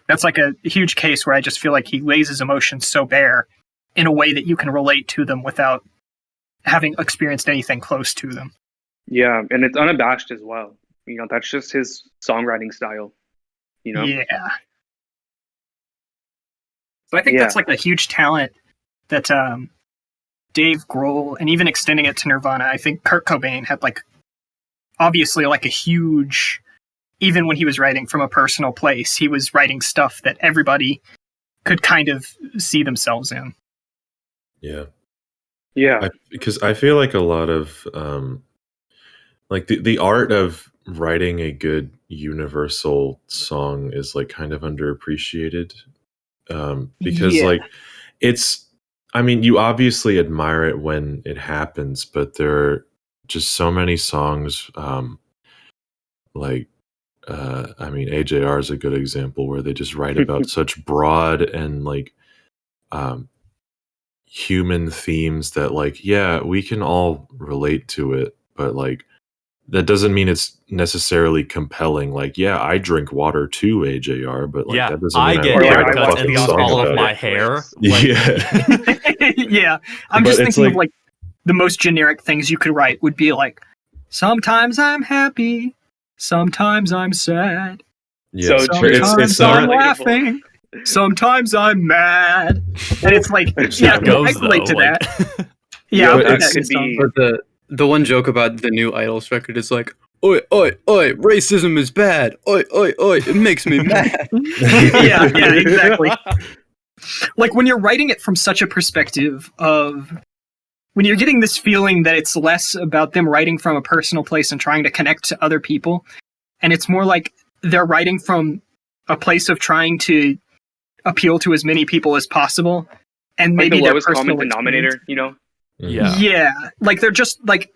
That's like a huge case where I just feel like he lays his emotions so bare in a way that you can relate to them without having experienced anything close to them. Yeah, and it's unabashed as well. You know, that's just his songwriting style. You know? Yeah. So I think that's like a huge talent that Dave Grohl, and even extending it to Nirvana, I think Kurt Cobain had like obviously like a huge, even when he was writing from a personal place, he was writing stuff that everybody could kind of see themselves in. Yeah. Yeah. Because I feel like a lot of like the art of writing a good universal song is like kind of underappreciated. Because like it's, I mean, you obviously admire it when it happens, but there are just so many songs like I mean, AJR is a good example where they just write about such broad and like human themes that like, yeah, we can all relate to it, but like that doesn't mean it's necessarily compelling. Like, yeah, I drink water too, AJR, but like that doesn't mean I get I like, write a haircuts and fucking lose song all of about my it. hair. Yeah. Yeah. I'm But just it's thinking of like the most generic things you could write would be like, sometimes I'm happy, sometimes I'm sad, Yeah, So but true. sometimes so I'm relatable. laughing, sometimes I'm mad. And it's like, yeah, It goes I relate though. to Like, that. Yeah, but I'll put it's- that in could song. be But the one joke about the new Idols record is like, oi, oi, oi, racism is bad. Oi, oi, oi, it makes me mad. Yeah, exactly. Like when you're writing it from such a perspective of when you're getting this feeling that it's less about them writing from a personal place and trying to connect to other people, and it's more like they're writing from a place of trying to appeal to as many people as possible, and like maybe the their lowest personal common denominator, you know? yeah. Yeah, like they're just like,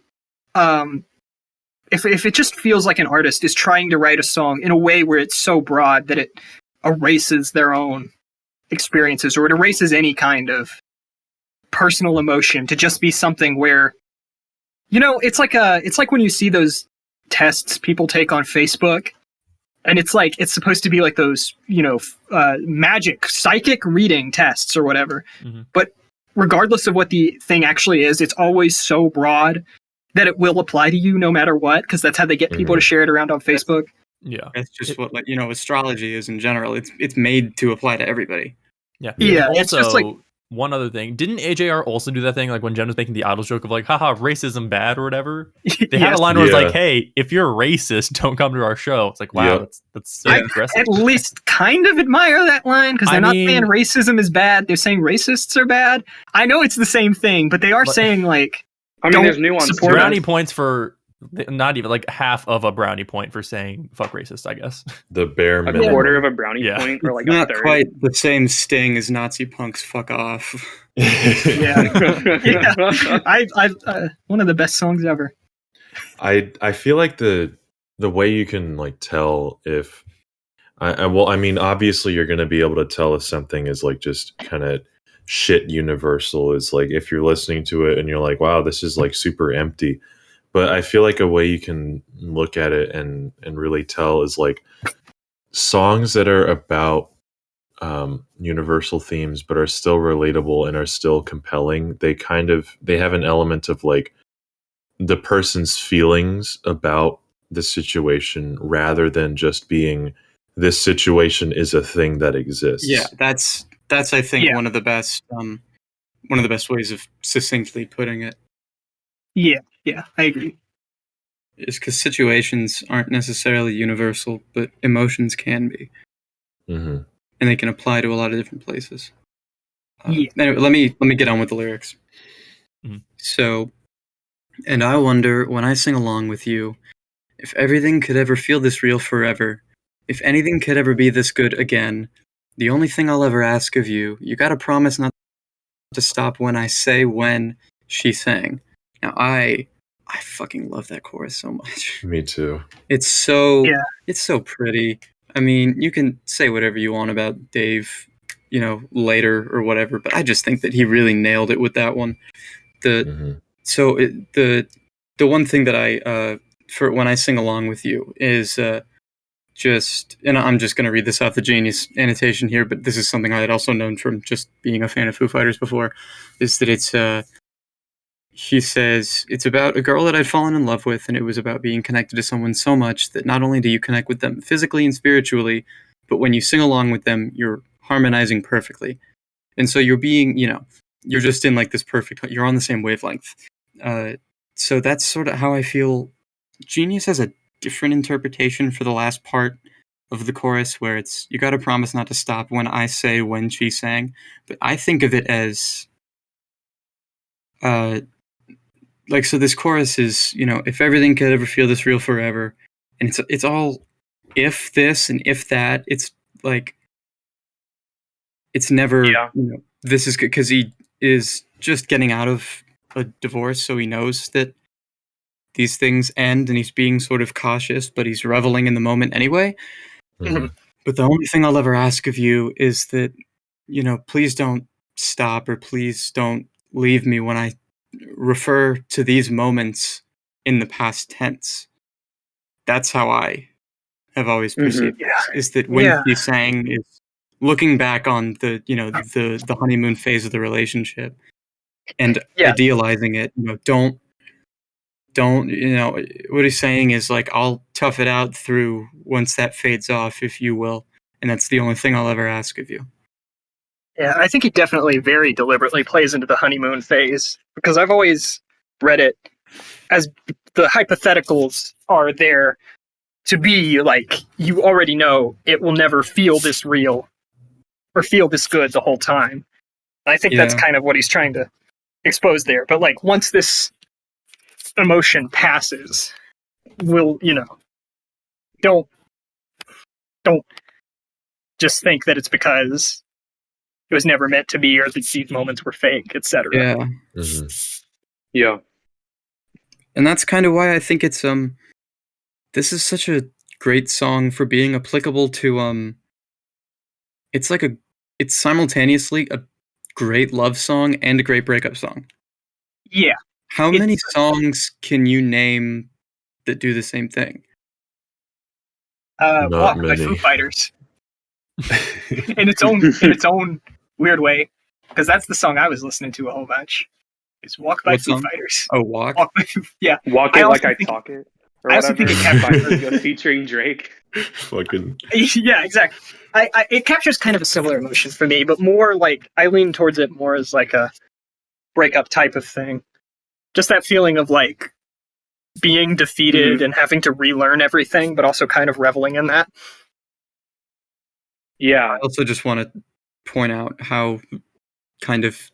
if it just feels like an artist is trying to write a song in a way where it's so broad that it erases their own experiences, or it erases any kind of personal emotion to just be something where, you know, it's like when you see those tests people take on Facebook, and it's like it's supposed to be like those, you know, magic psychic reading tests or whatever. Mm-hmm. But regardless of what the thing actually is, it's always so broad that it will apply to you no matter what, because that's how they get people to share it around on Facebook. Yeah. That's just what, like, you know, astrology is in general. It's made to apply to everybody. Yeah. Yeah, Also, it's just like, one other thing. Didn't AJR also do that thing like when Jen was making the Idols joke of like, haha, racism bad or whatever? They had a line where it's like, hey, if you're racist, don't come to our show. It's like, wow, that's so I aggressive. at least kind of admire that line, because they're not saying racism is bad. They're saying racists are bad. I know it's the same thing, but they are saying like, I mean, don't there's nuance. support to brownie it. points for not even like half of a brownie point for saying fuck racist, I guess. The bare A minimum. quarter of a brownie Yeah. point, or like It's a not third. quite the same sting as Nazi punks fuck off. Yeah, I one of the best songs ever. I feel like the way you can like tell if I mean, obviously you're going to be able to tell if something is like just kind of shit universal is like if you're listening to it and you're like, wow, this is like super empty. But I feel like a way you can look at it and really tell is like songs that are about universal themes but are still relatable and are still compelling. They have an element of like the person's feelings about the situation rather than just being this situation is a thing that exists. Yeah, that's I think one of the best ways of succinctly putting it. Yeah, I agree. Is because situations aren't necessarily universal, but emotions can be, Mm-hmm. and they can apply to a lot of different places. Yeah. Anyway, let me get on with the lyrics. Mhm. So, and I wonder when I sing along with you, if everything could ever feel this real forever, if anything could ever be this good again, the only thing I'll ever ask of you, you gotta promise not to stop when I say when, she sang. Now I fucking love that chorus so much. Me too. It's so pretty. I mean, you can say whatever you want about Dave, you know, later or whatever, but I just think that he really nailed it with that one. The one thing that I for when I sing along with you is just, and I'm just going to read this off the Genius annotation here, but this is something I had also known from just being a fan of Foo Fighters before, is that it's, he says, it's about a girl that I'd fallen in love with, and it was about being connected to someone so much that not only do you connect with them physically and spiritually, but when you sing along with them, you're harmonizing perfectly. And so you're being, you're just in like this perfect, you're on the same wavelength. So that's sort of how I feel. Genius has a different interpretation for the last part of the chorus, where it's, you gotta promise not to stop when I say when she sang. But I think of it as, like, so this chorus is, if everything could ever feel this real forever. And it's all if this and if that. It's like, it's never, this is good, because he is just getting out of a divorce, so he knows that these things end, and he's being sort of cautious, but he's reveling in the moment anyway. Mhm. But the only thing I'll ever ask of you is that, please don't stop, or please don't leave me when I refer to these moments in the past tense. That's how I have always perceived it, is that when he sang is looking back on the, the honeymoon phase of the relationship and idealizing it. Don't, what he's saying is like, I'll tough it out through once that fades off, if you will. And that's the only thing I'll ever ask of you. Yeah, I think he definitely very deliberately plays into the honeymoon phase, because I've always read it as the hypotheticals are there to be like, you already know it will never feel this real or feel this good the whole time. I think that's kind of what he's trying to expose there. But like, once this emotion passes, will, don't just think that it's because it was never meant to be, or that these moments were fake, etc. Yeah. Mhm. Yeah. And that's kind of why I think it's this is such a great song for being applicable to it's like it's simultaneously a great love song and a great breakup song. Yeah. How many songs can you name that do the same thing? Not Walk by many. Foo Fighters. in its own weird way, because that's the song I was listening to a whole bunch. It's Walk by What Foo song? Fighters. Oh, Walk? Walk by Foo, yeah. Walk I It also Like I think- Talk It. Or I also whatever. think it by Virgo featuring Drake. Fucking Yeah, exactly. It captures kind of a similar emotion for me, but more like, I lean towards it more as like a breakup type of thing. Just that feeling of like being defeated and having to relearn everything, but also kind of reveling in that. Yeah. I also just want to point out how kind of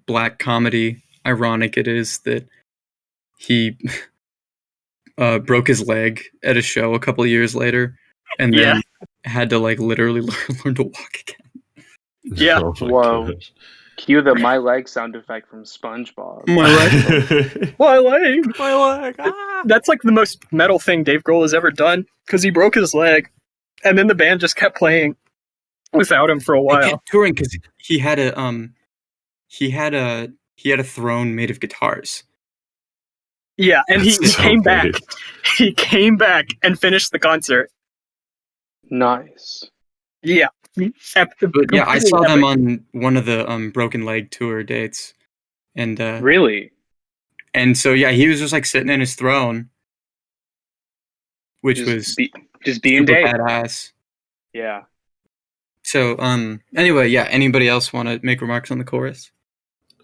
black comedy ironic it is that he broke his leg at a show a couple of years later, and then had to like literally learn to walk again. Yeah. Oh my Whoa. gosh. Cue the My Leg sound effect from SpongeBob. My leg. My leg. That's like the most metal thing Dave Grohl has ever done, because he broke his leg, and then the band just kept playing without him for a He while. kept touring because he had a throne made of guitars. Yeah, and he That's so came back. great. He came back and finished the concert. Nice. Yeah. But yeah, I saw them on one of the Broken Leg tour dates, and Really? and so yeah, he was just like sitting in his throne, which was just being super Dave. badass. Yeah. So anyway, yeah. Anybody else want to make remarks on the chorus?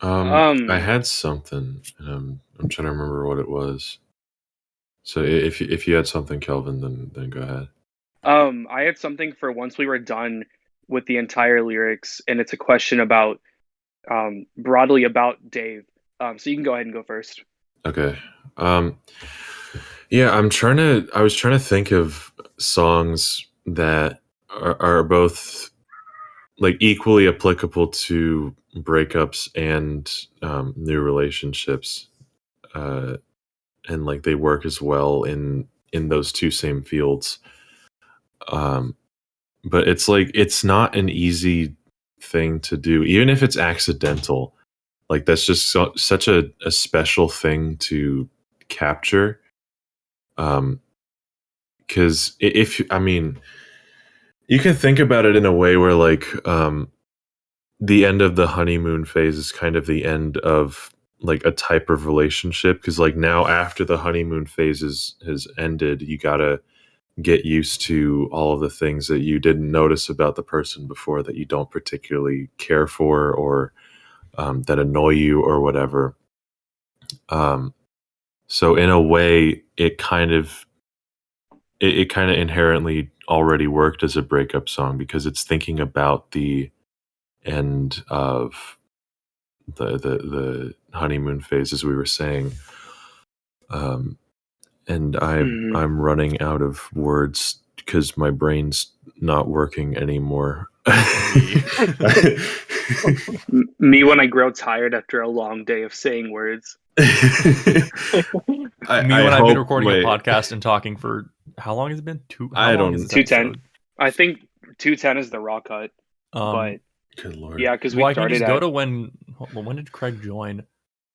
I had something. I'm trying to remember what it was. So if you had something, Kelvin, then go ahead. I had something for once we were done with the entire lyrics, and it's a question about broadly about Dave. So you can go ahead and go first. Okay. Yeah, I was trying to think of songs that are both like equally applicable to breakups and new relationships, and like they work as well in those two same fields. But it's like, it's not an easy thing to do, even if it's accidental. Like that's just such a special thing to capture. Because if I mean, you can think about it in a way where like the end of the honeymoon phase is kind of the end of like a type of relationship, because like now after the honeymoon phase has ended, you gotta get used to all of the things that you didn't notice about the person before that you don't particularly care for, or that annoy you or whatever. So in a way, it kind of inherently already worked as a breakup song, because it's thinking about the end of the honeymoon phase, as we were saying. And I'm running out of words because my brain's not working anymore. Me when I grow tired after a long day of saying words. Me when I've been recording a podcast and talking for how long has it been? How long is this 210. episode? I think 210 is the raw cut. But good lord, yeah, because we Why started can't you just go to when did Craig join?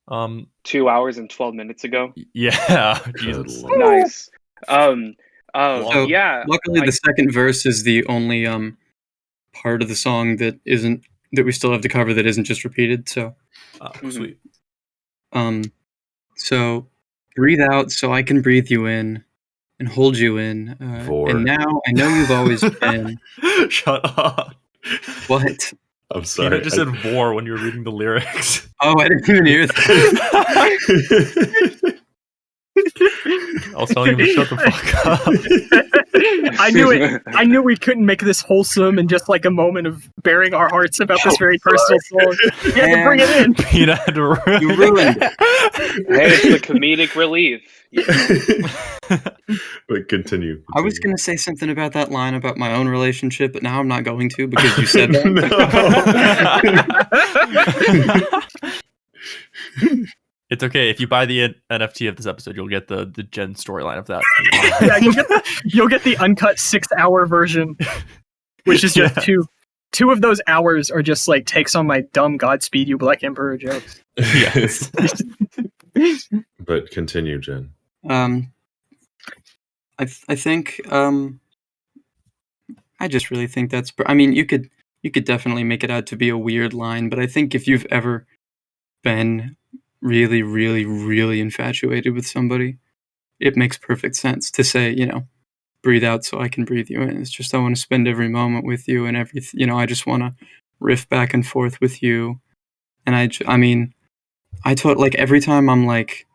2 hours and 12 minutes ago. Yeah, Jesus. Nice. So, yeah. Luckily, the second verse is the only part of the song that we still have to cover that isn't just repeated. So, Sweet. So breathe out so I can breathe you in and hold you in. And now I know you've always been. Shut up. What? I'm sorry. Peanut just said "vor" when you were reading the lyrics. Oh, I didn't even hear that. I was telling him to shut the fuck up. I knew it. I knew we couldn't make this wholesome and just like a moment of bearing our hearts about this very personal song. You had to bring it in. Peanut had to ruin You ruined it. Hey, it's the comedic relief. But continue. I was going to say something about that line about my own relationship, but now I'm not going to because you said that. It's okay. If you buy the NFT of this episode, you'll get the Jen storyline of that. Yeah, you'll get the uncut 6-hour version, which is just two of those hours are just like takes on my dumb Godspeed You Black Emperor jokes. Yes. But continue, Jen. I think I just really think that's. I mean, you could definitely make it out to be a weird line, but I think if you've ever been really, really, really infatuated with somebody, it makes perfect sense to say, breathe out so I can breathe you in. It's just I want to spend every moment with you and everything. I just want to riff back and forth with you. And I mean, I thought like every time I'm like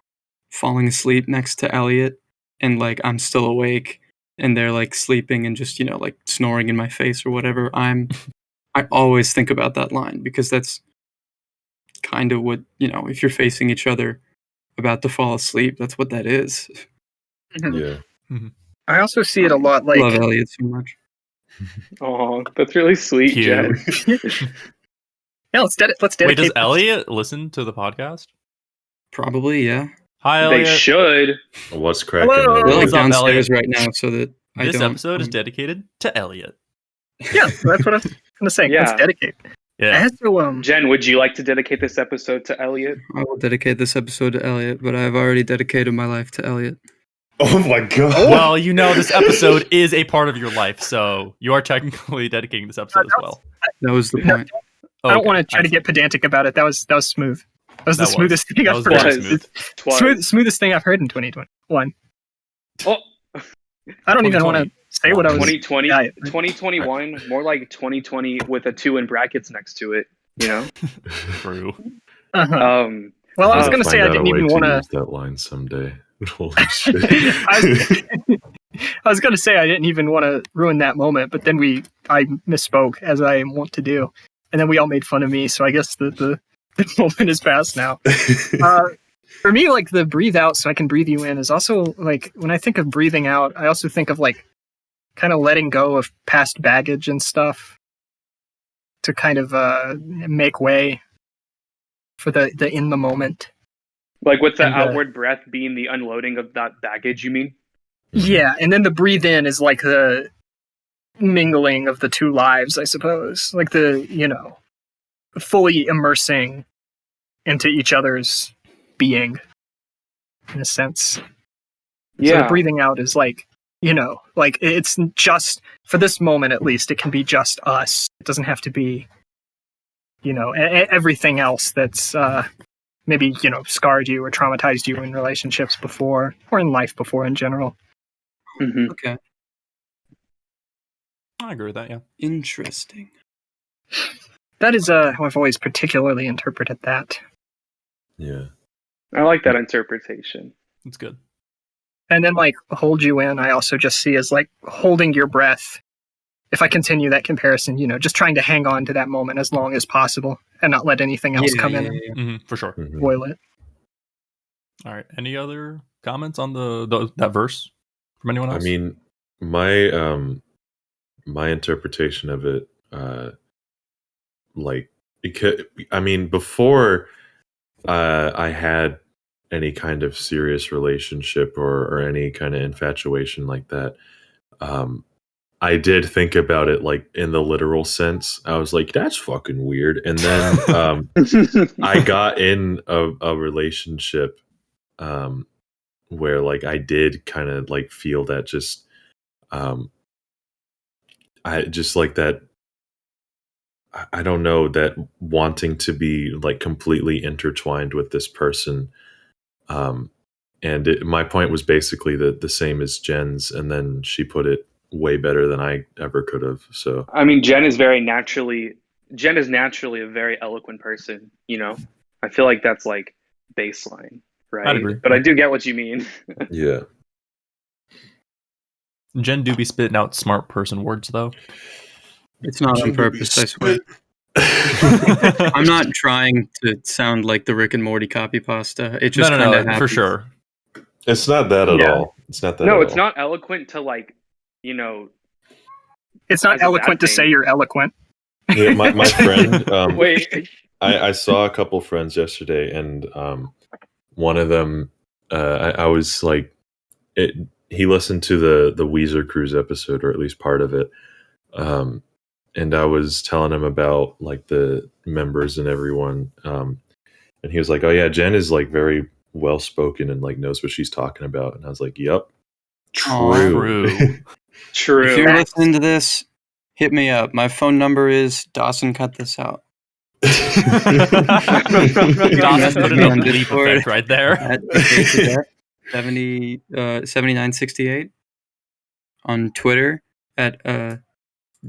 falling asleep next to Elliot and like I'm still awake and they're like sleeping and just like snoring in my face or whatever, I always think about that line, because that's kind of what if you're facing each other about to fall asleep, that's what that is. Yeah. I also see it a lot like I love Elliot so much. Oh, that's really sweet, Jen. Yeah, let's dedicate. Wait, does Elliot listen to the podcast? Probably, yeah. Hi, Elliot. They should. What's cracking? Hello. They're like What's up, downstairs Elliot? right now, so that This episode is dedicated to Elliot. Yeah, that's what I was gonna say. Yeah. Let's dedicate. Yeah. I had to, Jen, would you like to dedicate this episode to Elliot? I will dedicate this episode to Elliot, but I've already dedicated my life to Elliot. Oh my god. Well, this episode is a part of your life, so you are technically dedicating this episode as well. That was the point. I don't want to try to get pedantic about it. That was smooth. That was the smoothest thing I've heard. Smoothest thing I've heard in 2021. Oh, I don't even want to say what I was. 2020, Yeah. 2021, more like 2020 with a 2 in brackets next to it. True. Uh-huh. Well, I was going to say I didn't even want to use that line someday. Holy shit. I was going to say I didn't even want to ruin that moment, but then I misspoke, as I want to do, and then we all made fun of me. So I guess the moment is past now. For me, like the breathe out so I can breathe you in is also like when I think of breathing out, I also think of like kind of letting go of past baggage and stuff to kind of make way for the in the moment. Like with the outward breath being the unloading of that baggage, you mean? Yeah, and then the breathe in is like the mingling of the two lives, I suppose. Like the, fully immersing into each other's being, in a sense. So the Yeah. breathing out is like, like it's just for this moment at least. It can be just us. It doesn't have to be, everything else that's maybe scarred you or traumatized you in relationships before or in life before in general. Mhm. Okay. I agree with that. Yeah. Interesting. That is how I've always particularly interpreted that. Yeah. I like that interpretation. It's good. And then like hold you in, I also just see as like holding your breath. If I continue that comparison, just trying to hang on to that moment as long as possible and not let anything else come in and For sure. Mhm. spoil it. All right. Any other comments on that verse from anyone I else? mean, my interpretation of it, before I had any kind of serious relationship or any kind of infatuation like that, I did think about it like in the literal sense. I was like, that's fucking weird. And then I got in a relationship where like I did kind of like feel that just I just like that. I don't know, that wanting to be like completely intertwined with this person. And my point was basically the same as Jen's, and then she put it way better than I ever could have. So I mean, Jen is naturally a very eloquent person, I feel like that's like baseline, right? I'd agree. But I do get what you mean. yeah, Jen do be spitting out smart person words though. It's not on purpose, I swear. I'm not trying to sound like the Rick and Morty copy pasta. It just kind of happens. for sure. it's not that at all. It's not that. No, at it's all. not eloquent to like, It's That's not a bad eloquent to thing. say you're eloquent. Yeah, my friend. Wait. I saw a couple friends yesterday, and one of them, I was like, he listened to the Weezer Cruise episode, or at least part of it, and I was telling him about like the members and everyone, and he was like, "Oh yeah, Jen is like very well spoken and like knows what she's talking about," and I was like, "Yep, true." True. If you're listening to this, hit me up. My phone number is Dawson. Cut this out. Dawson put in a On bleep Discord effect right there. At Decay to Death, 7968 on Twitter, at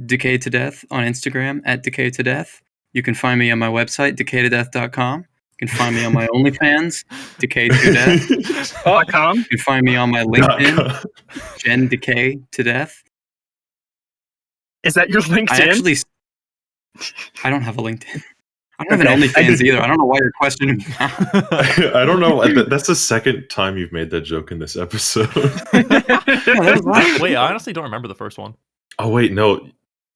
Decay to Death, on Instagram at Decay to Death. You can find me on my website, decaytodeath.com. You can find me on my OnlyFans, Decay to Death. .com. You can find me on my LinkedIn, Jen Decay to Death. Is that your LinkedIn? I don't have a LinkedIn. I don't have an OnlyFans either. I don't know why you're questioning me now. I don't know. That's the second time you've made that joke in this episode. Wait, I honestly don't remember the first one. Oh wait, no.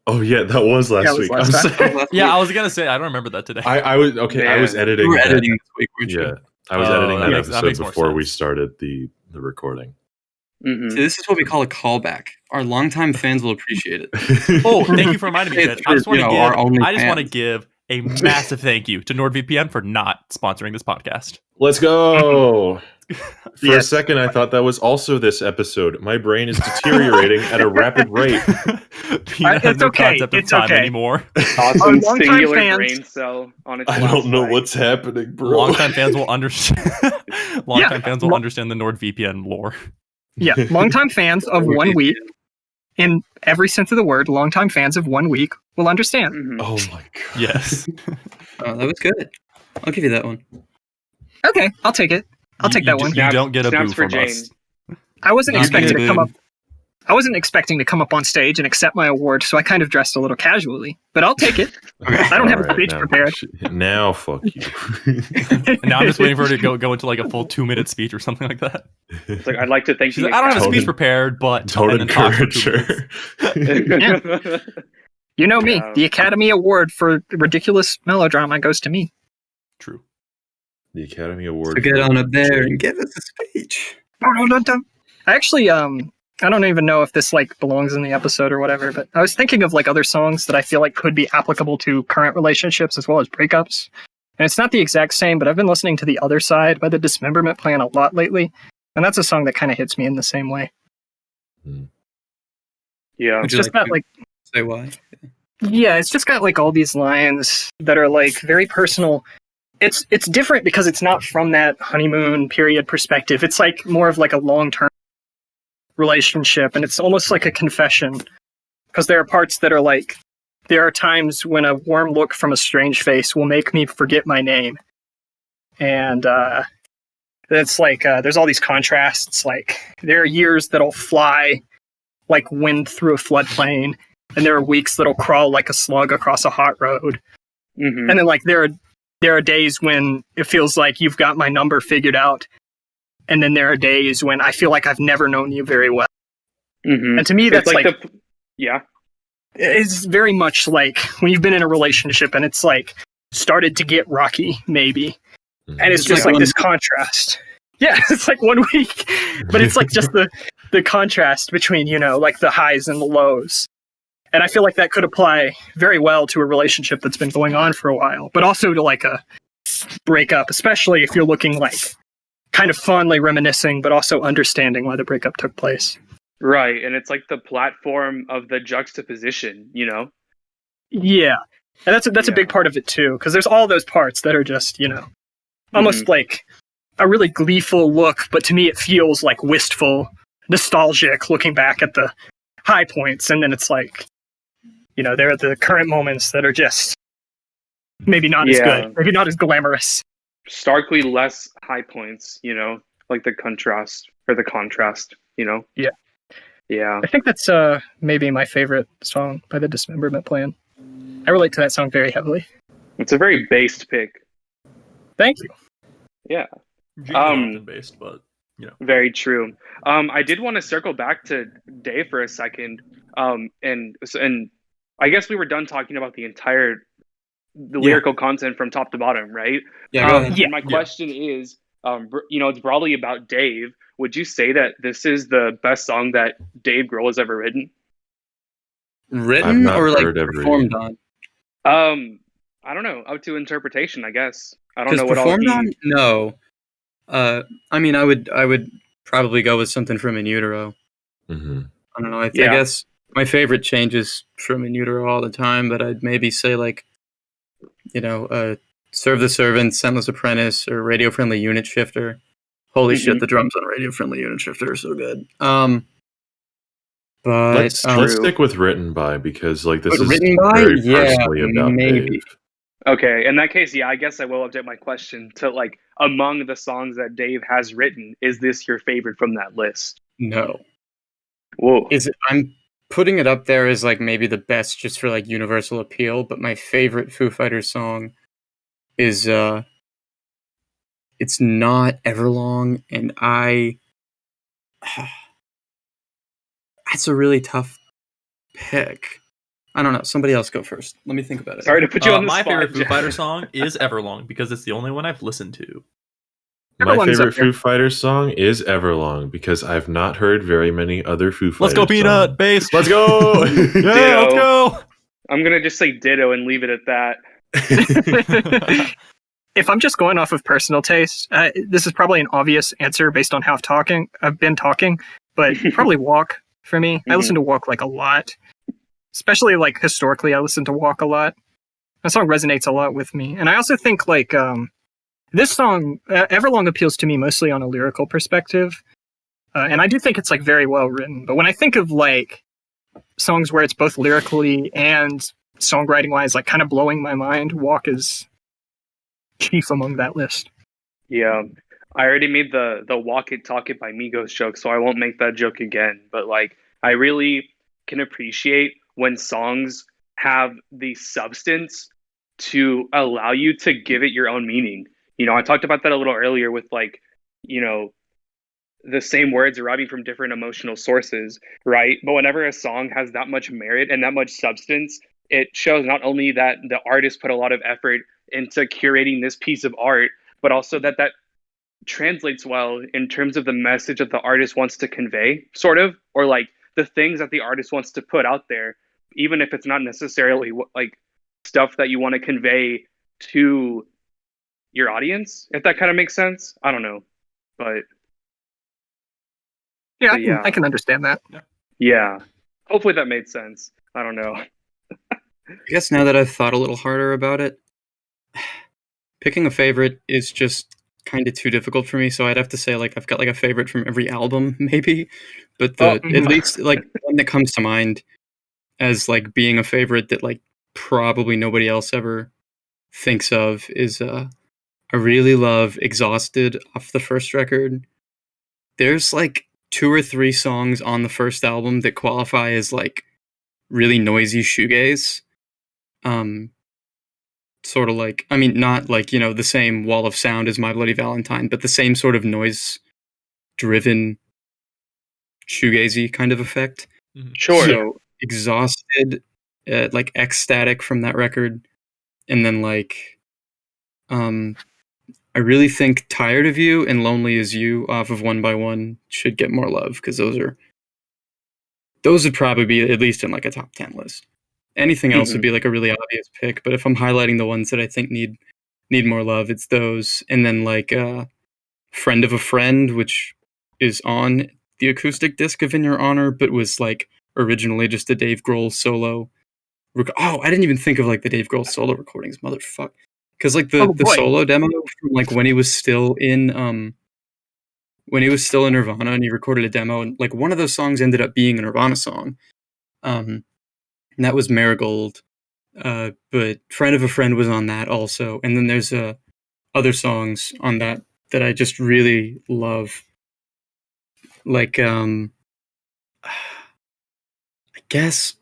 Oh yeah, that was last week. last I'm time. sorry. Yeah, I was gonna say I don't remember that today. I was okay. Man. I was editing. You were that- editing this week, weren't you? Yeah, I was Oh, editing that that makes episode more before we sense. started the recording. Mhm. See, this is what we call a callback. Our longtime fans will appreciate it. Oh, thank you for reminding me, Ted. It's I just want for, to you know, our only I just want to fans. give a massive thank you to NordVPN for not sponsoring this podcast. Let's go. For a Yes. second, I thought that was also this episode. My brain is deteriorating at a rapid rate. Peanut has It's no okay. concept of It's time okay. anymore. Awesome longtime singular fans- brain cell on its I last don't know leg. what's happening, bro. Longtime fans will understand. Longtime fans will lo- understand the NordVPN lore. Yeah, longtime fans of 1 week, in every sense of the word, longtime fans of 1 week will understand. Mhm. Oh my god. Yes. That was good. I'll give you that one. Okay, I'll take it. I'll take that one. You don't get a Snaps boo for from Jane. us. I wasn't Not expecting good. to come up. I wasn't expecting to come up on stage and accept my award, so I kind of dressed a little casually. But I'll take it. I don't have a Alright, speech now- prepared. Now, fuck you. And now I'm just waiting for her to go into like a full 2-minute speech or something like that. It's like, I'd like to thank She's you. like, I don't have a Don't speech en- prepared, but Don't and then talk for encourage 2 minutes. her. You know me. Yeah. The Academy Award for ridiculous melodrama goes to me. True. The Academy Award. So get for- on up there and give us a speech. I actually, I don't even know if this like belongs in the episode or whatever, but I was thinking of like other songs that I feel like could be applicable to current relationships as well as breakups. And it's not the exact same, but I've been listening to The Other Side by the Dismemberment Plan a lot lately. And that's a song that kind of hits me in the same way. Yeah. Would It's you just got to like, say why? yeah, it's just got like all these lines that are like very personal. It's different because it's not from that honeymoon period perspective. It's like more of like a long-term relationship, and it's almost like a confession, because there are parts that are like, there are times when a warm look from a strange face will make me forget my name. And it's like there's all these contrasts. Like there are years that'll fly like wind through a floodplain, and there are weeks that'll crawl like a slug across a hot road. Mm-hmm. And then like there are days when it feels like you've got my number figured out, and then there are days when I feel like I've never known you very well. Mm-hmm. And to me, that's like yeah. It's very much like when you've been in a relationship and it's like started to get rocky, maybe. And it's just like this contrast. Yeah, it's like 1 week. But it's like just the contrast between, you know, like the highs and the lows. And I feel like that could apply very well to a relationship that's been going on for a while, but also to like a breakup, especially if you're looking like kind of fondly reminiscing, but also understanding why the breakup took place. Right. And it's like the platform of the juxtaposition, you know? Yeah. And that's a big part of it too, because there's all those parts that are just, you know, almost like a really gleeful look, but to me it feels like wistful, nostalgic, looking back at the high points, and then it's like, you know, there are the current moments that are just maybe not as good, maybe not as glamorous. Starkly less high points, you know, like the contrast, you know? Yeah. Yeah. I think that's maybe my favorite song by the Dismemberment Plan. I relate to that song very heavily. It's a very based pick. Thank you. Yeah. Based, but you know. Very true. I did want to circle back to Dave for a second. And I guess we were done talking about the lyrical content from top to bottom, right? Yeah, go ahead. And my question is, you know, it's broadly about Dave. Would you say that this is the best song that Dave Grohl has ever written? Written or like performed on? I don't know. Up to interpretation, I guess. I don't know what performed on. No. I mean, I would probably go with something from In Utero. Mm-hmm. I don't know. I guess my favorite changes from In Utero all the time, but I'd maybe say like, you know, Serve the Servant, Scentless Apprentice, or Radio Friendly Unit Shifter. Holy shit, the drums on Radio Friendly Unit Shifter are so good. But let's stick with Written By, because like this is Written By? very personally about maybe. Dave. Okay, in that case, yeah, I guess I will update my question to like, among the songs that Dave has written, is this your favorite from that list? No. Whoa. I'm putting it up there as like maybe the best just for like universal appeal, but my favorite Foo Fighters song is it's not Everlong, and that's a really tough pick. I don't know. Somebody else go first. Let me think about it. Sorry to put you on the my spot. My favorite Foo Fighter song is Everlong, because it's the only one I've listened to. My favorite Foo Fighters song is Everlong, because I've not heard very many other Foo Fighters Let's go, Peanut! songs. Bass! Let's go! Yeah, let's go! I'm going to just say ditto and leave it at that. If I'm just going off of personal taste, this is probably an obvious answer based on how I've been talking, but probably Walk for me. I listen to Walk like a lot. Especially like historically, I listen to Walk a lot. That song resonates a lot with me. And I also think like this song, Everlong, appeals to me mostly on a lyrical perspective. And I do think it's like very well written. But when I think of like songs where it's both lyrically and songwriting wise, like kind of blowing my mind, Walk is chief among that list. Yeah. I already made the Walk It, Talk It by Migos joke, so I won't make that joke again. But like, I really can appreciate when songs have the substance to allow you to give it your own meaning. You know, I talked about that a little earlier with like, you know, the same words arriving from different emotional sources, right? But whenever a song has that much merit and that much substance, it shows not only that the artist put a lot of effort into curating this piece of art, but also that translates well in terms of the message that the artist wants to convey, sort of, or like the things that the artist wants to put out there, even if it's not necessarily like stuff that you want to convey to your audience, if that kind of makes sense. I don't know, but Yeah, But yeah. I can understand that. Yeah. Hopefully that made sense. I don't know. I guess now that I've thought a little harder about it, picking a favorite is just kind of too difficult for me. So I'd have to say like I've got like a favorite from every album, maybe. But at least like one that comes to mind as like being a favorite that like probably nobody else ever thinks of is I really love Exhausted off the first record. There's like 2 or 3 songs on the first album that qualify as like really noisy shoegaze. Sort of like, I mean, not like, you know, the same wall of sound as My Bloody Valentine, but the same sort of noise driven shoegazy kind of effect. Sure. So Exhausted, like Ecstatic from that record, and then like I really think Tired of You and Lonely As You off of One by One should get more love, because those would probably be at least in like a top 10 list. Anything else would be like a really obvious pick, but if I'm highlighting the ones that I think need more love, it's those. And then like Friend of a Friend, which is on the acoustic disc of In Your Honor, but was like originally just a Dave Grohl solo. I didn't even think of like the Dave Grohl solo recordings, motherfuck. Because like the solo demo from like when he was still in Nirvana, and he recorded a demo, and like one of those songs ended up being a Nirvana song. And that was Marigold. But Friend of a Friend was on that also. And then there's other songs on that I just really love. Like, I guess,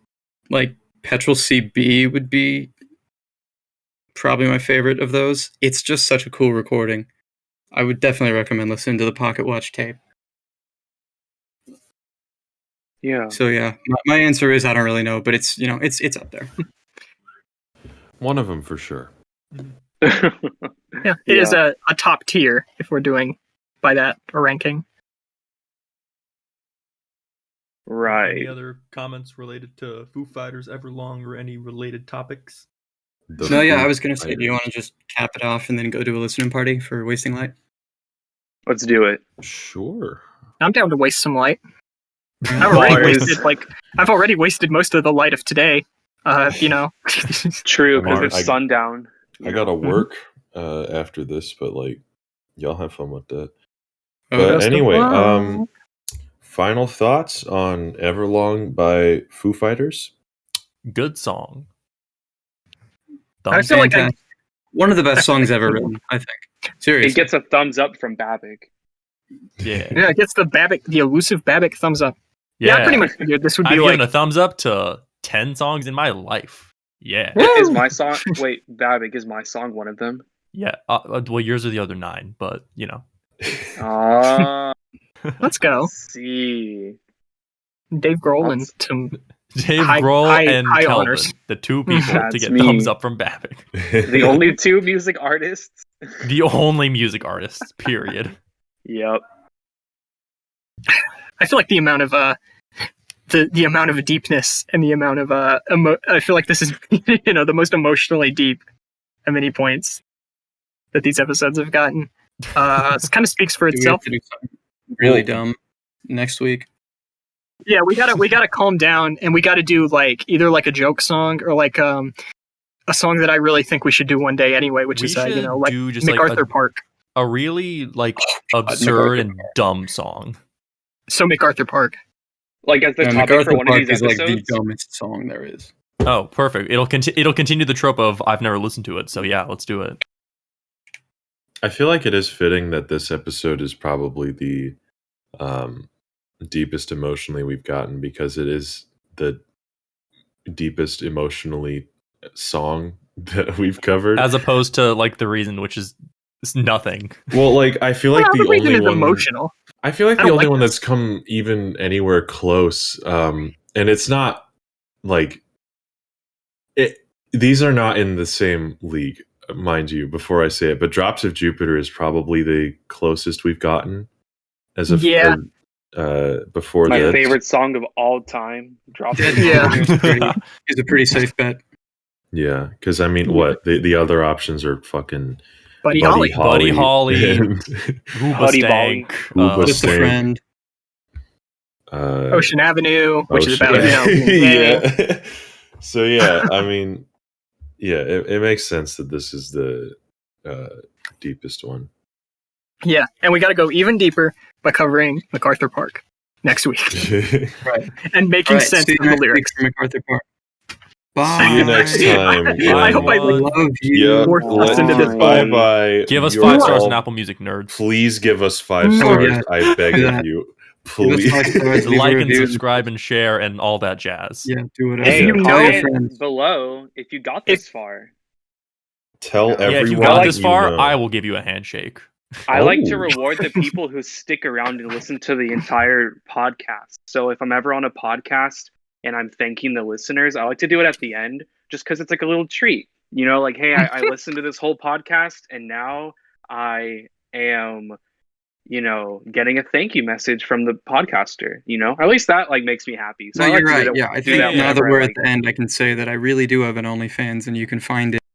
like, Petrol CB would be probably my favorite of those. It's just such a cool recording. I would definitely recommend listening to the Pocket Watch tape. Yeah. So yeah, my answer is I don't really know, but it's, you know, it's up there. One of them for sure. Yeah, it is a top tier if we're doing by that a ranking. Right. Any other comments related to Foo Fighters, Everlong, or any related topics? I was going to say, do you want to just cap it off and then go to a listening party for Wasting Light? Let's do it. Sure. I'm down to waste some light. I've already wasted most of the light of today. You know. True, because it's sundown. I gotta work after this, but like, y'all have fun with that. Oh, But anyway, final thoughts on Everlong by Foo Fighters? Good song. I feel like one of the best songs ever written, I think. Seriously. It gets a thumbs up from Babick. Yeah. Yeah, it gets the elusive Babick thumbs up. Yeah, I pretty much figured this would be I've like given a thumbs up to 10 songs in my life. Yeah. Is my song... Wait, Babick, is my song one of them? Yeah. Well, yours are the other 9, but, you know. Let's go. See. Dave Grohl and some Dave Grohl and high Kelvin, honors. the 2 people to get me. thumbs up from Babick. The only 2 music artists? The only music artists, period. Yep. I feel like the amount of the amount of deepness and the amount of I feel like this is the most emotionally deep at many points that these episodes have gotten. It kind of speaks for itself. We have to do something really dumb next week. Yeah, we gotta calm down, and we gotta do like either like a joke song or like a song that I really think we should do one day anyway, which is like MacArthur Park. A really like absurd and dumb song. So MacArthur Park. Like as the topic for one of these episodes? Like the dumbest song there is. Oh, perfect. It'll continue the trope of I've never listened to it. So yeah, let's do it. I feel like it is fitting that this episode is probably the deepest emotionally we've gotten, because it is the deepest emotionally song that we've covered, as opposed to like The Reason, which is nothing. Well, like I feel like the only one emotional. I feel like the only one that's come even anywhere close, and it's not like it. These are not in the same league, mind you. Before I say it, but Drops of Jupiter is probably the closest we've gotten as a before my this. favorite song of all time. Drops of Jupiter is a pretty safe bet. Yeah, because I mean, what the other options are fucking. Buddy Holly, Hooba Stank, What's the Friend? Ocean Avenue, which is about yeah. So yeah, I mean, yeah, it makes sense that this is the deepest one. Yeah, and we got to go even deeper by covering MacArthur Park next week. Right. And making sense of the lyrics. MacArthur Park. Bye. See you next time. I hope I love you. Yeah, into this bye bye. Give us 5 stars on Apple Music, nerds. Please give us 5 stars. Yeah. I beg of you. Please. Like and subscribe and share and all that jazz. Yeah, do whatever. Hey, you know- comment below if you got this far. Tell everyone. Yeah, if you got this far, know. I will give you a handshake. I like to Oh. reward the people who stick around and listen to the entire podcast. So if I'm ever on a podcast and I'm thanking the listeners, I like to do it at the end just because it's like a little treat. You know, like, hey, I listened to this whole podcast and now I am, you know, getting a thank you message from the podcaster, you know? Or at least that like makes me happy. So No, I like you're to right. do that- Yeah, I do think that now that whenever I we're like at the end, I can say that I really do have an OnlyFans, and you can find it